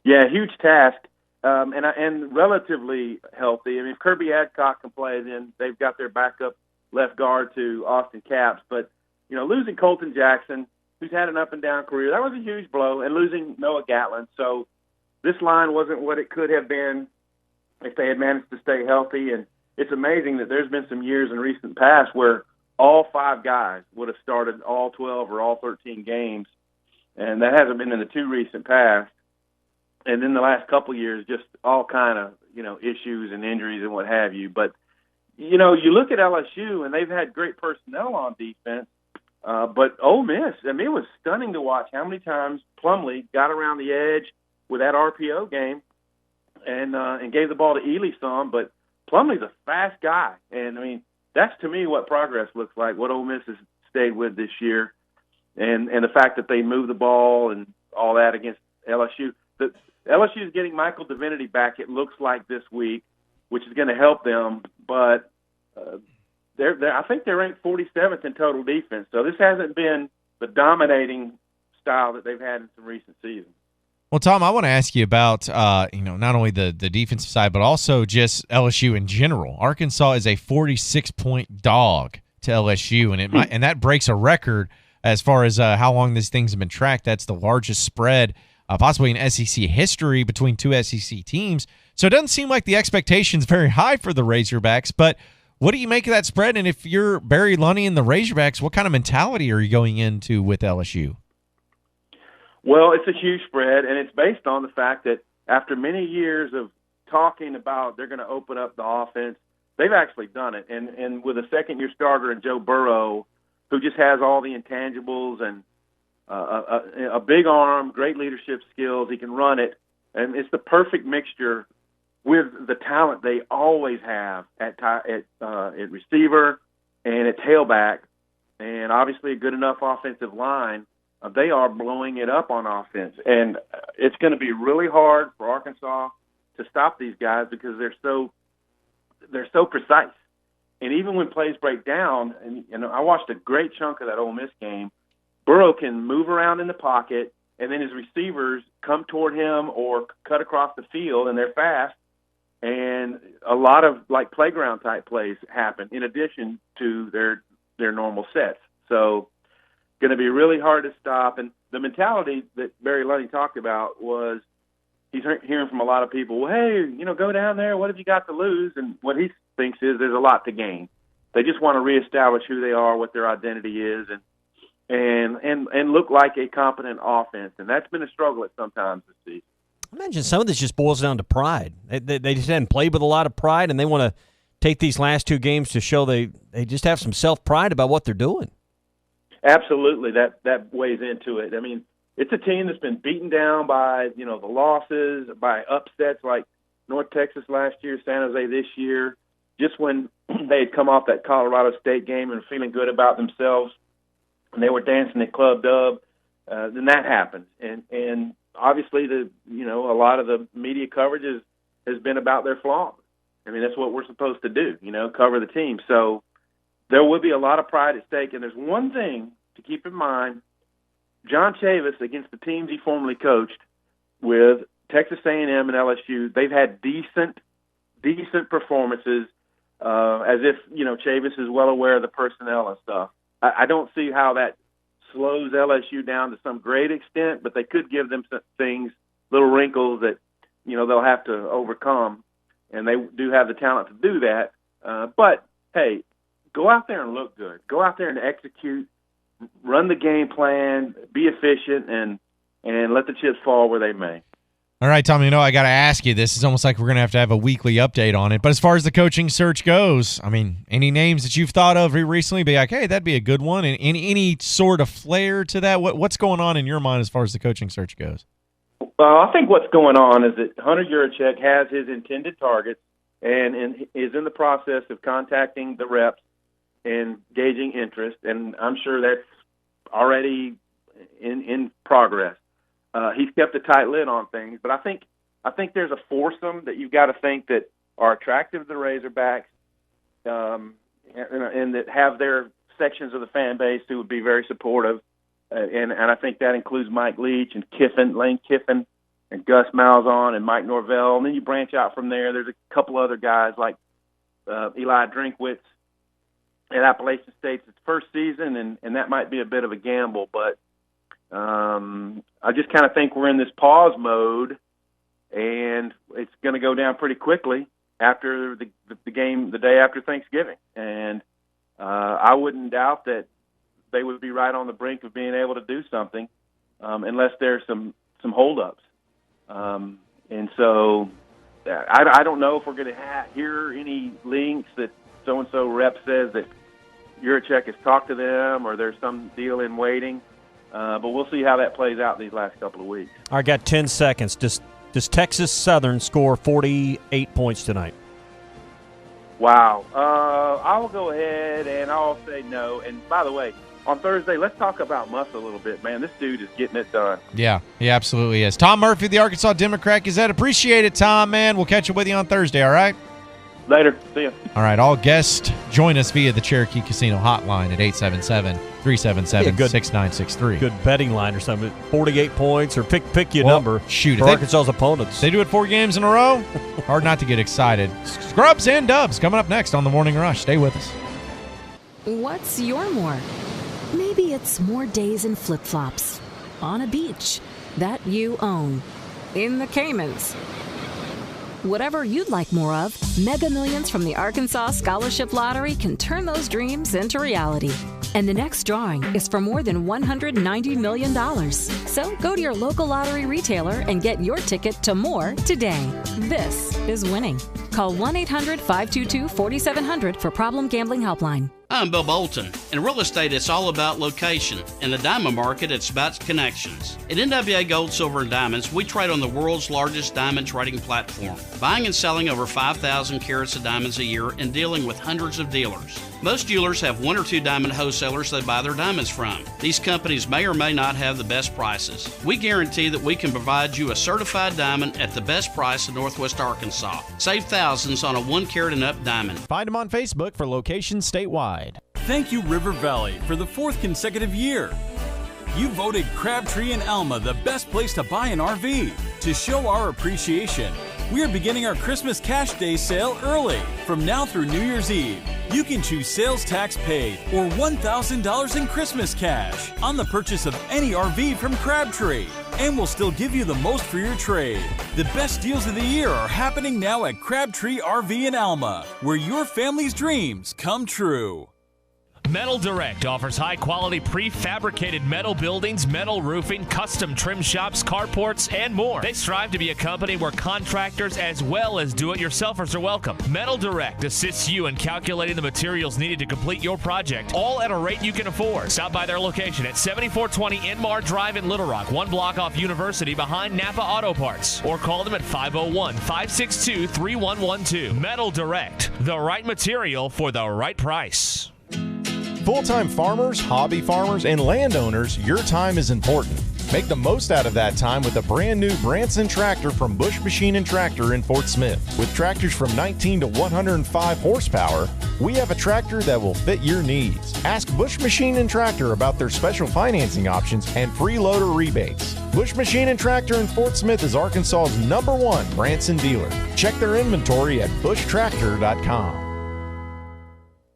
Yeah, huge task, and relatively healthy. I mean, if Kirby Adcock can play, then they've got their backup left guard to Austin Capps. But losing Colton Jackson, who's had an up-and-down career, that was a huge blow, and losing Noah Gatlin. So this line wasn't what it could have been if they had managed to stay healthy. And it's amazing that there's been some years in recent past where all 5 guys would have started all 12 or all 13 games, and that hasn't been in the 2 recent past. And then the last couple of years, just all kind of, issues and injuries and what have you. But, you look at LSU, and they've had great personnel on defense. But Ole Miss, I mean, it was stunning to watch how many times Plumlee got around the edge with that RPO game and gave the ball to Ely some. But Plumlee's a fast guy, and I mean, that's to me what progress looks like. What Ole Miss has stayed with this year, and the fact that they move the ball and all that against LSU. LSU is getting Michael Divinity back, it looks like, this week, which is going to help them. But I think they're ranked 47th in total defense. So this hasn't been the dominating style that they've had in some recent seasons. Well, Tom, I want to ask you about not only the defensive side, but also just LSU in general. Arkansas is a 46-point dog to LSU, and that breaks a record as far as how long these things have been tracked. That's the largest spread possibly in SEC history between 2 SEC teams. So it doesn't seem like the expectation's very high for the Razorbacks, but What do you make of that spread? And if you're Barry Lunny and the Razorbacks, what kind of mentality are you going into with LSU? Well, it's a huge spread, and it's based on the fact that after many years of talking about they're going to open up the offense, they've actually done it. And with a second-year starter in Joe Burrow, who just has all the intangibles and a big arm, great leadership skills, he can run it, and it's the perfect mixture with the talent they always have at receiver and at tailback, and obviously a good enough offensive line. They are blowing it up on offense, and it's going to be really hard for Arkansas to stop these guys because they're so precise. And even when plays break down, and I watched a great chunk of that Ole Miss game, Burrow can move around in the pocket, and then his receivers come toward him or cut across the field, and they're fast. And a lot of like playground type plays happen in addition to their normal sets. So going to be really hard to stop. And the mentality that Barry Lunny talked about was he's hearing from a lot of people, well, hey, go down there. What have you got to lose? And what he thinks is there's a lot to gain. They just want to reestablish who they are, what their identity is, and look like a competent offense. And that's been a struggle at sometimes this season. I imagine some of this just boils down to pride. They just hadn't played with a lot of pride, and they want to take these last two games to show they just have some self-pride about what they're doing. Absolutely, that weighs into it. I mean, it's a team that's been beaten down by the losses, by upsets like North Texas last year, San Jose this year. Just when they had come off that Colorado State game and feeling good about themselves, and they were dancing at Club Dub, then that happened. And obviously, a lot of the media coverage has been about their flaws. I mean, that's what we're supposed to do, cover the team. So there will be a lot of pride at stake. And there's one thing to keep in mind. John Chavis, against the teams he formerly coached with Texas A&M and LSU, they've had decent performances, as if, Chavis is well aware of the personnel and stuff. I don't see how that slows LSU down to some great extent, but they could give them some things, little wrinkles that, they'll have to overcome, and they do have the talent to do that. But, hey, go out there and look good. Go out there and execute, run the game plan, be efficient, and let the chips fall where they may. All right, Tom, I got to ask you, this is almost like we're going to have a weekly update on it. But as far as the coaching search goes, I mean, any names that you've thought of recently, be like, hey, that'd be a good one, and any sort of flair to that? What's going on in your mind as far as the coaching search goes? I think what's going on is that Hunter Yurachek has his intended targets and is in the process of contacting the reps and gauging interest, and I'm sure that's already in progress. He's kept a tight lid on things, but I think there's a foursome that you've got to think that are attractive to the Razorbacks, and that have their sections of the fan base who would be very supportive. And I think that includes Mike Leach and Lane Kiffin and Gus Malzahn and Mike Norvell. And then you branch out from there. There's a couple other guys like Eli Drinkwitz at Appalachian State's its first season, and that might be a bit of a gamble, but I just kind of think we're in this pause mode, and it's going to go down pretty quickly after the game the day after Thanksgiving. And I wouldn't doubt that they would be right on the brink of being able to do something, unless there's some holdups. And so I don't know if we're going to hear any links that so-and-so rep says that Yurachek has talked to them or there's some deal in waiting. But we'll see how that plays out these last couple of weeks. I got 10 seconds. Does Texas Southern score 48 points tonight? Wow. I'll go ahead and I'll say no. And by the way, on Thursday, let's talk about Muss a little bit, man. This dude is getting it done. Yeah, he absolutely is. Tom Murphy, the Arkansas Democrat Gazette. Appreciate it, Tom, man. We'll catch up with you on Thursday, all right? Later. See ya. All right, all guests join us via the Cherokee Casino hotline at 877-377-6963. Good betting line or something. 48 points or pick your number. Shoot, for Arkansas's opponents. They do it 4 games in a row. Hard not to get excited. Scrubs and Dubs coming up next on the Morning Rush. Stay with us. What's your more? Maybe it's more days in flip-flops. On a beach that you own. In the Caymans. whatever you'd like more of, Mega Millions from the Arkansas Scholarship Lottery can turn those dreams into reality. And the next drawing is for more than $190 million. So go to your local lottery retailer and get your ticket to more today. This is winning. Call 1-800-522-4700 for Problem Gambling Helpline. I'm Bill Bolton. In real estate, it's all about location. In the diamond market, it's about connections. At NWA Gold, Silver, and Diamonds, we trade on the world's largest diamond trading platform, buying and selling over 5,000 carats of diamonds a year and dealing with hundreds of dealers. Most jewelers have one or two diamond wholesalers they buy their diamonds from. These companies may or may not have the best prices. We guarantee that we can provide you a certified diamond at the best price in Northwest Arkansas. Save thousands on a 1 carat and up diamond. Find them on Facebook for locations statewide. Thank you, River Valley, for the 4th consecutive year. You voted Crabtree and Alma the best place to buy an RV. To show our appreciation, we are beginning our Christmas Cash Day sale early. From now through New Year's Eve, you can choose sales tax paid or $1,000 in Christmas cash on the purchase of any RV from Crabtree. And we'll still give you the most for your trade. The best deals of the year are happening now at Crabtree RV in Alma, where your family's dreams come true. Metal Direct offers high-quality prefabricated metal buildings, metal roofing, custom trim shops, carports, and more. They strive to be a company where contractors as well as do-it-yourselfers are welcome. Metal Direct assists you in calculating the materials needed to complete your project, all at a rate you can afford. Stop by their location at 7420 Enmar Drive in Little Rock, 1 block off University behind Napa Auto Parts, or call them at 501-562-3112. Metal Direct, the right material for the right price. Full-time farmers, hobby farmers, and landowners, your time is important. Make the most out of that time with a brand new Branson tractor from Bush Machine and Tractor in Fort Smith. With tractors from 19 to 105 horsepower, we have a tractor that will fit your needs. Ask Bush Machine and Tractor about their special financing options and free loader rebates. Bush Machine and Tractor in Fort Smith is Arkansas's #1 Branson dealer. Check their inventory at bushtractor.com.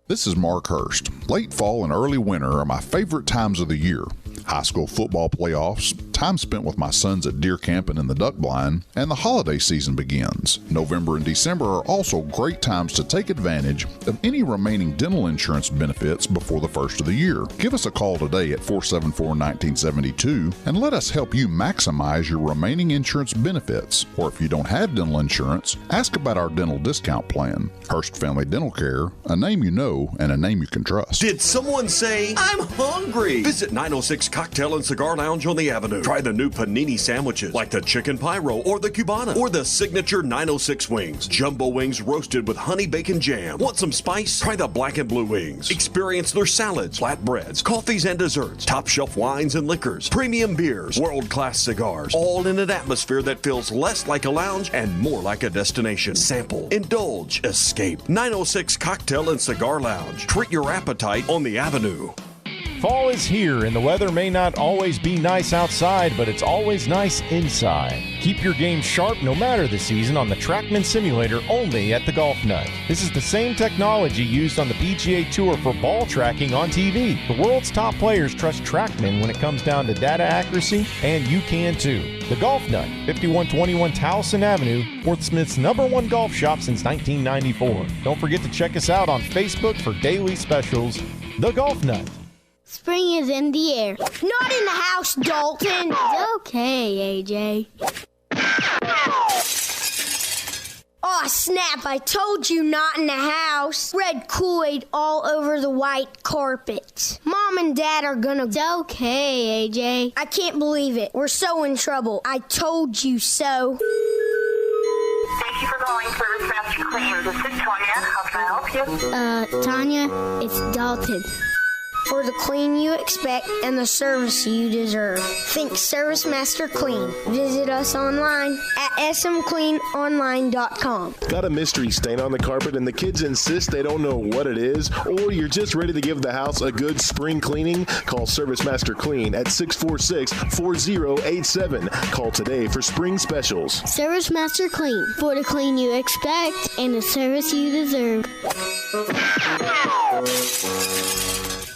This is Mark Hurst. Late fall and early winter are my favorite times of the year. High school football playoffs, time spent with my sons at deer camping in the duck blind, and the holiday season begins. November and December are also great times to take advantage of any remaining dental insurance benefits before the first of the year. Give us a call today at 474-1972 and let us help you maximize your remaining insurance benefits. Or if you don't have dental insurance, ask about our dental discount plan. Hurst Family Dental Care, a name you know and a name you can trust. Did someone say, I'm hungry? Visit 906 Cocktail and Cigar Lounge on the Avenue. Try the new panini sandwiches like the chicken pyro or the Cubana or the signature 906 wings. Jumbo wings roasted with honey bacon jam. Want some spice? Try the black and blue wings. Experience their salads, flatbreads, coffees and desserts, top shelf wines and liquors, premium beers, world-class cigars, all in an atmosphere that feels less like a lounge and more like a destination. Sample, indulge, escape. 906 Cocktail and Cigar Lounge. Treat your appetite on the Avenue. Fall is here, and the weather may not always be nice outside, but it's always nice inside. Keep your game sharp no matter the season on the TrackMan Simulator only at the Golf Nut. This is the same technology used on the PGA Tour for ball tracking on TV. The world's top players trust TrackMan when it comes down to data accuracy, and you can too. The Golf Nut, 5121 Towson Avenue, Fort Smith's #1 golf shop since 1994. Don't forget to check us out on Facebook for daily specials. The Golf Nut. Spring is in the air. Not in the house, Dalton. It's okay, AJ. Aw, snap, I told you not in the house. Red Kool-Aid all over the white carpet. Mom and Dad are gonna... It's okay, AJ. I can't believe it. We're so in trouble. I told you so. Thank you for calling Service Master Clean. This is Tanya. How can I help you? Tanya, it's Dalton. For the clean you expect and the service you deserve. Think Service Master Clean. Visit us online at smcleanonline.com. Got a mystery stain on the carpet and the kids insist they don't know what it is? Or you're just ready to give the house a good spring cleaning? Call Service Master Clean at 646-4087. Call today for spring specials. Service Master Clean. For the clean you expect and the service you deserve.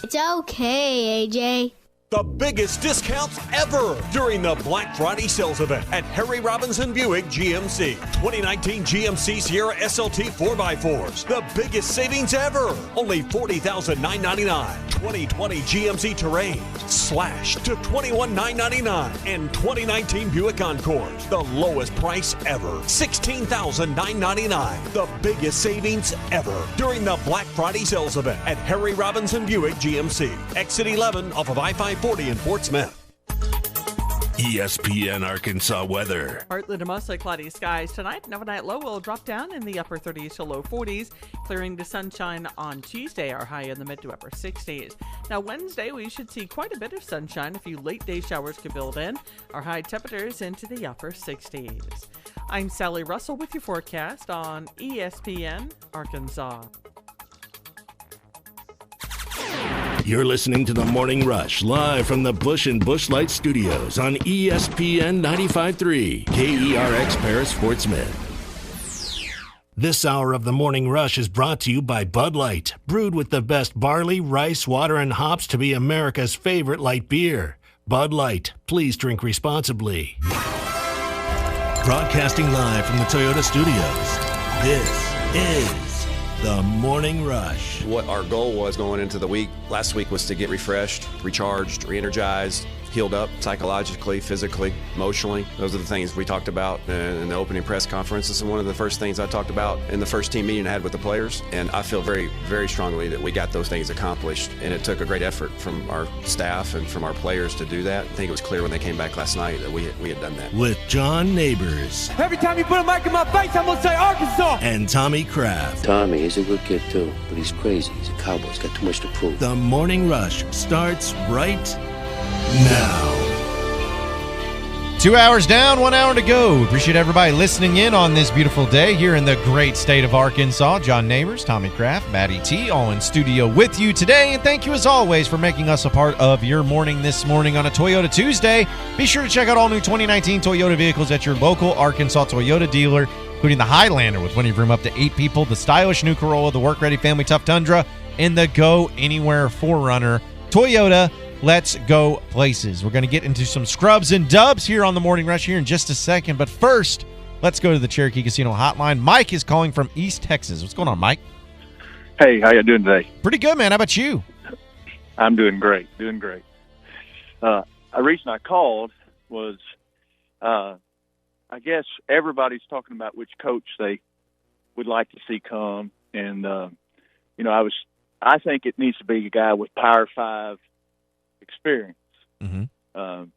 It's okay, AJ. the biggest discounts ever during the Black Friday sales event at Harry Robinson Buick GMC. 2019 GMC Sierra SLT 4x4s, the biggest savings ever. Only $40,999. 2020 GMC Terrain slashed to $21,999. And 2019 Buick Encores, the lowest price ever, $16,999. The biggest savings ever during the Black Friday sales event at Harry Robinson Buick GMC. Exit 11 off of I-540 in Fort Smith. ESPN Arkansas weather. Partly to mostly cloudy skies tonight. An overnight low will drop down in the upper 30s to low 40s, clearing to sunshine on Tuesday, our high in the mid to upper 60s. Now Wednesday, we should see quite a bit of sunshine. A few late day showers could build in. Our high temperatures into the upper 60s. I'm Sally Russell with your forecast on ESPN Arkansas. You're listening to The Morning Rush, live from the Bush and Bushlight Studios on ESPN 95.3, KERX Paris, Fort Smith. This hour of The Morning Rush is brought to you by Bud Light, brewed with the best barley, rice, water, and hops to be America's favorite light beer. Bud Light, please drink responsibly. Broadcasting live from the Toyota Studios, this is The Morning Rush. What our goal was going into the week last week was to get refreshed, recharged, re-energized, healed up psychologically, physically, emotionally. Those are the things we talked about in the opening press conferences, and one of the first things I talked about in the first team meeting I had with the players. And I feel very, very strongly that we got those things accomplished, and it took a great effort from our staff and from our players to do that. I think it was clear when they came back last night that we had done that. With John Neighbors. Every time you put a mic in my face, I'm going to say Arkansas. And Tommy Kraft. Tommy, he's a good kid too, but he's crazy. He's a cowboy. He's got too much to prove. The Morning Rush starts right now. 2 hours down, 1 hour to go. Appreciate everybody listening in on this beautiful day here in the great state of Arkansas. John Neighbors, Tommy Kraft, Matty T, all in studio with you today. And thank you as always for making us a part of your morning this morning on a Toyota Tuesday. Be sure to check out all new 2019 Toyota vehicles at your local Arkansas Toyota dealer, including the Highlander with plenty of room up to 8 people, the stylish new Corolla, the work-ready family tough Tundra, and the Go Anywhere 4Runner. Toyota, let's go places. We're going to get into some scrubs and dubs here on the Morning Rush here in just a second. But first, let's go to the Cherokee Casino hotline. Mike is calling from East Texas. What's going on, Mike? Hey, how you doing today? Pretty good, man. How about you? I'm doing great, a reason I called was I guess everybody's talking about which coach they would like to see come. And, I think it needs to be a guy with Power 5 experience,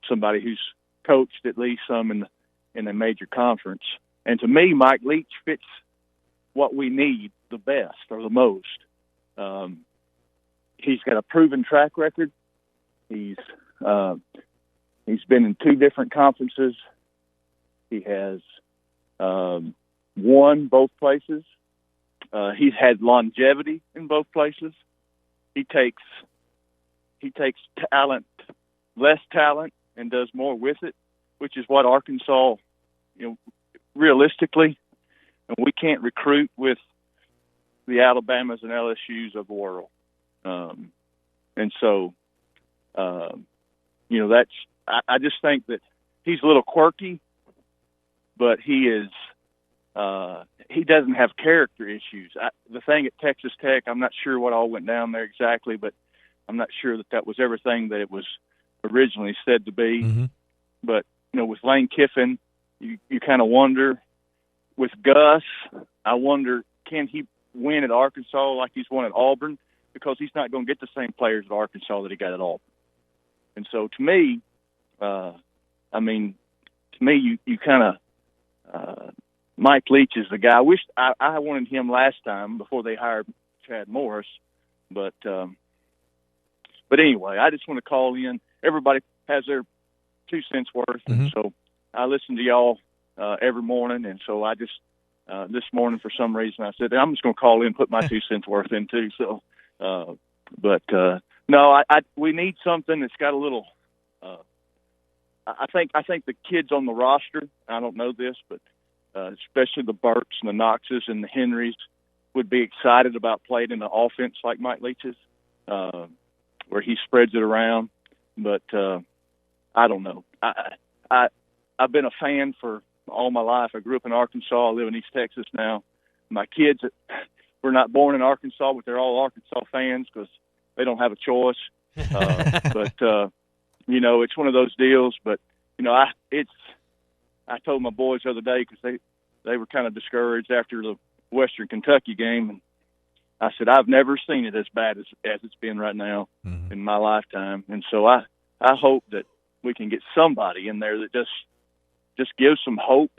somebody who's coached at least some in a major conference. And to me, Mike Leach fits what we need the best or the most. He's got a proven track record. He's been in 2 different conferences. He has won both places. He's had longevity in both places. He takes talent, less talent, and does more with it, which is what Arkansas, realistically, and we can't recruit with the Alabamas and LSUs of the world. And so, that's, I just think that he's a little quirky, but he is, he doesn't have character issues. The thing at Texas Tech, I'm not sure what all went down there exactly, but I'm not sure that was everything that it was originally said to be. Mm-hmm. But, with Lane Kiffin, you kind of wonder. With Gus, I wonder, can he win at Arkansas like he's won at Auburn? Because he's not going to get the same players at Arkansas that he got at Auburn. And so to me, you kind of Mike Leach is the guy. I wish I wanted him last time before they hired Chad Morris. But anyway, I just want to call in. Everybody has their 2 cents worth. And so I listen to y'all every morning. And so I just, this morning for some reason, I said, I'm just going to call in and put my 2 cents worth in too. So, no, we need something that's got a little, I think the kids on the roster, I don't know this, but especially the Burks and the Knoxes and the Henrys would be excited about playing in an offense like Mike Leach's, where he spreads it around. But I don't know. I've been a fan for all my life. I grew up in Arkansas. I live in East Texas now. My kids were not born in Arkansas, but they're all Arkansas fans because they don't have a choice. But it's one of those deals. But I told my boys the other day because they were kind of discouraged after the Western Kentucky game, and I said I've never seen it as bad as it's been right now in my lifetime. And so I hope that we can get somebody in there that just gives some hope,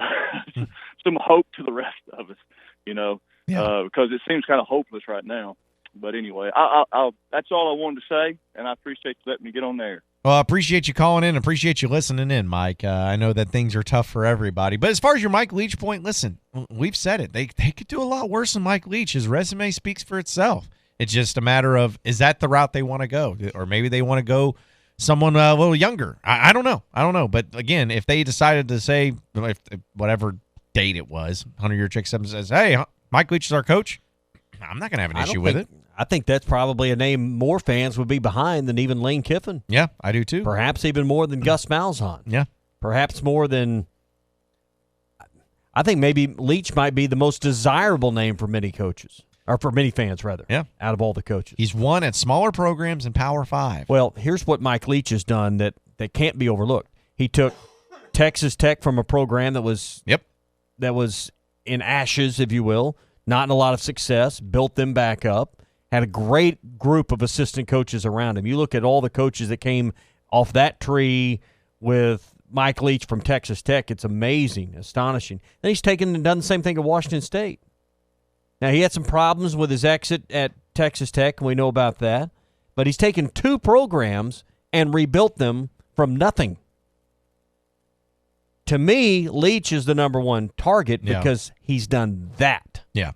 some hope to the rest of us, because it seems kind of hopeless right now. But anyway, I'll that's all I wanted to say, and I appreciate you letting me get on there. Well, I appreciate you calling in. Appreciate you listening in, Mike. I know that things are tough for everybody. But as far as your Mike Leach point, listen, we've said it. They could do a lot worse than Mike Leach. His resume speaks for itself. It's just a matter of, is that the route they want to go? Or maybe they want to go someone a little younger. I don't know. But, again, if they decided to say, if whatever date it was, 100-Year Chick 7 says, hey, Mike Leach is our coach, I'm not going to have an issue with it. I think that's probably a name more fans would be behind than even Lane Kiffin. Yeah, I do too. Perhaps even more than Gus Malzahn. Yeah. Perhaps more than – I think maybe Leach might be the most desirable name for many coaches, or for many fans, rather, out of all the coaches. He's won at smaller programs in Power 5. Well, here's what Mike Leach has done that can't be overlooked. He took Texas Tech from a program that was in ashes, if you will, not in a lot of success, built them back up. Had a great group of assistant coaches around him. You look at all the coaches that came off that tree with Mike Leach from Texas Tech. It's amazing, astonishing. Then he's taken and done the same thing at Washington State. Now, he had some problems with his exit at Texas Tech, and we know about that. But he's taken two programs and rebuilt them from nothing. To me, Leach is the number one target because he's done that. Yeah.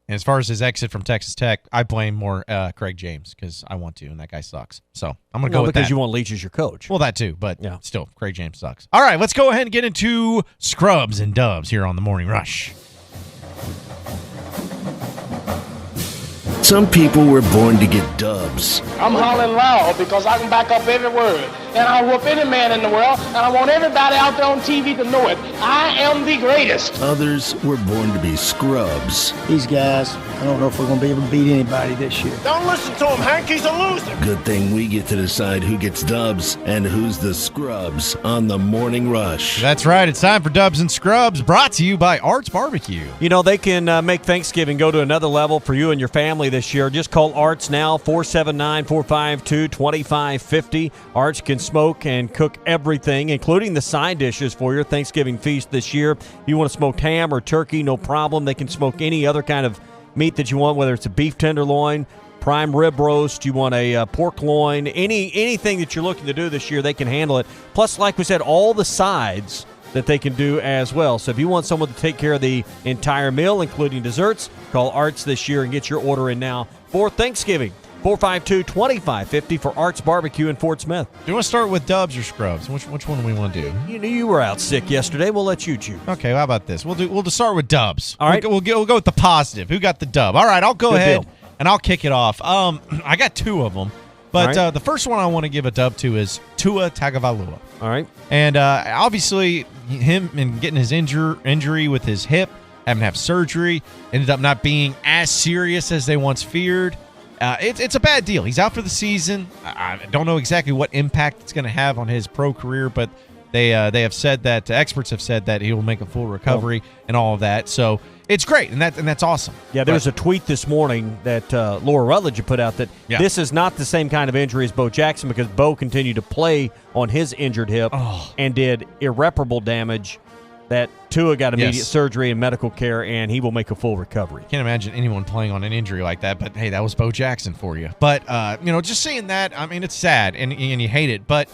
And as far as his exit from Texas Tech, I blame more Craig James because I want to, and that guy sucks. So I'm going to go with that. Because you want Leach as your coach. Well, that too, but still, Craig James sucks. All right, let's go ahead and get into Scrubs and Dubs here on the Morning Rush. Some people were born to get dubs. I'm hollering loud because I can back up every word. And I'll whoop any man in the world, and I want everybody out there on TV to know it. I am the greatest. Others were born to be scrubs. These guys, I don't know if we're going to be able to beat anybody this year. Don't listen to him, Hank. He's a loser. Good thing we get to decide who gets dubs and who's the scrubs on the Morning Rush. That's right. It's time for Dubs and Scrubs, brought to you by Arts Barbecue. You know, they can make Thanksgiving go to another level for you and your family this year. Just call Arts now, 479-452-2550. Arts can smoke and cook everything, including the side dishes for your Thanksgiving feast this year. If you want to smoke ham or turkey, no problem. They can smoke any other kind of meat that you want, whether it's a beef tenderloin, prime rib roast, you want a pork loin, anything that you're looking to do this year, they can handle it. Plus, like we said, all the sides that they can do as well. So if you want someone to take care of the entire meal, including desserts, call Arts this year and get your order in now for Thanksgiving. 452-2550 for Arts Barbecue in Fort Smith. Do you want to start with Dubs or Scrubs? Which one do we want to do? You knew you were out sick yesterday. We'll let you choose. Okay, how about this? We'll just start with Dubs. All right. We'll go with the positive. Who got the dub? All right, I'll go ahead and I'll kick it off. I got two of them, but the first one I want to give a dub to is Tua Tagovailoa. All right. And obviously him and getting his injury with his hip, having to have surgery, ended up not being as serious as they once feared. It's a bad deal. He's out for the season. I don't know exactly what impact it's going to have on his pro career, but they have said that experts have said that he will make a full recovery and all of that. So it's great, and that's awesome. Yeah, there was a tweet this morning that Laura Rutledge had put out that this is not the same kind of injury as Bo Jackson because Bo continued to play on his injured hip and did irreparable damage. That Tua got immediate surgery and medical care, and he will make a full recovery. Can't imagine anyone playing on an injury like that, but hey, that was Bo Jackson for you. But, just seeing that, I mean, it's sad, and you hate it, but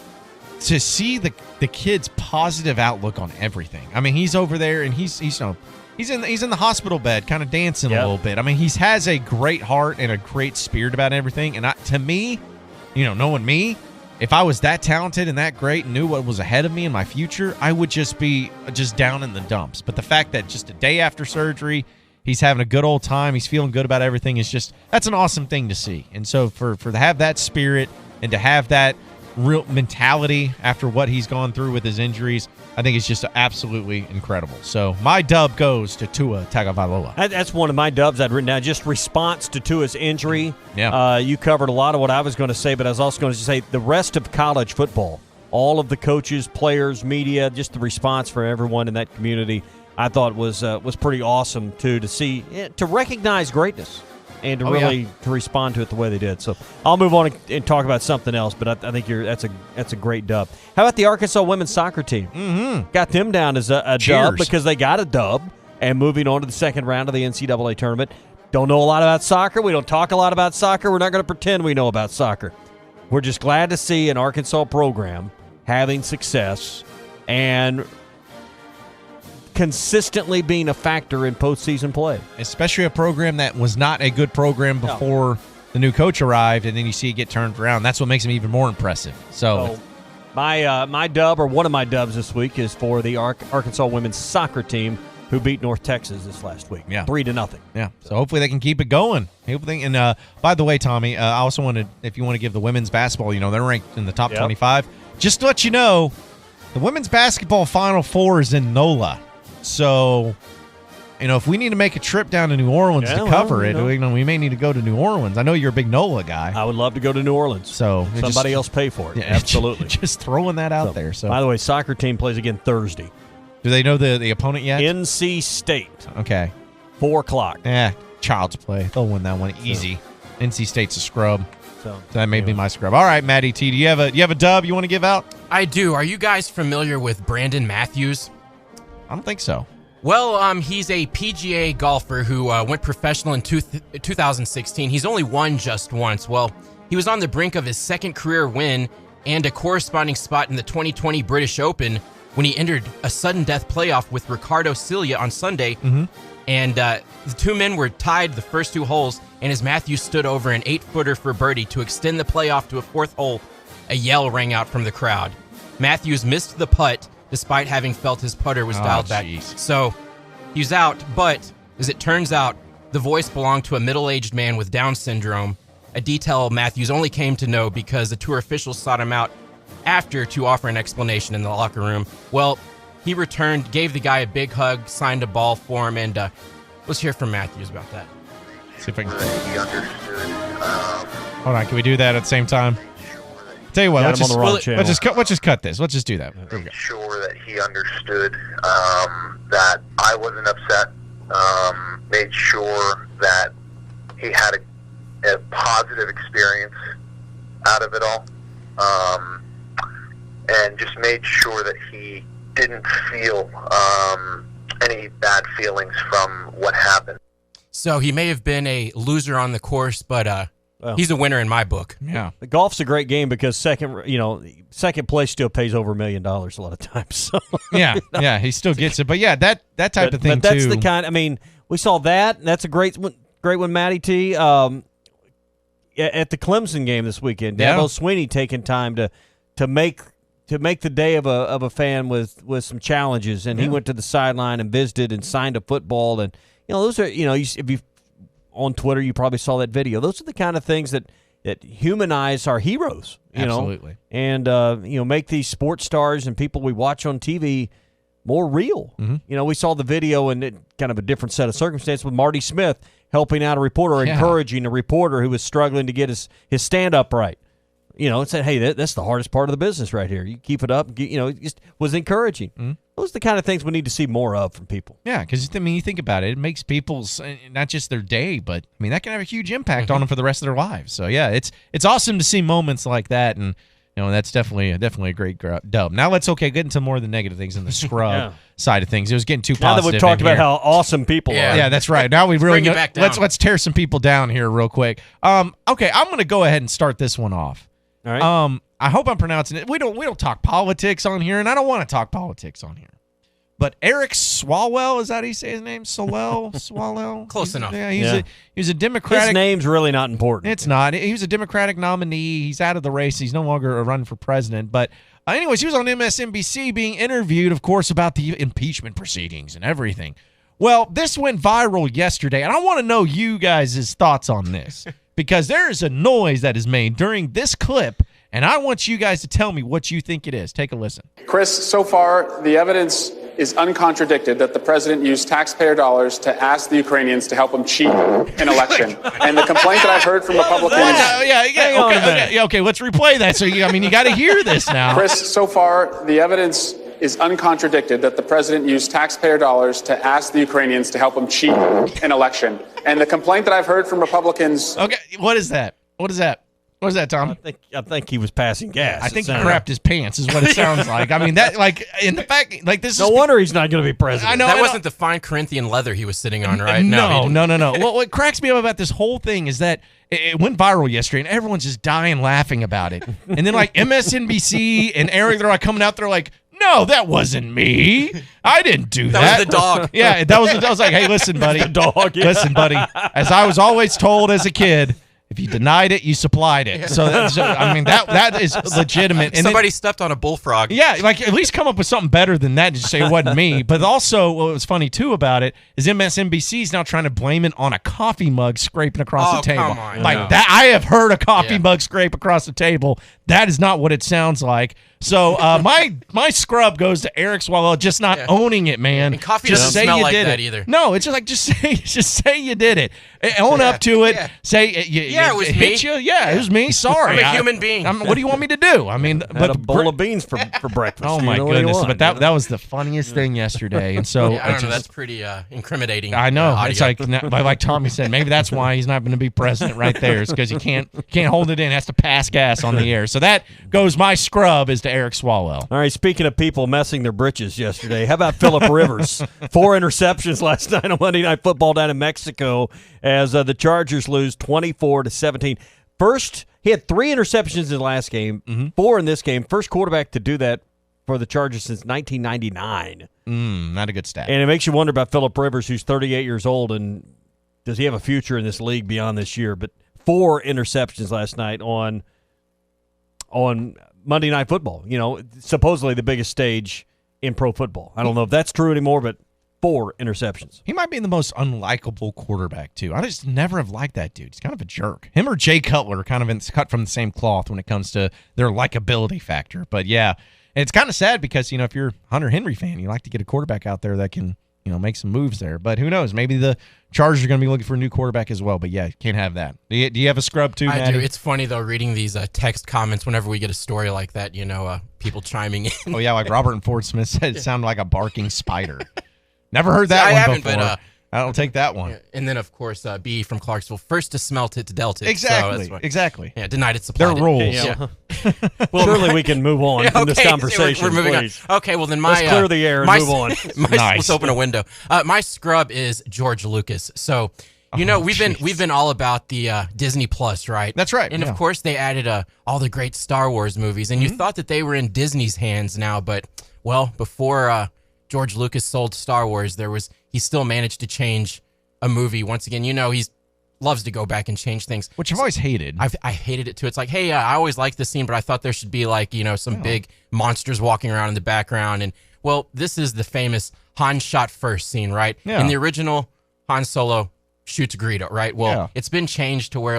to see the kid's positive outlook on everything. I mean, he's over there, and he's in the hospital bed kind of dancing a little bit. I mean, he has a great heart and a great spirit about everything, and to me, knowing me, if I was that talented and that great and knew what was ahead of me in my future, I would just be down in the dumps. But the fact that just a day after surgery, he's having a good old time, he's feeling good about everything, that's an awesome thing to see. And so to have that spirit and to have that real mentality after what he's gone through with his injuries, I think it's just absolutely incredible. So my dub goes to Tua Tagovailoa. That's one of my dubs I'd written down. Just response to Tua's injury. Yeah. You covered a lot of what I was going to say, but I was also going to say the rest of college football, all of the coaches, players, media, just the response for everyone in that community, I thought was pretty awesome too, to see, to recognize greatness and to to respond to it the way they did. So I'll move on and talk about something else, but I think that's a great dub. How about the Arkansas women's soccer team? Mm-hmm. Got them down as a dub because they got a dub and moving on to the second round of the NCAA tournament. Don't know a lot about soccer. We don't talk a lot about soccer. We're not going to pretend we know about soccer. We're just glad to see an Arkansas program having success and consistently being a factor in postseason play. Especially a program that was not a good program before the new coach arrived, and then you see it get turned around. That's what makes them even more impressive. So my dub, or one of my dubs this week, is for the Arkansas women's soccer team, who beat North Texas this last week. 3-0. Yeah. So hopefully they can keep it going. And by the way, Tommy, I also wanted, if you want to give the women's basketball, they're ranked in the top 25. Just to let you know, the women's basketball Final Four is in NOLA. So, if we need to make a trip down to New Orleans to cover it, we may need to go to New Orleans. I know you're a big NOLA guy. I would love to go to New Orleans. So somebody else pay for it. Yeah, absolutely. Just throwing that out there. So, by the way, soccer team plays again Thursday. Do they know the opponent yet? NC State. Okay. 4:00. Child's play. They'll win that one easy. NC State's a scrub. So that may be my scrub. All right, Maddie T, do you have a dub you want to give out? I do. Are you guys familiar with Brandon Matthews? I don't think so. Well, he's a PGA golfer who went professional in 2016. He's only won just once. Well, he was on the brink of his second career win and a corresponding spot in the 2020 British Open when he entered a sudden death playoff with Ricardo Celia on Sunday. Mm-hmm. And the two men were tied the first two holes, and as Matthews stood over an 8-footer for birdie to extend the playoff to a fourth hole, a yell rang out from the crowd. Matthews missed the putt despite having felt his putter was dialed back. So he's out, but as it turns out, the voice belonged to a middle-aged man with Down syndrome, a detail Matthews only came to know because the tour officials sought him out after to offer an explanation in the locker room. Well, he returned, gave the guy a big hug, signed a ball for him, and let's hear from Matthews about that. See if I can. Hold on, can we do that at the same time? Tell you what, let's just cut this. Let's just do that. Made sure that he understood that I wasn't upset. Made sure that he had a positive experience out of it all, and just made sure that he didn't feel any bad feelings from what happened. So he may have been a loser on the course, but he's a winner in my book. Yeah, the golf's a great game because second place still pays over $1 million a lot of times. So, yeah, he still gets it. But yeah, that type of thing but that's too. the kind. I mean, we saw that. That's a great one, Matty T. At the Clemson game this weekend, Dabo Swinney taking time to make the day of a fan with some challenges, and he went to the sideline and visited and signed a football, and those are if you on Twitter you probably saw that video. Those are the kind of things that humanize our heroes, absolutely, and make these sports stars and people we watch on TV more real. Mm-hmm. We saw the video in kind of a different set of circumstances with Marty Smith helping out a reporter, encouraging a reporter who was struggling to get his stand up right. It said, hey, that's the hardest part of the business right here. You keep it up. It just was encouraging. Mm-hmm. Those are the kind of things we need to see more of from people. Yeah, because, you think about it. It makes people's, not just their day, but, that can have a huge impact on them for the rest of their lives. So, yeah, it's awesome to see moments like that, and, that's definitely a great dub. Now let's get into more of the negative things in the scrub side of things. It was getting too positive. Now that we've talked about how awesome people are. Yeah, that's right. Now we really bring it back down. Let's tear some people down here real quick. Okay, I'm going to go ahead and start this one off. All right. I hope I'm pronouncing it. We don't talk politics on here, and I don't want to talk politics on here. But Eric Swalwell, is that how you say his name? Swalwell? Close enough. Yeah, he's a Democratic. His name's really not important. It's not. He was a Democratic nominee. He's out of the race. He's no longer running for president. But anyways, he was on MSNBC being interviewed, of course, about the impeachment proceedings and everything. Well, this went viral yesterday, and I want to know you guys' thoughts on this. Because there is a noise that is made during this clip and I want you guys to tell me what you think it is. Take a listen. Chris, so far, the evidence is uncontradicted that the president used taxpayer dollars to ask the Ukrainians to help him cheat an election. And the complaint that I've heard from Republicans... Okay, let's replay that. So, you got to hear this now. Chris, so far, the evidence is uncontradicted that the president used taxpayer dollars to ask the Ukrainians to help him cheat an election. And the complaint that I've heard from Republicans... Okay, what is that? What is that? What is that, Tom? I think he was passing gas. I think he crapped his pants is what it sounds like. I mean, that, like, in the fact, like, this no is... wonder he's not going to be president. I know. That wasn't the fine Corinthian leather he was sitting on, right? No. Well, what cracks me up about this whole thing is that it went viral yesterday, and everyone's just dying laughing about it. And then, like, MSNBC and Eric, they're, like, coming out there like, no, that wasn't me. I didn't do that. That was the dog. Yeah, that was I was like, hey, listen, buddy. The dog. Yeah. Listen, buddy. As I was always told as a kid, if you denied it, you supplied it. So that is legitimate. And somebody stepped on a bullfrog. Yeah, like at least come up with something better than that and just say it wasn't me. But also, what was funny too about it is MSNBC is now trying to blame it on a coffee mug scraping across the table. Come on. Like that, I have heard a coffee mug scrape across the table. That is not what it sounds like. So my scrub goes to Eric Swalwell just not owning it, man. And coffee just doesn't say smell you like did that it. either. No, it's just like just say you did it. Own up to it. Yeah. Say it was hit me. you. Yeah, it was me. Sorry, I'm a human being. What do you want me to do? I mean, Had a bowl of beans for breakfast. Oh my goodness! But that was the funniest thing yesterday, and so I don't know. That's pretty incriminating. I know. Audio. It's like Tommy said. Maybe that's why he's not going to be president right there. It's because he can't hold it in. Has to pass gas on the air. So that goes. My scrub is to Eric Swalwell. All right. Speaking of people messing their britches yesterday, how about Phillip Rivers? 4 interceptions last night on Monday Night Football down in Mexico as the Chargers lose 24-17. First, he had 3 interceptions in the last game, 4 in this game. First quarterback to do that for the Chargers since 1999. Not a good stat. And it makes you wonder about Phillip Rivers, who's 38 years old, and does he have a future in this league beyond this year? But 4 interceptions last night on Monday Night Football. Supposedly the biggest stage in pro football. I don't know if that's true anymore, but 4 interceptions. He might be the most unlikable quarterback, too. I just never have liked that dude. He's kind of a jerk. Him or Jay Cutler are kind of cut from the same cloth when it comes to their likability factor. But, yeah, and it's kind of sad because, if you're a Hunter Henry fan, you like to get a quarterback out there that can, make some moves there. But who knows? Maybe the Chargers are going to be looking for a new quarterback as well. But, yeah, can't have that. Do you have a scrub, too, I Maddie? do. It's funny, though, reading these text comments whenever we get a story like that, people chiming in. Oh, yeah, like Robert and Ford Smith said it sounded like a barking spider. Never heard that one before. But, I don't take that one. And then, of course, B from Clarksville, first to smelt it to dealt it. Exactly. So exactly. Yeah, denied it supplied. They're rules. Yeah. Well, surely we can move on from this conversation. We're moving please. on. Okay, well then let's clear the air and move on. Let's open a window. My scrub is George Lucas. So we've been all about the Disney Plus, right? That's right. And of course they added all the great Star Wars movies, and you thought that they were in Disney's hands now, but before George Lucas sold Star Wars, he still managed to change a movie once again. He loves to go back and change things, which I've always hated. I hated it too. It's like, hey, I always liked this scene, but I thought there should be some big monsters walking around in the background. And this is the famous Han shot first scene, right? Yeah. In the original, Han Solo shoots Greedo, right? Well, It's been changed to where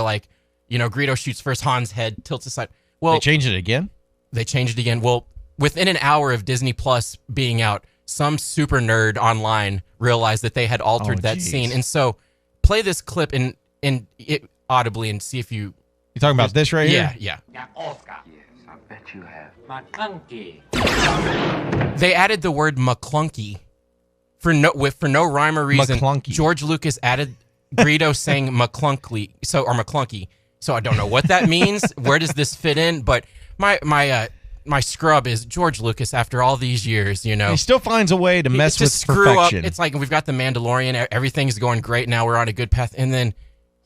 Greedo shoots first, Han's head tilts aside. Well, they changed it again. They changed it again. Well, within an hour of Disney Plus being out, some super nerd online realized that they had altered that scene, and so play this clip and it audibly and see if you. You talking about this right here? Yeah. Oscar. Yes, I bet you have. McClunky. They added the word McClunky for no rhyme or reason. McClunky. George Lucas added Greedo saying McClunky, McClunky. So I don't know what that means. Where does this fit in? But my scrub is George Lucas after all these years, He still finds a way to mess with perfection. It's like we've got the Mandalorian, everything's going great now, we're on a good path, and then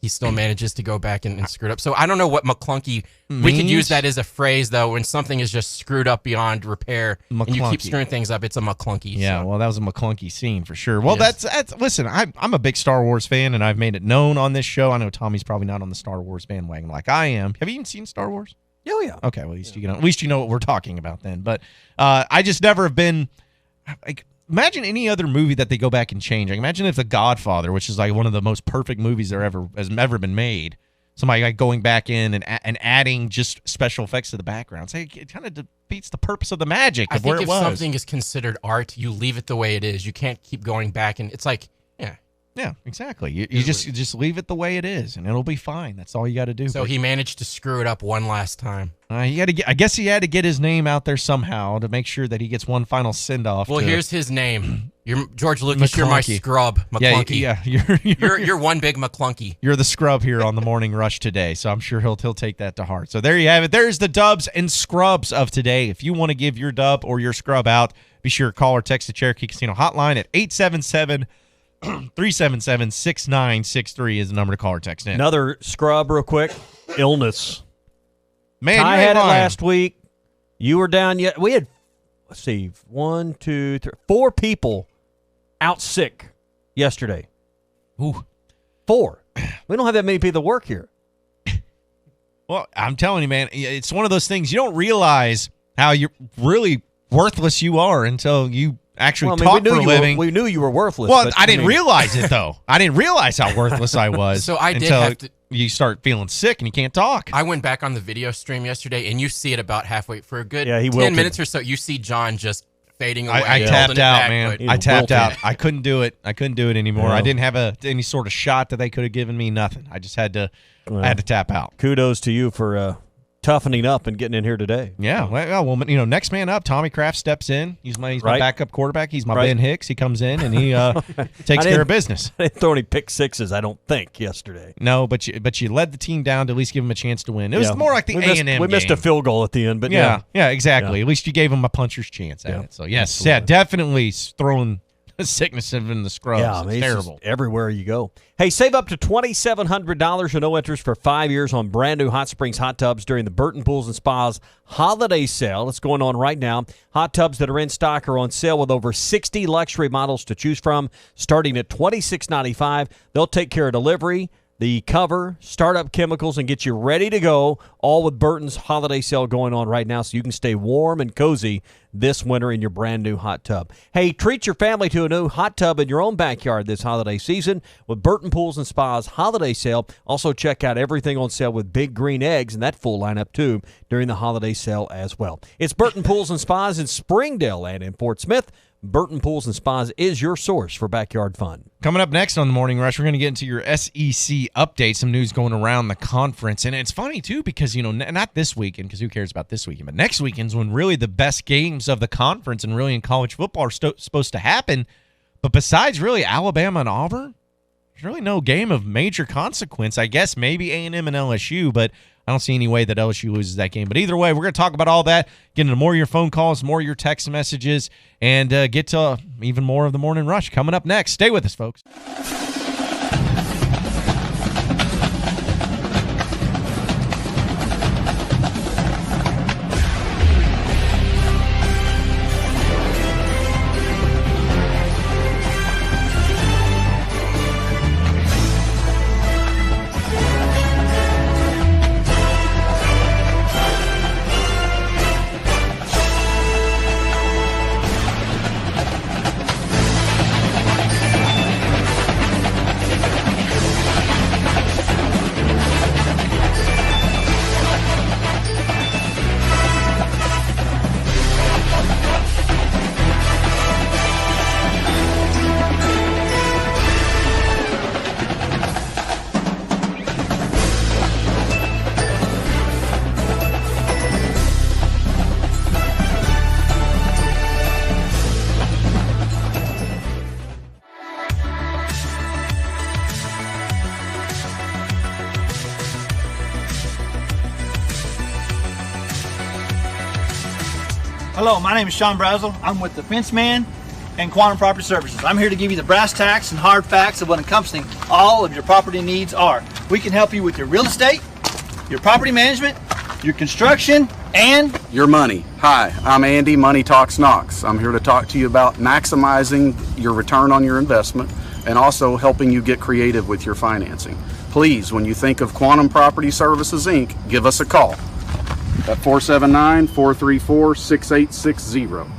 he still manages to go back and screw it up. So I don't know what McClunky means. We could use that as a phrase, though, when something is just screwed up beyond repair McClunky. And you keep screwing things up, it's a McClunky. Yeah, well, that was a McClunky scene for sure. Well, that's listen, I'm a big Star Wars fan, and I've made it known on this show. I know Tommy's probably not on the Star Wars bandwagon like I am. Have you even seen Star Wars? Oh, yeah. Okay, well, at least you know what we're talking about then. But I just never have been like. Imagine any other movie that they go back and change. Like, imagine if The Godfather, which is like one of the most perfect movies has ever been made, somebody like going back in and adding just special effects to the background. It kind of defeats the purpose of the magic of where it was. I think if something is considered art, you leave it the way it is. You can't keep going back, and it's like, yeah, exactly. You just leave it the way it is, and it'll be fine. That's all you got to do. So he managed to screw it up one last time. I guess he had to get his name out there somehow to make sure that he gets one final send-off. Well, here's his name. You're George Lucas. McClunky. You're my scrub, McClunky. Yeah, you're one big McClunky. You're the scrub here on the Morning Rush today, so I'm sure he'll take that to heart. So there you have it. There's the dubs and scrubs of today. If you want to give your dub or your scrub out, be sure to call or text the Cherokee Casino hotline at 877-377-6963 is the number to call or text in. Another scrub real quick. Illness. Man, I had it last week. You were down yet. We had, let's see, 1, 2, 3, 4 people out sick yesterday. Ooh. 4. We don't have that many people that work here. Well, I'm telling you, man, it's one of those things you don't realize how you're really worthless you are until you actually talk for a living. We knew you were worthless. Well, I didn't realize it, though. I didn't realize how worthless I was. So I did until have to. You start feeling sick and you can't talk. I went back on the video stream yesterday, and you see it about halfway for a good 10 minutes or so. You see John just fading away. I tapped out, man. I tapped out. I couldn't do it. I couldn't do it anymore. No. I didn't have any sort of shot that they could have given me. Nothing. I just had to. I had to tap out. Kudos to you for toughening up and getting in here today. Yeah. Well, next man up, Tommy Kraft steps in. He's my backup quarterback. He's my Ben Hicks. He comes in and he takes care of business. I didn't throw any pick sixes, I don't think, yesterday. No, but you led the team down to at least give them a chance to win. It was more like the A&M game. We missed a field goal at the end, but yeah, exactly. Yeah. At least you gave them a puncher's chance at it. So yes, definitely throwing sickness in the scrubs. Yeah, it's terrible. Everywhere you go. Hey, save up to $2,700 or no interest for 5 years on brand new Hot Springs hot tubs during the Burton Pools and Spas holiday sale. It's going on right now. Hot tubs that are in stock are on sale with over 60 luxury models to choose from, starting at $26.95. They'll take care of delivery, the cover, startup chemicals, and get you ready to go, all with Burton's holiday sale going on right now so you can stay warm and cozy this winter in your brand new hot tub. Hey, treat your family to a new hot tub in your own backyard this holiday season with Burton Pools and Spas holiday sale. Also, check out everything on sale with Big Green Eggs and that full lineup, too, during the holiday sale as well. It's Burton Pools and Spas in Springdale and in Fort Smith. Burton Pools and Spas is your source for backyard fun. Coming up next on the Morning Rush, we're going to get into your SEC update, some news going around the conference. And it's funny, too, because, not this weekend, because who cares about this weekend, but next weekend's when really the best games of the conference and really in college football are supposed to happen. But besides really Alabama and Auburn, there's really no game of major consequence. I guess maybe A&M and LSU, but I don't see any way that LSU loses that game. But either way, we're going to talk about all that, get into more of your phone calls, more of your text messages, and get to even more of the Morning Rush coming up next. Stay with us, folks. Hello, my name is Sean Brazel. I'm with the Fenceman and Quantum Property Services. I'm here to give you the brass tacks and hard facts of what encompassing all of your property needs are. We can help you with your real estate, your property management, your construction, and your money. Hi, I'm Andy, Money Talks Knox. I'm here to talk to you about maximizing your return on your investment and also helping you get creative with your financing. Please, when you think of Quantum Property Services, Inc., give us a call at 479-434-6860.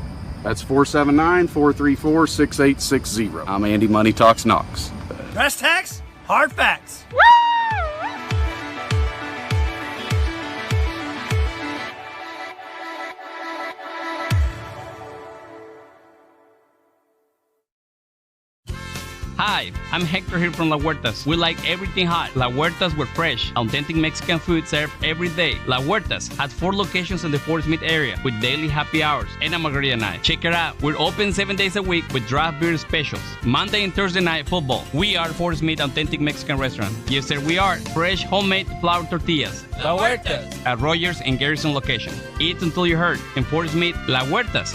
That's 479-434-6860. I'm Andy, Money Talks Knox. brass tacks, hard facts. Hi, I'm Hector here from La Huertas. We like everything hot. La Huertas, we're fresh, authentic Mexican food served every day. La Huertas has 4 locations in the Fort Smith area with daily happy hours and a margarita night. Check it out. We're open 7 days a week with draft beer specials. Monday and Thursday night football. We are Fort Smith Authentic Mexican Restaurant. Yes, sir, we are. Fresh, homemade flour tortillas. La Huertas. At Rogers and Garrison location. Eat until you hurt. In Fort Smith, La Huertas.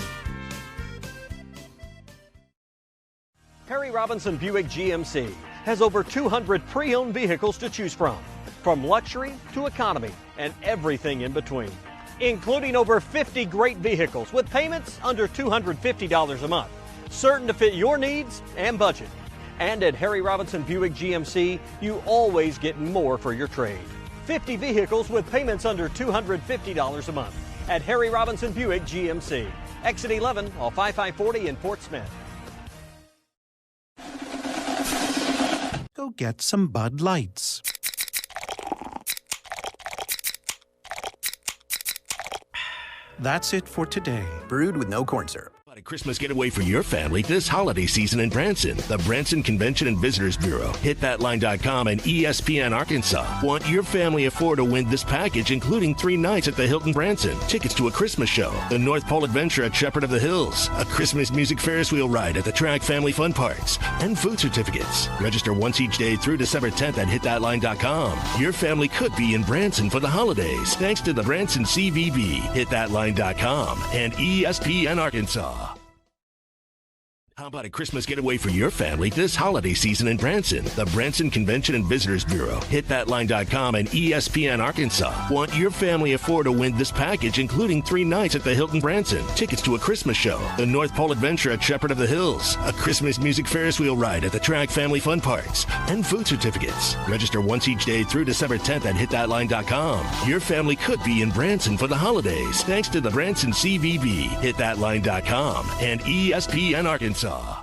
Harry Robinson Buick GMC has over 200 pre-owned vehicles to choose from luxury to economy and everything in between, including over 50 great vehicles with payments under $250 a month, certain to fit your needs and budget. And at Harry Robinson Buick GMC, you always get more for your trade. 50 vehicles with payments under $250 a month at Harry Robinson Buick GMC. Exit 11 off I-540 in Fort Smith. Go get some Bud Lights. That's it for today. Brewed with no corn syrup. A Christmas getaway for your family this holiday season in Branson. The Branson Convention and Visitors Bureau, hitthatline.com, and ESPN Arkansas want your family of 4 to win this package, including 3 nights at the Hilton Branson, tickets to a Christmas show, the North Pole Adventure at Shepherd of the Hills, a Christmas music Ferris wheel ride at the Track Family Fun Parks, and food certificates. Register once each day through December 10th at hitthatline.com. Your family could be in Branson for the holidays thanks to the Branson CVB, hitthatline.com, and ESPN Arkansas. How about a Christmas getaway for your family this holiday season in Branson? The Branson Convention and Visitors Bureau, hitthatline.com, and ESPN Arkansas want your family of 4 to win this package, including 3 nights at the Hilton Branson, tickets to a Christmas show, the North Pole Adventure at Shepherd of the Hills, a Christmas music Ferris wheel ride at the Track Family Fun Parks, and food certificates. Register once each day through December 10th at hitthatline.com. Your family could be in Branson for the holidays thanks to the Branson CVB, hitthatline.com, and ESPN Arkansas. How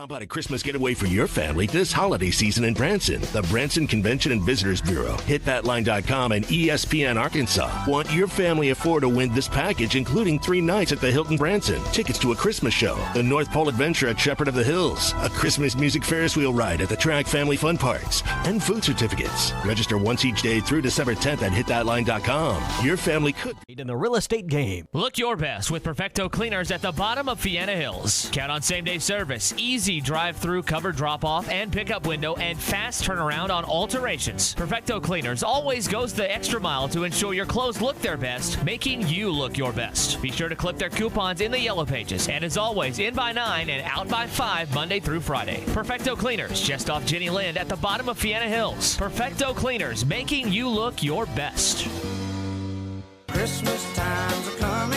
about a Christmas getaway for your family this holiday season in Branson? The Branson Convention and Visitors Bureau, hitthatline.com, and ESPN Arkansas want your family of 4 to win this package, including 3 nights at the Hilton Branson, tickets to a Christmas show, the North Pole Adventure at Shepherd of the Hills, a Christmas music Ferris wheel ride at the Track Family Fun Parks, and food certificates. Register once each day through December 10th at hitthatline.com. Your family could in the real estate game. Look your best with Perfecto Cleaners at the bottom of Fiena Hills. Count on same-day service, easy drive-through cover drop-off and pickup window, and fast turnaround on alterations. Perfecto Cleaners always goes the extra mile to ensure your clothes look their best, making you look your best. Be sure to clip their coupons in the yellow pages, and as always, in by 9 and out by 5 Monday through Friday. Perfecto Cleaners, just off Jenny Lind at the bottom of Fiena Hills. Perfecto Cleaners, making you look your best. Christmas times are coming.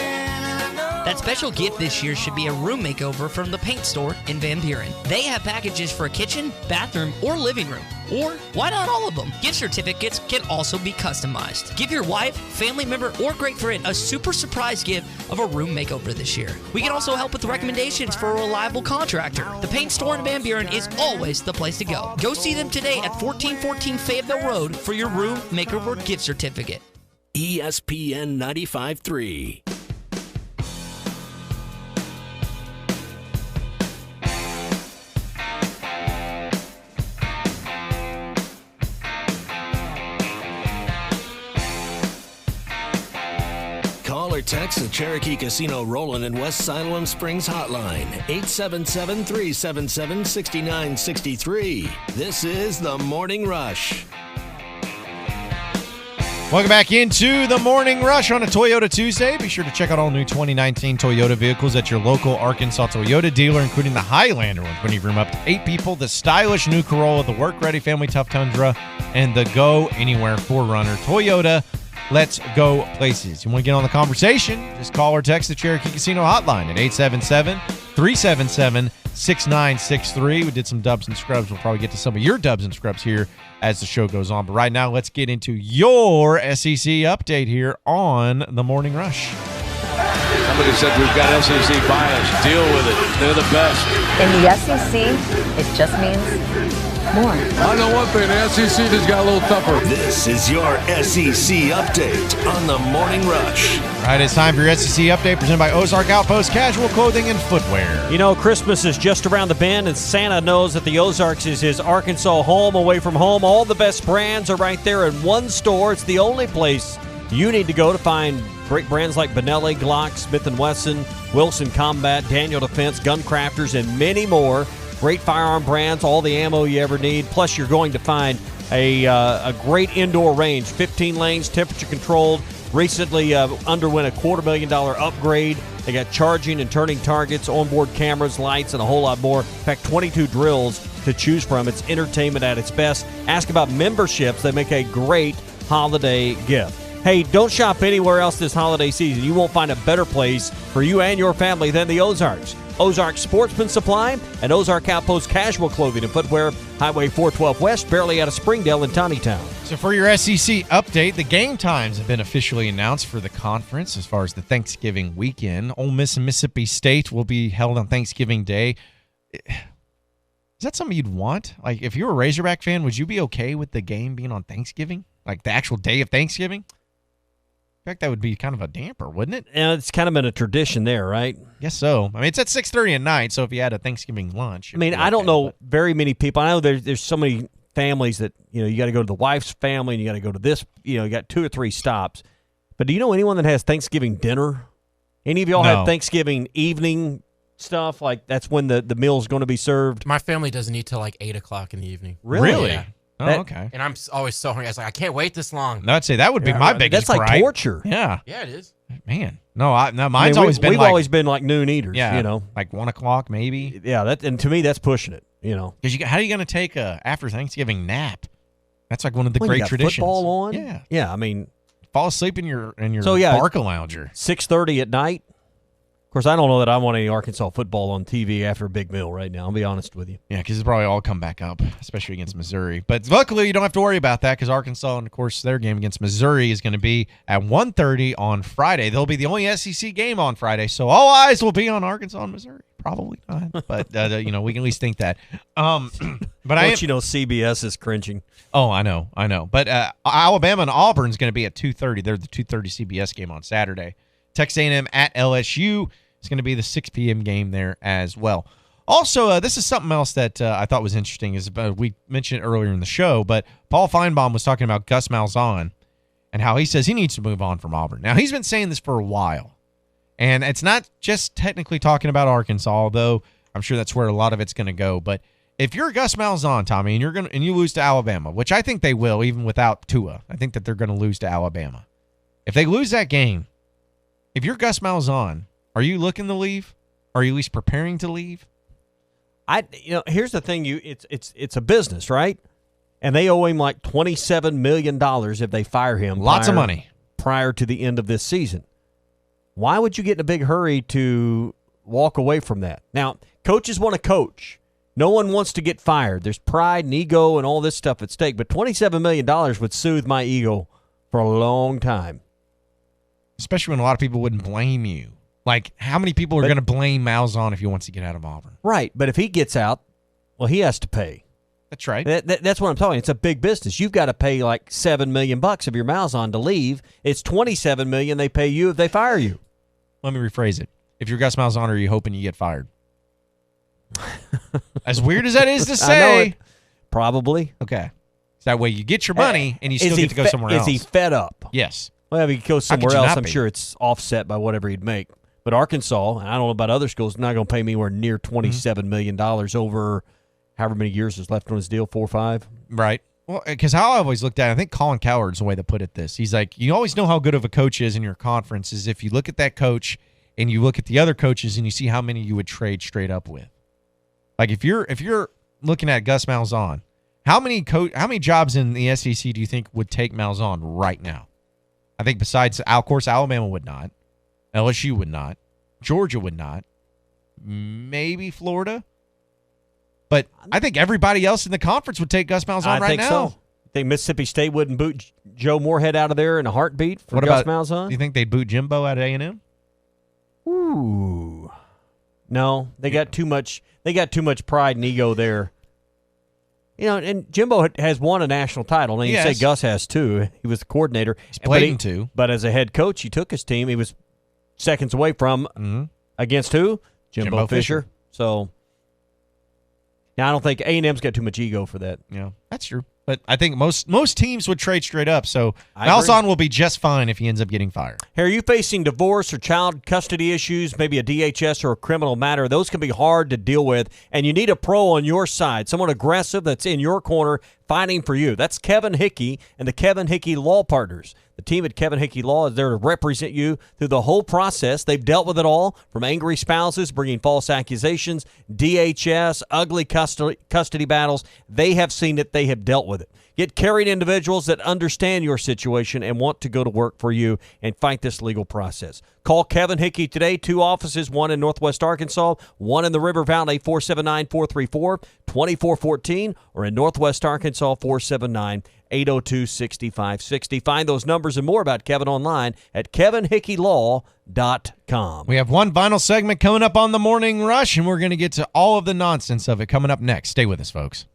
That special gift this year should be a room makeover from the Paint Store in Van Buren. They have packages for a kitchen, bathroom, or living room. Or why not all of them? Gift certificates can also be customized. Give your wife, family member, or great friend a super surprise gift of a room makeover this year. We can also help with recommendations for a reliable contractor. The Paint Store in Van Buren is always the place to go. Go see them today at 1414 Fayetteville Road for your room makeover gift certificate. ESPN 95.3. Call or text the Cherokee Casino Rollin' in West Siloam Springs hotline, 877-377-6963. This is The Morning Rush. Welcome back into the Morning Rush on a Toyota Tuesday. Be sure to check out all new 2019 Toyota vehicles at your local Arkansas Toyota dealer, including the Highlander ones, when you room up to 8 people, the stylish new Corolla, the work-ready family tough Tundra, and the Go Anywhere 4Runner. Toyota, let's go places. You want to get on the conversation? Just call or text the Cherokee Casino hotline at 877-377-6963. We did some dubs and scrubs. We'll probably get to some of your dubs and scrubs here as the show goes on. But right now, let's get into your SEC update here on the Morning Rush. Somebody said we've got SEC bias. Deal with it. They're the best. In the SEC, it just means more. I know one thing, the SEC just got a little tougher. This is your SEC Update on the Morning Rush. All right, it's time for your SEC Update presented by Ozark Outpost Casual Clothing and Footwear. You know, Christmas is just around the bend, and Santa knows that the Ozarks is his Arkansas home, away from home. All the best brands are right there in one store. It's the only place you need to go to find great brands like Benelli, Glock, Smith & Wesson, Wilson Combat, Daniel Defense, Gun Crafters, and many more. Great firearm brands, all the ammo you ever need. Plus, you're going to find a great indoor range, 15 lanes, temperature controlled. Recently underwent a $250,000 upgrade. They got charging and turning targets, onboard cameras, lights, and a whole lot more. In fact, 22 drills to choose from. It's entertainment at its best. Ask about memberships. They make a great holiday gift. Hey, don't shop anywhere else this holiday season. You won't find a better place for you and your family than the Ozarks. Ozark Sportsman Supply and Ozark Outpost Casual Clothing and Footwear, Highway 412 West, barely out of Springdale and Tommytown. So for your SEC update, the game times have been officially announced for the conference as far as the Thanksgiving weekend. Ole Miss and Mississippi State will be held on Thanksgiving Day. Is that something you'd want? Like, if you're a Razorback fan, would you be okay with the game being on Thanksgiving? Like, the actual day of Thanksgiving? In fact, that would be kind of a damper, wouldn't it? And it's kind of been a tradition there, right? Guess so. I mean, it's at 6:30 at night, so if you had a Thanksgiving lunch. I mean, I don't know very many people. I know there's so many families that, you know, you got to go to the wife's family and you got to go to this, you know, you got 2 or 3 stops. But do you know anyone that has Thanksgiving dinner? Any of y'all have Thanksgiving evening stuff? Like, that's when the meal's going to be served? My family doesn't eat till like 8 o'clock in the evening. Really? Yeah. Oh, okay. And I'm always so hungry. I was like, I can't wait this long. No, I'd say that would be my biggest That's like gripe. torture. Yeah. Yeah, it is. Man. No, mine's always been we've like, always been like noon eaters, yeah, you know. like 1 o'clock maybe. Yeah, and to me, that's pushing it, you know. Because how are you going to take a after Thanksgiving nap? That's like one of the When you great got traditions. football on? Yeah. Yeah, I mean. Fall asleep in your Barca lounger. 6:30 at night. Of course, I don't know that I want any Arkansas football on TV after a big meal right now. I'll be honest with you. Yeah, because it's probably all come back up, especially against Missouri. But luckily, you don't have to worry about that because Arkansas, and of course, their game against Missouri is going to be at 1:30 on Friday. They'll be the only SEC game on Friday, so all eyes will be on Arkansas and Missouri. Probably not, but you know, we can at least think that. But you know, CBS is cringing. Oh, I know. But Alabama and Auburn is going to be at 2:30. They're the 2:30 CBS game on Saturday. Texas A&M at LSU is going to be the 6 p.m. game there as well. Also, this is something else that I thought was interesting. We mentioned it earlier in the show, but Paul Feinbaum was talking about Gus Malzahn and how he says he needs to move on from Auburn. Now, he's been saying this for a while, and it's not just technically talking about Arkansas, although I'm sure that's where a lot of it's going to go. But if you're Gus Malzahn, Tommy, and you lose to Alabama, which I think they will, even without Tua, I think that they're going to lose to Alabama. If they lose that game, if you're Gus Malzahn, are you looking to leave? Are you at least preparing to leave? Here's the thing. It's a business, right? And they owe him like $27 million if they fire him. Lots of money. Prior to the end of this season. Why would you get in a big hurry to walk away from that? Now, coaches want to coach. No one wants to get fired. There's pride and ego and all this stuff at stake. But $27 million would soothe my ego for a long time. Especially when a lot of people wouldn't blame you. Like, how many people are going to blame Malzahn if he wants to get out of Auburn? Right, but if he gets out, well, he has to pay. That's right. That's what I'm talking. It's a big business. You've got to pay like $7 million if you're Malzahn to leave. It's $27 million they pay you if they fire you. Let me rephrase it. If you're Gus Malzahn, are you hoping you get fired? As weird as that is to say. I know it. Probably. Okay. So that way you get your money and you still get to go somewhere else. Is he fed up? Yes. Well, if he goes somewhere else, I'm sure it's offset by whatever he'd make. But Arkansas, and I don't know about other schools, not going to pay me anywhere near $27 million over however many years is left on his deal, 4 or 5. Right. Well, because how I always looked at it, I think Colin Cowherd's the way to put it this. He's like, you always know how good of a coach is in your conference is if you look at that coach and you look at the other coaches and you see how many you would trade straight up with. Like if you're looking at Gus Malzahn, how many jobs in the SEC do you think would take Malzahn right now? I think besides, of course, Alabama would not. LSU would not. Georgia would not. Maybe Florida. But I think everybody else in the conference would take Gus Malzahn right now. I think so. You think Mississippi State wouldn't boot Joe Moorhead out of there in a heartbeat for Gus Malzahn? Do you think they'd boot Jimbo out of A&M? Ooh. No, they got too much. They got too much pride and ego there. and Jimbo has won a national title. And you say Gus has too. He was the coordinator. He's played two. But as a head coach, he took his team. He was seconds away from against who? Jimbo Fisher. So now I don't think A&M's got too much ego for that. Yeah, that's true. But I think most teams would trade straight up. So I Malzahn will be just fine if he ends up getting fired. Hey, are you facing divorce or child custody issues, maybe a DHS or a criminal matter? Those can be hard to deal with, and you need a pro on your side, someone aggressive that's in your corner fighting for you. That's Kevin Hickey and the Kevin Hickey Law Partners. The team at Kevin Hickey Law is there to represent you through the whole process. They've dealt with it all, from angry spouses bringing false accusations, DHS, ugly custody battles. They have seen it. They have dealt with it. Get caring individuals that understand your situation and want to go to work for you and fight this legal process. Call Kevin Hickey today. 2 offices, one in Northwest Arkansas, one in the River Valley, 479-434-2414, or in Northwest Arkansas, 479-802-6560. Find those numbers and more about Kevin online at kevinhickeylaw.com. We have one final segment coming up on the Morning Rush, and we're going to get to all of the nonsense of it coming up next. Stay with us, folks.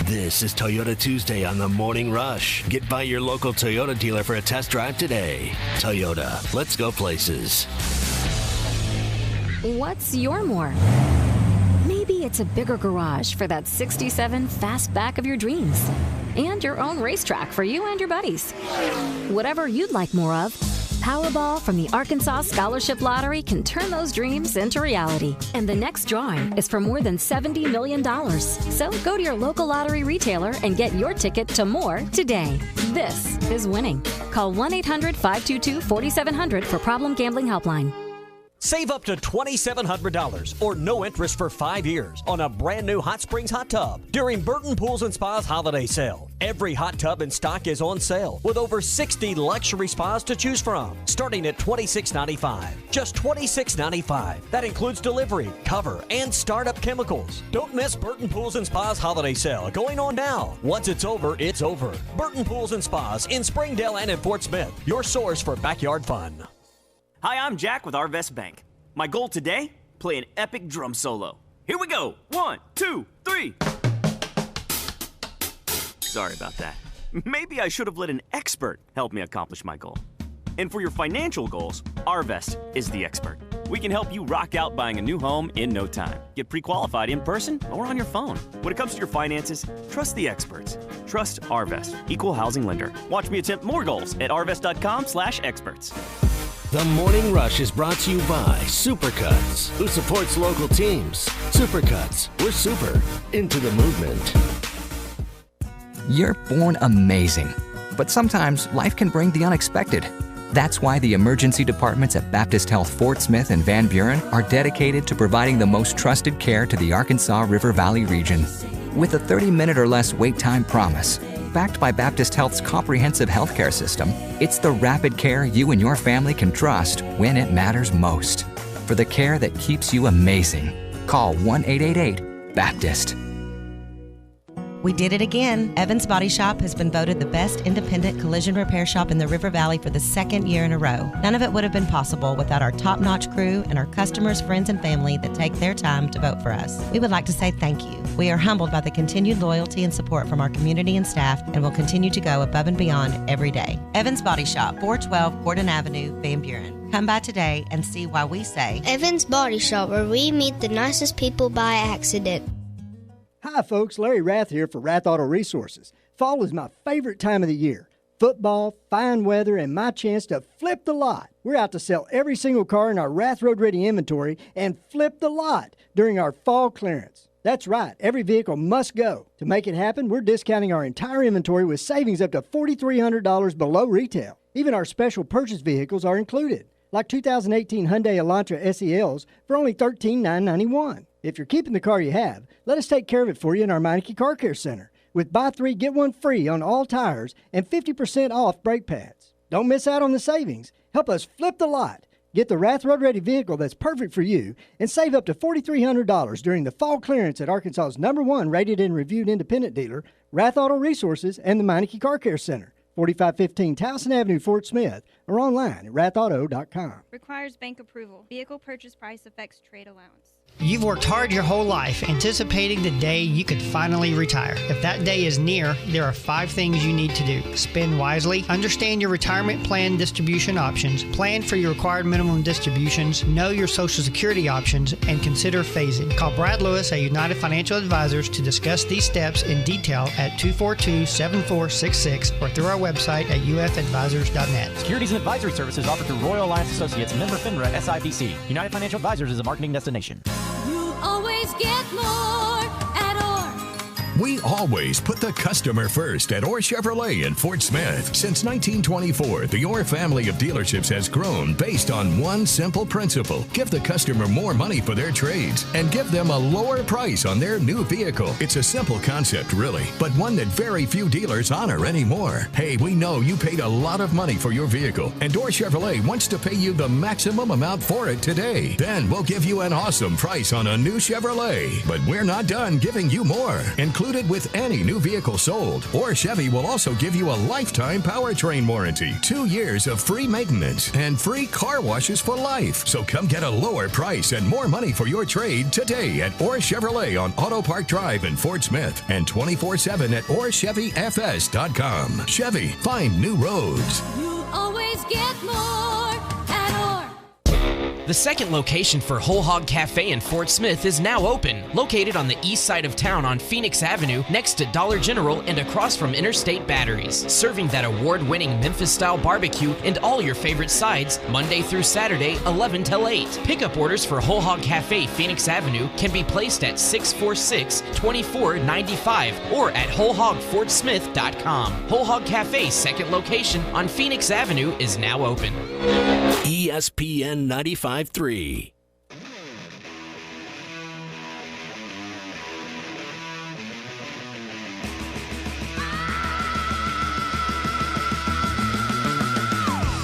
This is Toyota Tuesday on the Morning Rush. Get by your local Toyota dealer for a test drive today. Toyota, let's go places. What's your more? Maybe it's a bigger garage for that 67 fastback of your dreams. And your own racetrack for you and your buddies. Whatever you'd like more of, Powerball from the Arkansas Scholarship Lottery can turn those dreams into reality. And the next drawing is for more than $70 million. So go to your local lottery retailer and get your ticket to more today. This is winning. Call 1-800-522-4700 for Problem Gambling Helpline. Save up to $2,700 or no interest for 5 years on a brand new Hot Springs hot tub during Burton Pools and Spa's holiday sale. Every hot tub in stock is on sale with over 60 luxury spas to choose from, starting at $26.95. Just $26.95. That includes delivery, cover, and startup chemicals. Don't miss Burton Pools and Spa's holiday sale going on now. Once it's over, it's over. Burton Pools and Spas in Springdale and in Fort Smith, your source for backyard fun. Hi, I'm Jack with Arvest Bank. My goal today? Play an epic drum solo. Here we go. 1, 2, 3. Sorry about that. Maybe I should have let an expert help me accomplish my goal. And for your financial goals, Arvest is the expert. We can help you rock out buying a new home in no time. Get pre-qualified in person or on your phone. When it comes to your finances, trust the experts. Trust Arvest, equal housing lender. Watch me attempt more goals at arvest.com/experts. The Morning Rush is brought to you by Supercuts, who supports local teams. Supercuts, we're super into the movement. You're born amazing, but sometimes life can bring the unexpected. That's why the emergency departments at Baptist Health Fort Smith and Van Buren are dedicated to providing the most trusted care to the Arkansas River Valley region. With a 30-minute or less wait time promise, backed by Baptist Health's comprehensive healthcare system, it's the rapid care you and your family can trust when it matters most. For the care that keeps you amazing, call 1-888-BAPTIST. We did it again. Evans Body Shop has been voted the best independent collision repair shop in the River Valley for the 2nd year in a row. None of it would have been possible without our top-notch crew and our customers, friends, and family that take their time to vote for us. We would like to say thank you. We are humbled by the continued loyalty and support from our community and staff and will continue to go above and beyond every day. Evans Body Shop, 412 Gordon Avenue, Van Buren. Come by today and see why we say Evans Body Shop, where we meet the nicest people by accident. Hi folks, Larry Rath here for Rath Auto Resources. Fall is my favorite time of the year. Football, fine weather, and my chance to flip the lot. We're out to sell every single car in our Rath Road Ready inventory and flip the lot during our fall clearance. That's right, every vehicle must go. To make it happen, we're discounting our entire inventory with savings up to $4,300 below retail. Even our special purchase vehicles are included, like 2018 Hyundai Elantra SELs for only $13,991. If you're keeping the car you have, let us take care of it for you in our Meineke Car Care Center with buy 3, get 1 free on all tires and 50% off brake pads. Don't miss out on the savings. Help us flip the lot. Get the Rath Road Ready vehicle that's perfect for you and save up to $4,300 during the fall clearance at Arkansas's #1 rated and reviewed independent dealer, Rath Auto Resources, and the Meineke Car Care Center, 4515 Towson Avenue, Fort Smith, or online at rathauto.com. Requires bank approval. Vehicle purchase price affects trade allowance. You've worked hard your whole life anticipating the day you could finally retire. If that day is near, there are 5 things you need to do. Spend wisely, understand your retirement plan distribution options, plan for your required minimum distributions, know your Social Security options, and consider phasing. Call Brad Lewis at United Financial Advisors to discuss these steps in detail at 242-7466 or through our website at ufadvisors.net. Securities and advisory services offered through Royal Alliance Associates, member FINRA SIPC. United Financial Advisors is a marketing destination. You always get more at Orr. We always put the customer first at Orr Chevrolet in Fort Smith. Since 1924, the Orr family of dealerships has grown based on one simple principle. Give the customer more money for their trades and give them a lower price on their new vehicle. It's a simple concept, really, but one that very few dealers honor anymore. Hey, we know you paid a lot of money for your vehicle, and Orr Chevrolet wants to pay you the maximum amount for it today. Then we'll give you an awesome price on a new Chevrolet. But we're not done giving you more. Included with any new vehicle sold. Or Chevy will also give you a lifetime powertrain warranty, 2 years of free maintenance, and free car washes for life. So come get a lower price and more money for your trade today at Orr Chevrolet on Auto Park Drive in Fort Smith and 24/7 at OrChevyFS.com. Chevy, find new roads. You always get more at Orr. The second location for Whole Hog Cafe in Fort Smith is now open, located on the east side of town on Phoenix Avenue next to Dollar General and across from Interstate Batteries. Serving that award-winning Memphis-style barbecue and all your favorite sides, Monday through Saturday, 11 till 8. Pickup orders for Whole Hog Cafe Phoenix Avenue can be placed at 646-2495 or at wholehogfortsmith.com. Whole Hog Cafe's second location on Phoenix Avenue is now open. ESPN 95.3.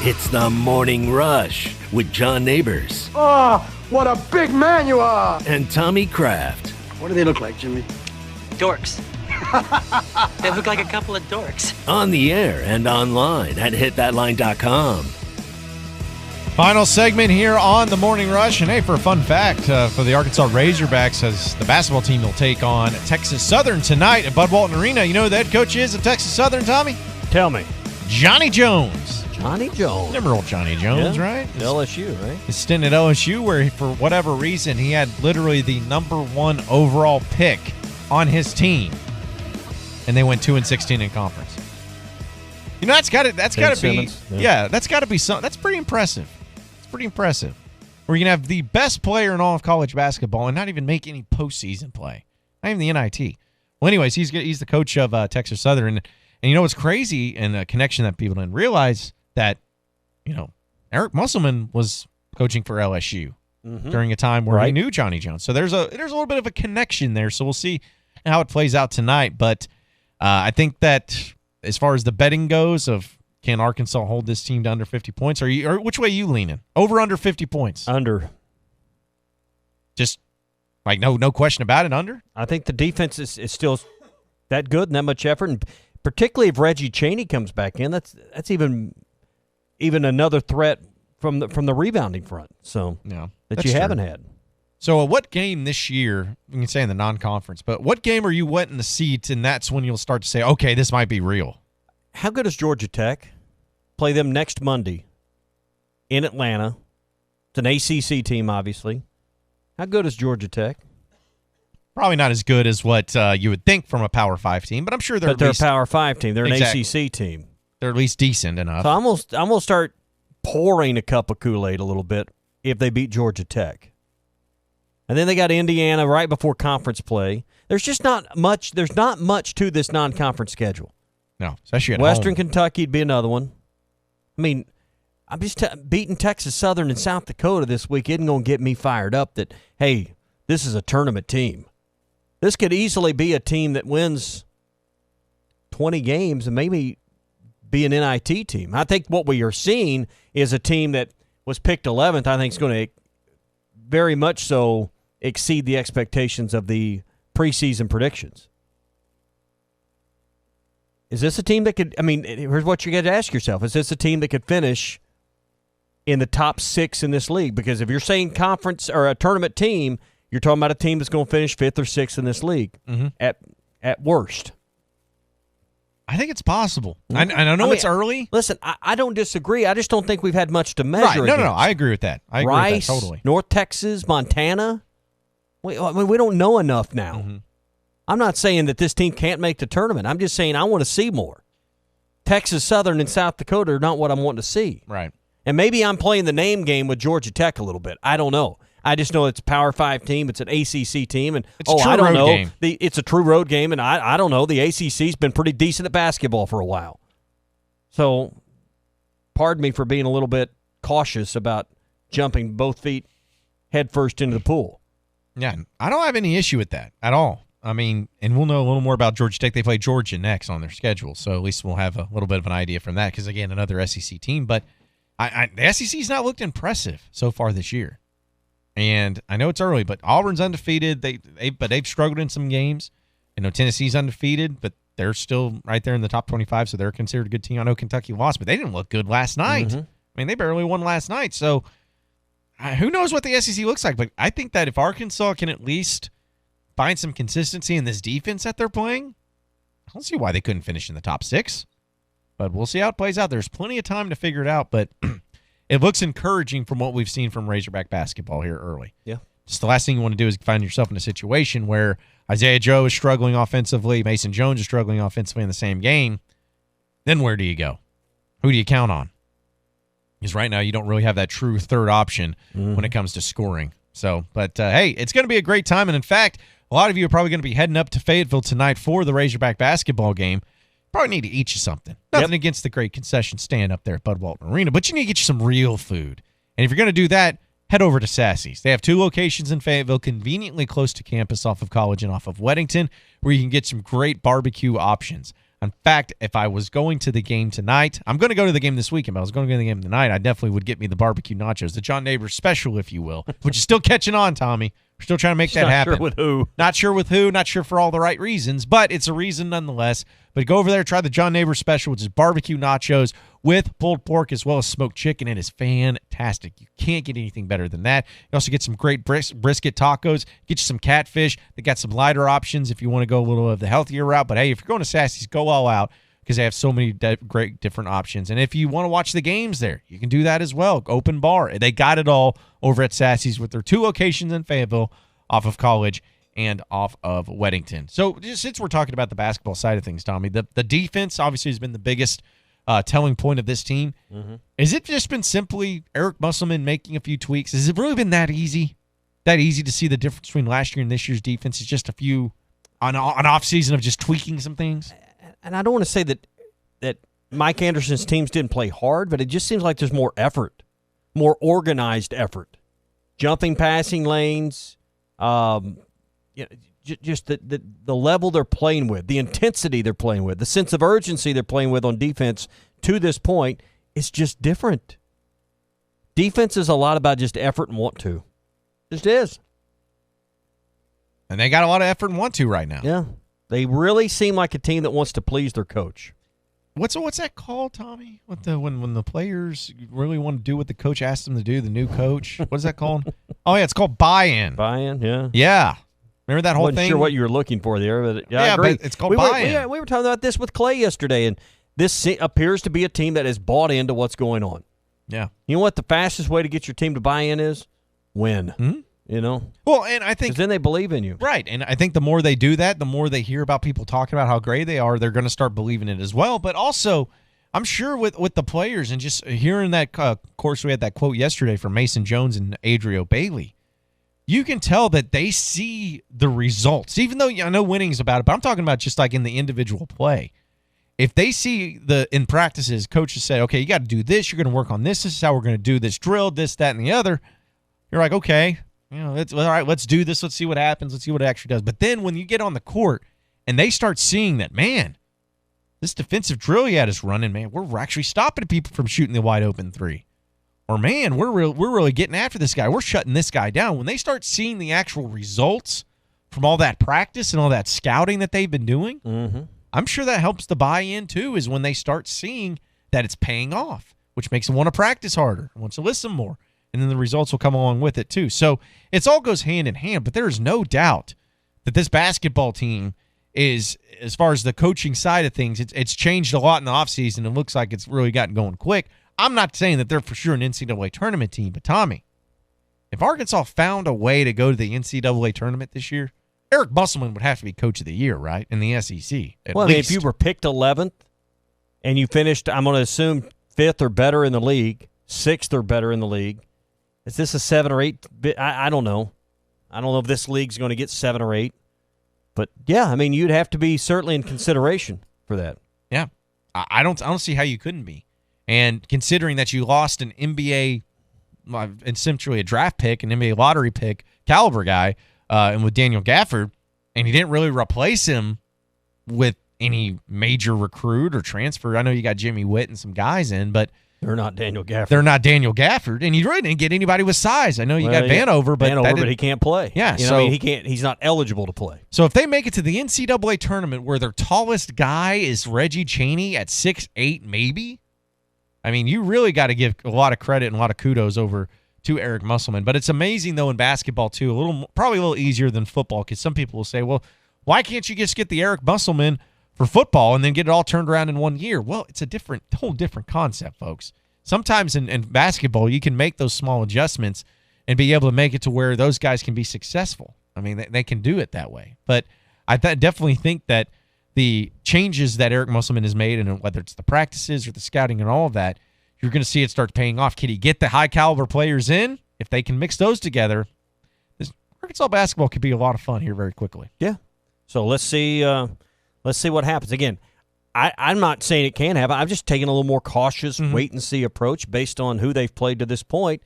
It's the Morning Rush with John Neighbors. Oh, what a big man you are! And Tommy Kraft. What do they look like, Jimmy? Dorks. They look like a couple of dorks. On the air and online at hitthatline.com. Final segment here on the Morning Rush. And hey, for a fun fact, for the Arkansas Razorbacks, as the basketball team will take on Texas Southern tonight at Bud Walton Arena. You know who the head coach is of Texas Southern, Tommy? Tell me. Johnny Jones. Johnny Jones. Remember old Johnny Jones, right? LSU, right? His stint at LSU, where for whatever reason he had literally the number 1 overall pick on his team, and they went 2-16 in conference. You know, that's got to be that's got to be something. That's pretty impressive. It's pretty impressive. Where you can have the best player in all of college basketball and not even make any postseason play, not even the NIT. Well, anyways, he's the coach of Texas Southern, and you know what's crazy, and a connection that people didn't realize, that, you know, Eric Musselman was coaching for LSU during a time where he knew Johnny Jones. So there's a little bit of a connection there. So we'll see how it plays out tonight. But I think that as far as the betting goes, of can Arkansas hold this team to under 50 points, or which way are you leaning? Over, under 50 points? Under. Just like no question about it, under? I think the defense is still that good and that much effort, and particularly if Reggie Chaney comes back in, that's even another threat from the rebounding front. So that you haven't had. So what game this year, you can say in the non-conference, but what game are you wet in the seat, and that's when you'll start to say, okay, this might be real? How good is Georgia Tech? Play them next Monday in Atlanta. It's an ACC team, obviously. How good is Georgia Tech? Probably not as good as what you would think from a Power 5 team, but I'm sure they're a Power 5 team. They're an ACC team. They're at least decent enough. So I'm gonna start pouring a cup of Kool-Aid a little bit if they beat Georgia Tech. And then they got Indiana right before conference play. There's just not much. There's not much to this non-conference schedule. No, especially at Western home. Kentucky'd be another one. I mean, I'm just beating Texas Southern and South Dakota this week isn't going to get me fired up that, hey, this is a tournament team. This could easily be a team that wins 20 games and maybe be an NIT team. I think what we are seeing is a team that was picked 11th. I think is going to very much so exceed the expectations of the preseason predictions. Is this a team that could, I mean, here's what you got to ask yourself. Is this a team that could finish in the top 6 in this league? Because if you're saying conference or a tournament team, you're talking about a team that's going to finish 5th or 6th in this league at worst. I think it's possible. I know it's early. Listen, I don't disagree. I just don't think we've had much to measure. Right. No. I agree with that. I agree Rice, with that totally. North Texas, Montana. We don't know enough now. Mm-hmm. I'm not saying that this team can't make the tournament. I'm just saying I want to see more. Texas Southern and South Dakota are not what I'm wanting to see. Right. And maybe I'm playing the name game with Georgia Tech a little bit. I don't know. I just know it's a Power 5 team. It's an ACC team. And it's a true I don't road know. game. It's a true road game, and I don't know. The ACC's been pretty decent at basketball for a while. So, pardon me for being a little bit cautious about jumping both feet head first into the pool. Yeah, I don't have any issue with that at all. I mean, and we'll know a little more about Georgia Tech. They play Georgia next on their schedule, so at least we'll have a little bit of an idea from that because, again, another SEC team. But the SEC's not looked impressive so far this year. And I know it's early, but Auburn's undefeated. They've struggled in some games. I know Tennessee's undefeated, but they're still right there in the top 25, so they're considered a good team. I know Kentucky lost, but they didn't look good last night. Mm-hmm. I mean, they barely won last night. So who knows what the SEC looks like? But I think that if Arkansas can at least find some consistency in this defense that they're playing, I don't see why they couldn't finish in the top 6. But we'll see how it plays out. There's plenty of time to figure it out, but it looks encouraging from what we've seen from Razorback basketball here early. Yeah. Just the last thing you want to do is find yourself in a situation where Isaiah Joe is struggling offensively, Mason Jones is struggling offensively in the same game. Then where do you go? Who do you count on? Because right now you don't really have that true third option when it comes to scoring. So, but hey, it's going to be a great time. And in fact, a lot of you are probably going to be heading up to Fayetteville tonight for the Razorback basketball game. Probably need to eat you something. Nothing against the great concession stand up there at Bud Walton Arena, but you need to get you some real food. And if you're going to do that, head over to Sassy's. They have 2 locations in Fayetteville, conveniently close to campus off of College and off of Weddington, where you can get some great barbecue options. In fact, if I was going to the game tonight, I'm going to go to the game this weekend, but I was going to go to the game tonight, I definitely would get me the barbecue nachos, the John Neighbors special, if you will, which is still catching on, Tommy. We're still trying to make that happen. Not sure with who. Not sure with who, not sure for all the right reasons, but it's a reason nonetheless. But go over there, try the John Neighbors special, which is barbecue nachos with pulled pork as well as smoked chicken. It is fantastic. You can't get anything better than that. You also get some great brisket tacos, get you some catfish. They got some lighter options if you want to go a little of the healthier route. But hey, if you're going to Sassy's, go all out because they have so many great different options. And if you want to watch the games there, you can do that as well. Open bar. They got it all over at Sassy's with their 2 locations in Fayetteville off of College and off of Weddington. So just since we're talking about the basketball side of things, Tommy, the defense obviously has been the biggest telling point of this team. Mm-hmm. Has it just been simply Eric Musselman making a few tweaks? Has it really been that easy? That easy to see the difference between last year and this year's defense is just a few an off season of just tweaking some things? And I don't want to say that Mike Anderson's teams didn't play hard, but it just seems like there's more effort, more organized effort. Jumping passing lanes, just the level they're playing with, the intensity they're playing with, the sense of urgency they're playing with on defense to this point is just different. Defense is a lot about just effort and want to. Just is. And they got a lot of effort and want to right now. Yeah. They really seem like a team that wants to please their coach. What's that called, Tommy? When the players really want to do what the coach asked them to do, the new coach? What is that called? Oh, yeah, it's called buy-in. Buy-in, yeah. Yeah. Remember that whole thing? Wasn't sure what you were looking for there, but I agree. But it's called buy-in. We were talking about this with Clay yesterday, and this appears to be a team that has bought into what's going on. Yeah. You know what the fastest way to get your team to buy in is? Win. Mm-hmm. You know? Well, and I think... Because then they believe in you. Right, and I think the more they do that, the more they hear about people talking about how great they are, they're going to start believing it as well. But also, I'm sure with the players and just hearing that, of course, we had that quote yesterday from Mason Jones and Adrio Bailey. You can tell that they see the results, even though I know winning's about it, but I'm talking about just like in the individual play. If they see in practices, coaches say, okay, you got to do this, you're going to work on this is how we're going to do this drill, this, that, and the other. You're like, okay, all right, let's do this. Let's see what happens. Let's see what it actually does. But then when you get on the court and they start seeing that, man, this defensive drill you had us running, man, we're actually stopping people from shooting the wide open three. Or, man, we're really getting after this guy. We're shutting this guy down. When they start seeing the actual results from all that practice and all that scouting that they've been doing, I'm sure that helps the buy-in, too, is when they start seeing that it's paying off, which makes them want to practice harder, wants to listen more. and then the results will come along with it too. So it all goes hand in hand, but there's no doubt that this basketball team is, as far as the coaching side of things, it's changed a lot in the offseason. It looks like it's really gotten going quick. I'm not saying that they're for sure an NCAA tournament team, but Tommy, if Arkansas found a way to go to the NCAA tournament this year, Eric Musselman would have to be coach of the year, right, in the SEC. Well, I mean, if you were picked 11th and you finished, I'm going to assume 5th or better in the league, 6th or better in the league, is this a 7 or 8? I don't know. I don't know if this league's going to get 7 or 8. But, yeah, I mean, you'd have to be certainly in consideration for that. Yeah. I don't see how you couldn't be. And considering that you lost an NBA, essentially a draft pick, an NBA lottery pick, caliber guy, and with Daniel Gafford, and you didn't really replace him with any major recruit or transfer. I know you got Jimmy Witt and some guys in, but they're not Daniel Gafford. They're not Daniel Gafford, and you really didn't get anybody with size. I know you got Vanover, but he can't play. Yeah, so I mean, he can't. He's not eligible to play. So if they make it to the NCAA tournament where their tallest guy is Reggie Chaney at 6'8", maybe, I mean, you really got to give a lot of credit and a lot of kudos over to Eric Musselman. But it's amazing, though, in basketball, too, probably a little easier than football, because some people will say, well, why can't you just get the Eric Musselman for football and then get it all turned around in 1 year? Well, it's a whole different concept, folks. Sometimes in basketball, you can make those small adjustments and be able to make it to where those guys can be successful. I mean, they can do it that way. But I definitely think that the changes that Eric Musselman has made, and whether it's the practices or the scouting and all of that, you're going to see it start paying off. Can he get the high-caliber players in? If they can mix those together, this Arkansas basketball could be a lot of fun here very quickly. Yeah. So let's see what happens. Again, I'm not saying it can happen. I'm just taking a little more cautious, wait-and-see approach based on who they've played to this point.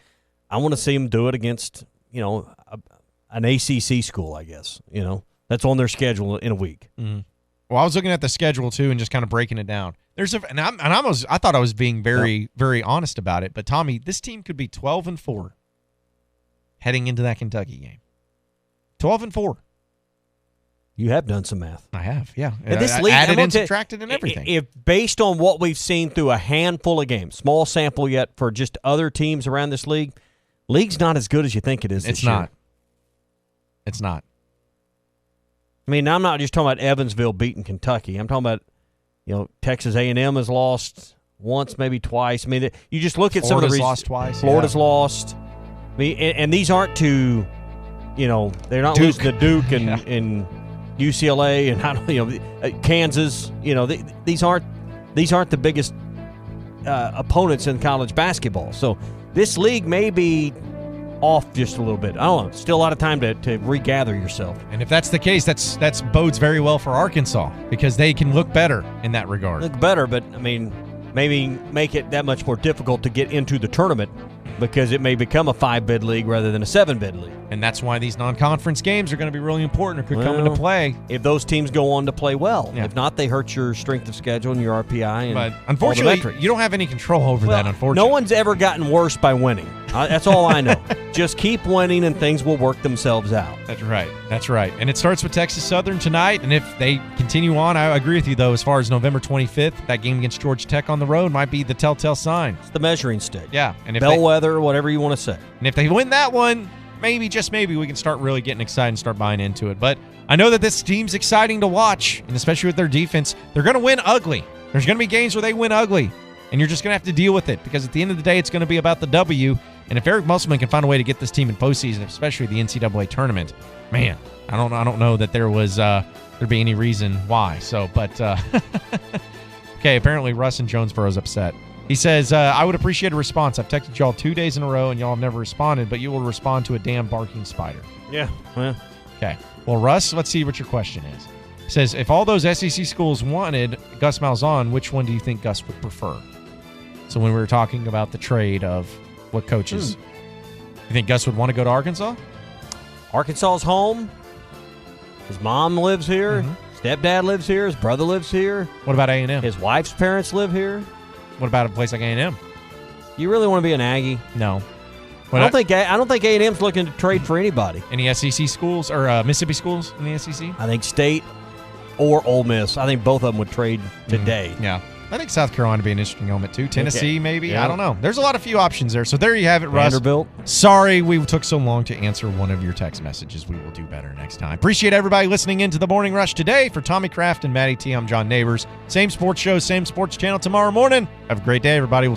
I want to see them do it against, an ACC school, I guess. That's on their schedule in a week. Mm-hmm. Well, I was looking at the schedule, too, and just kind of breaking it down. I thought I was being very, very honest about it. But, Tommy, this team could be 12-4 heading into that Kentucky game. 12-4. You have done some math. I have, yeah. And this league, added and subtracted and everything. If based on what we've seen through a handful of games, small sample yet for just other teams around this league's not as good as you think it is. It's not. It's not. I mean, I'm not just talking about Evansville beating Kentucky. I'm talking about, Texas A&M has lost once, maybe twice. I mean, you just look at some of the Florida's lost twice. Florida's lost. I mean, and these aren't to, they're not losing to Duke and UCLA and Kansas. These aren't the biggest opponents in college basketball. So this league may be off just a little bit. I don't know. Still a lot of time to regather yourself. And if that's the case, that's bodes very well for Arkansas, because they can look better in that regard. Look better, but I mean, maybe make it that much more difficult to get into the tournament, because it may become a 5-bid league rather than a 7-bid league. And that's why these non-conference games are going to be really important, or could come into play. If those teams go on to play well. Yeah. If not, they hurt your strength of schedule and your RPI. And but unfortunately, you don't have any control over that, unfortunately. No one's ever gotten worse by winning. That's all I know. Just keep winning and things will work themselves out. That's right. That's right. And it starts with Texas Southern tonight. And if they continue on, I agree with you, though, as far as November 25th, that game against Georgia Tech on the road might be the telltale sign. It's the measuring stick. Yeah. And if bellwether, whatever you want to say. And if they win that one, maybe, just maybe, we can start really getting excited and start buying into it. But I know that this team's exciting to watch, and especially with their defense. They're going to win ugly. There's going to be games where they win ugly, and you're just going to have to deal with it, because at the end of the day, it's going to be about the W. And if Eric Musselman can find a way to get this team in postseason, especially the NCAA tournament, man, I don't know that there'd be any reason why. So, but okay, apparently Russ in Jonesboro's upset. He says, I would appreciate a response. I've texted y'all 2 days in a row, and y'all have never responded, but you will respond to a damn barking spider. Yeah. Okay. Well, Russ, let's see what your question is. He says, if all those SEC schools wanted Gus Malzahn, which one do you think Gus would prefer? So when we were talking about the trade of what coaches, you think Gus would want to go to Arkansas? Arkansas's home. His mom lives here. Stepdad lives here. His brother lives here. What about A&M? His wife's parents live here. What about a place like A&M? You really want to be an Aggie? No. I don't think A&M's looking to trade for anybody. Any SEC schools or Mississippi schools in the SEC? I think State or Ole Miss. I think both of them would trade today. Yeah. I think South Carolina would be an interesting element, too. Tennessee, maybe. Yeah. I don't know. There's a lot of few options there. So there you have it, Russ. Vanderbilt. Sorry we took so long to answer one of your text messages. We will do better next time. Appreciate everybody listening into the Morning Rush today. For Tommy Kraft and Maddie T, I'm John Neighbors. Same sports show, same sports channel tomorrow morning. Have a great day, everybody. We'll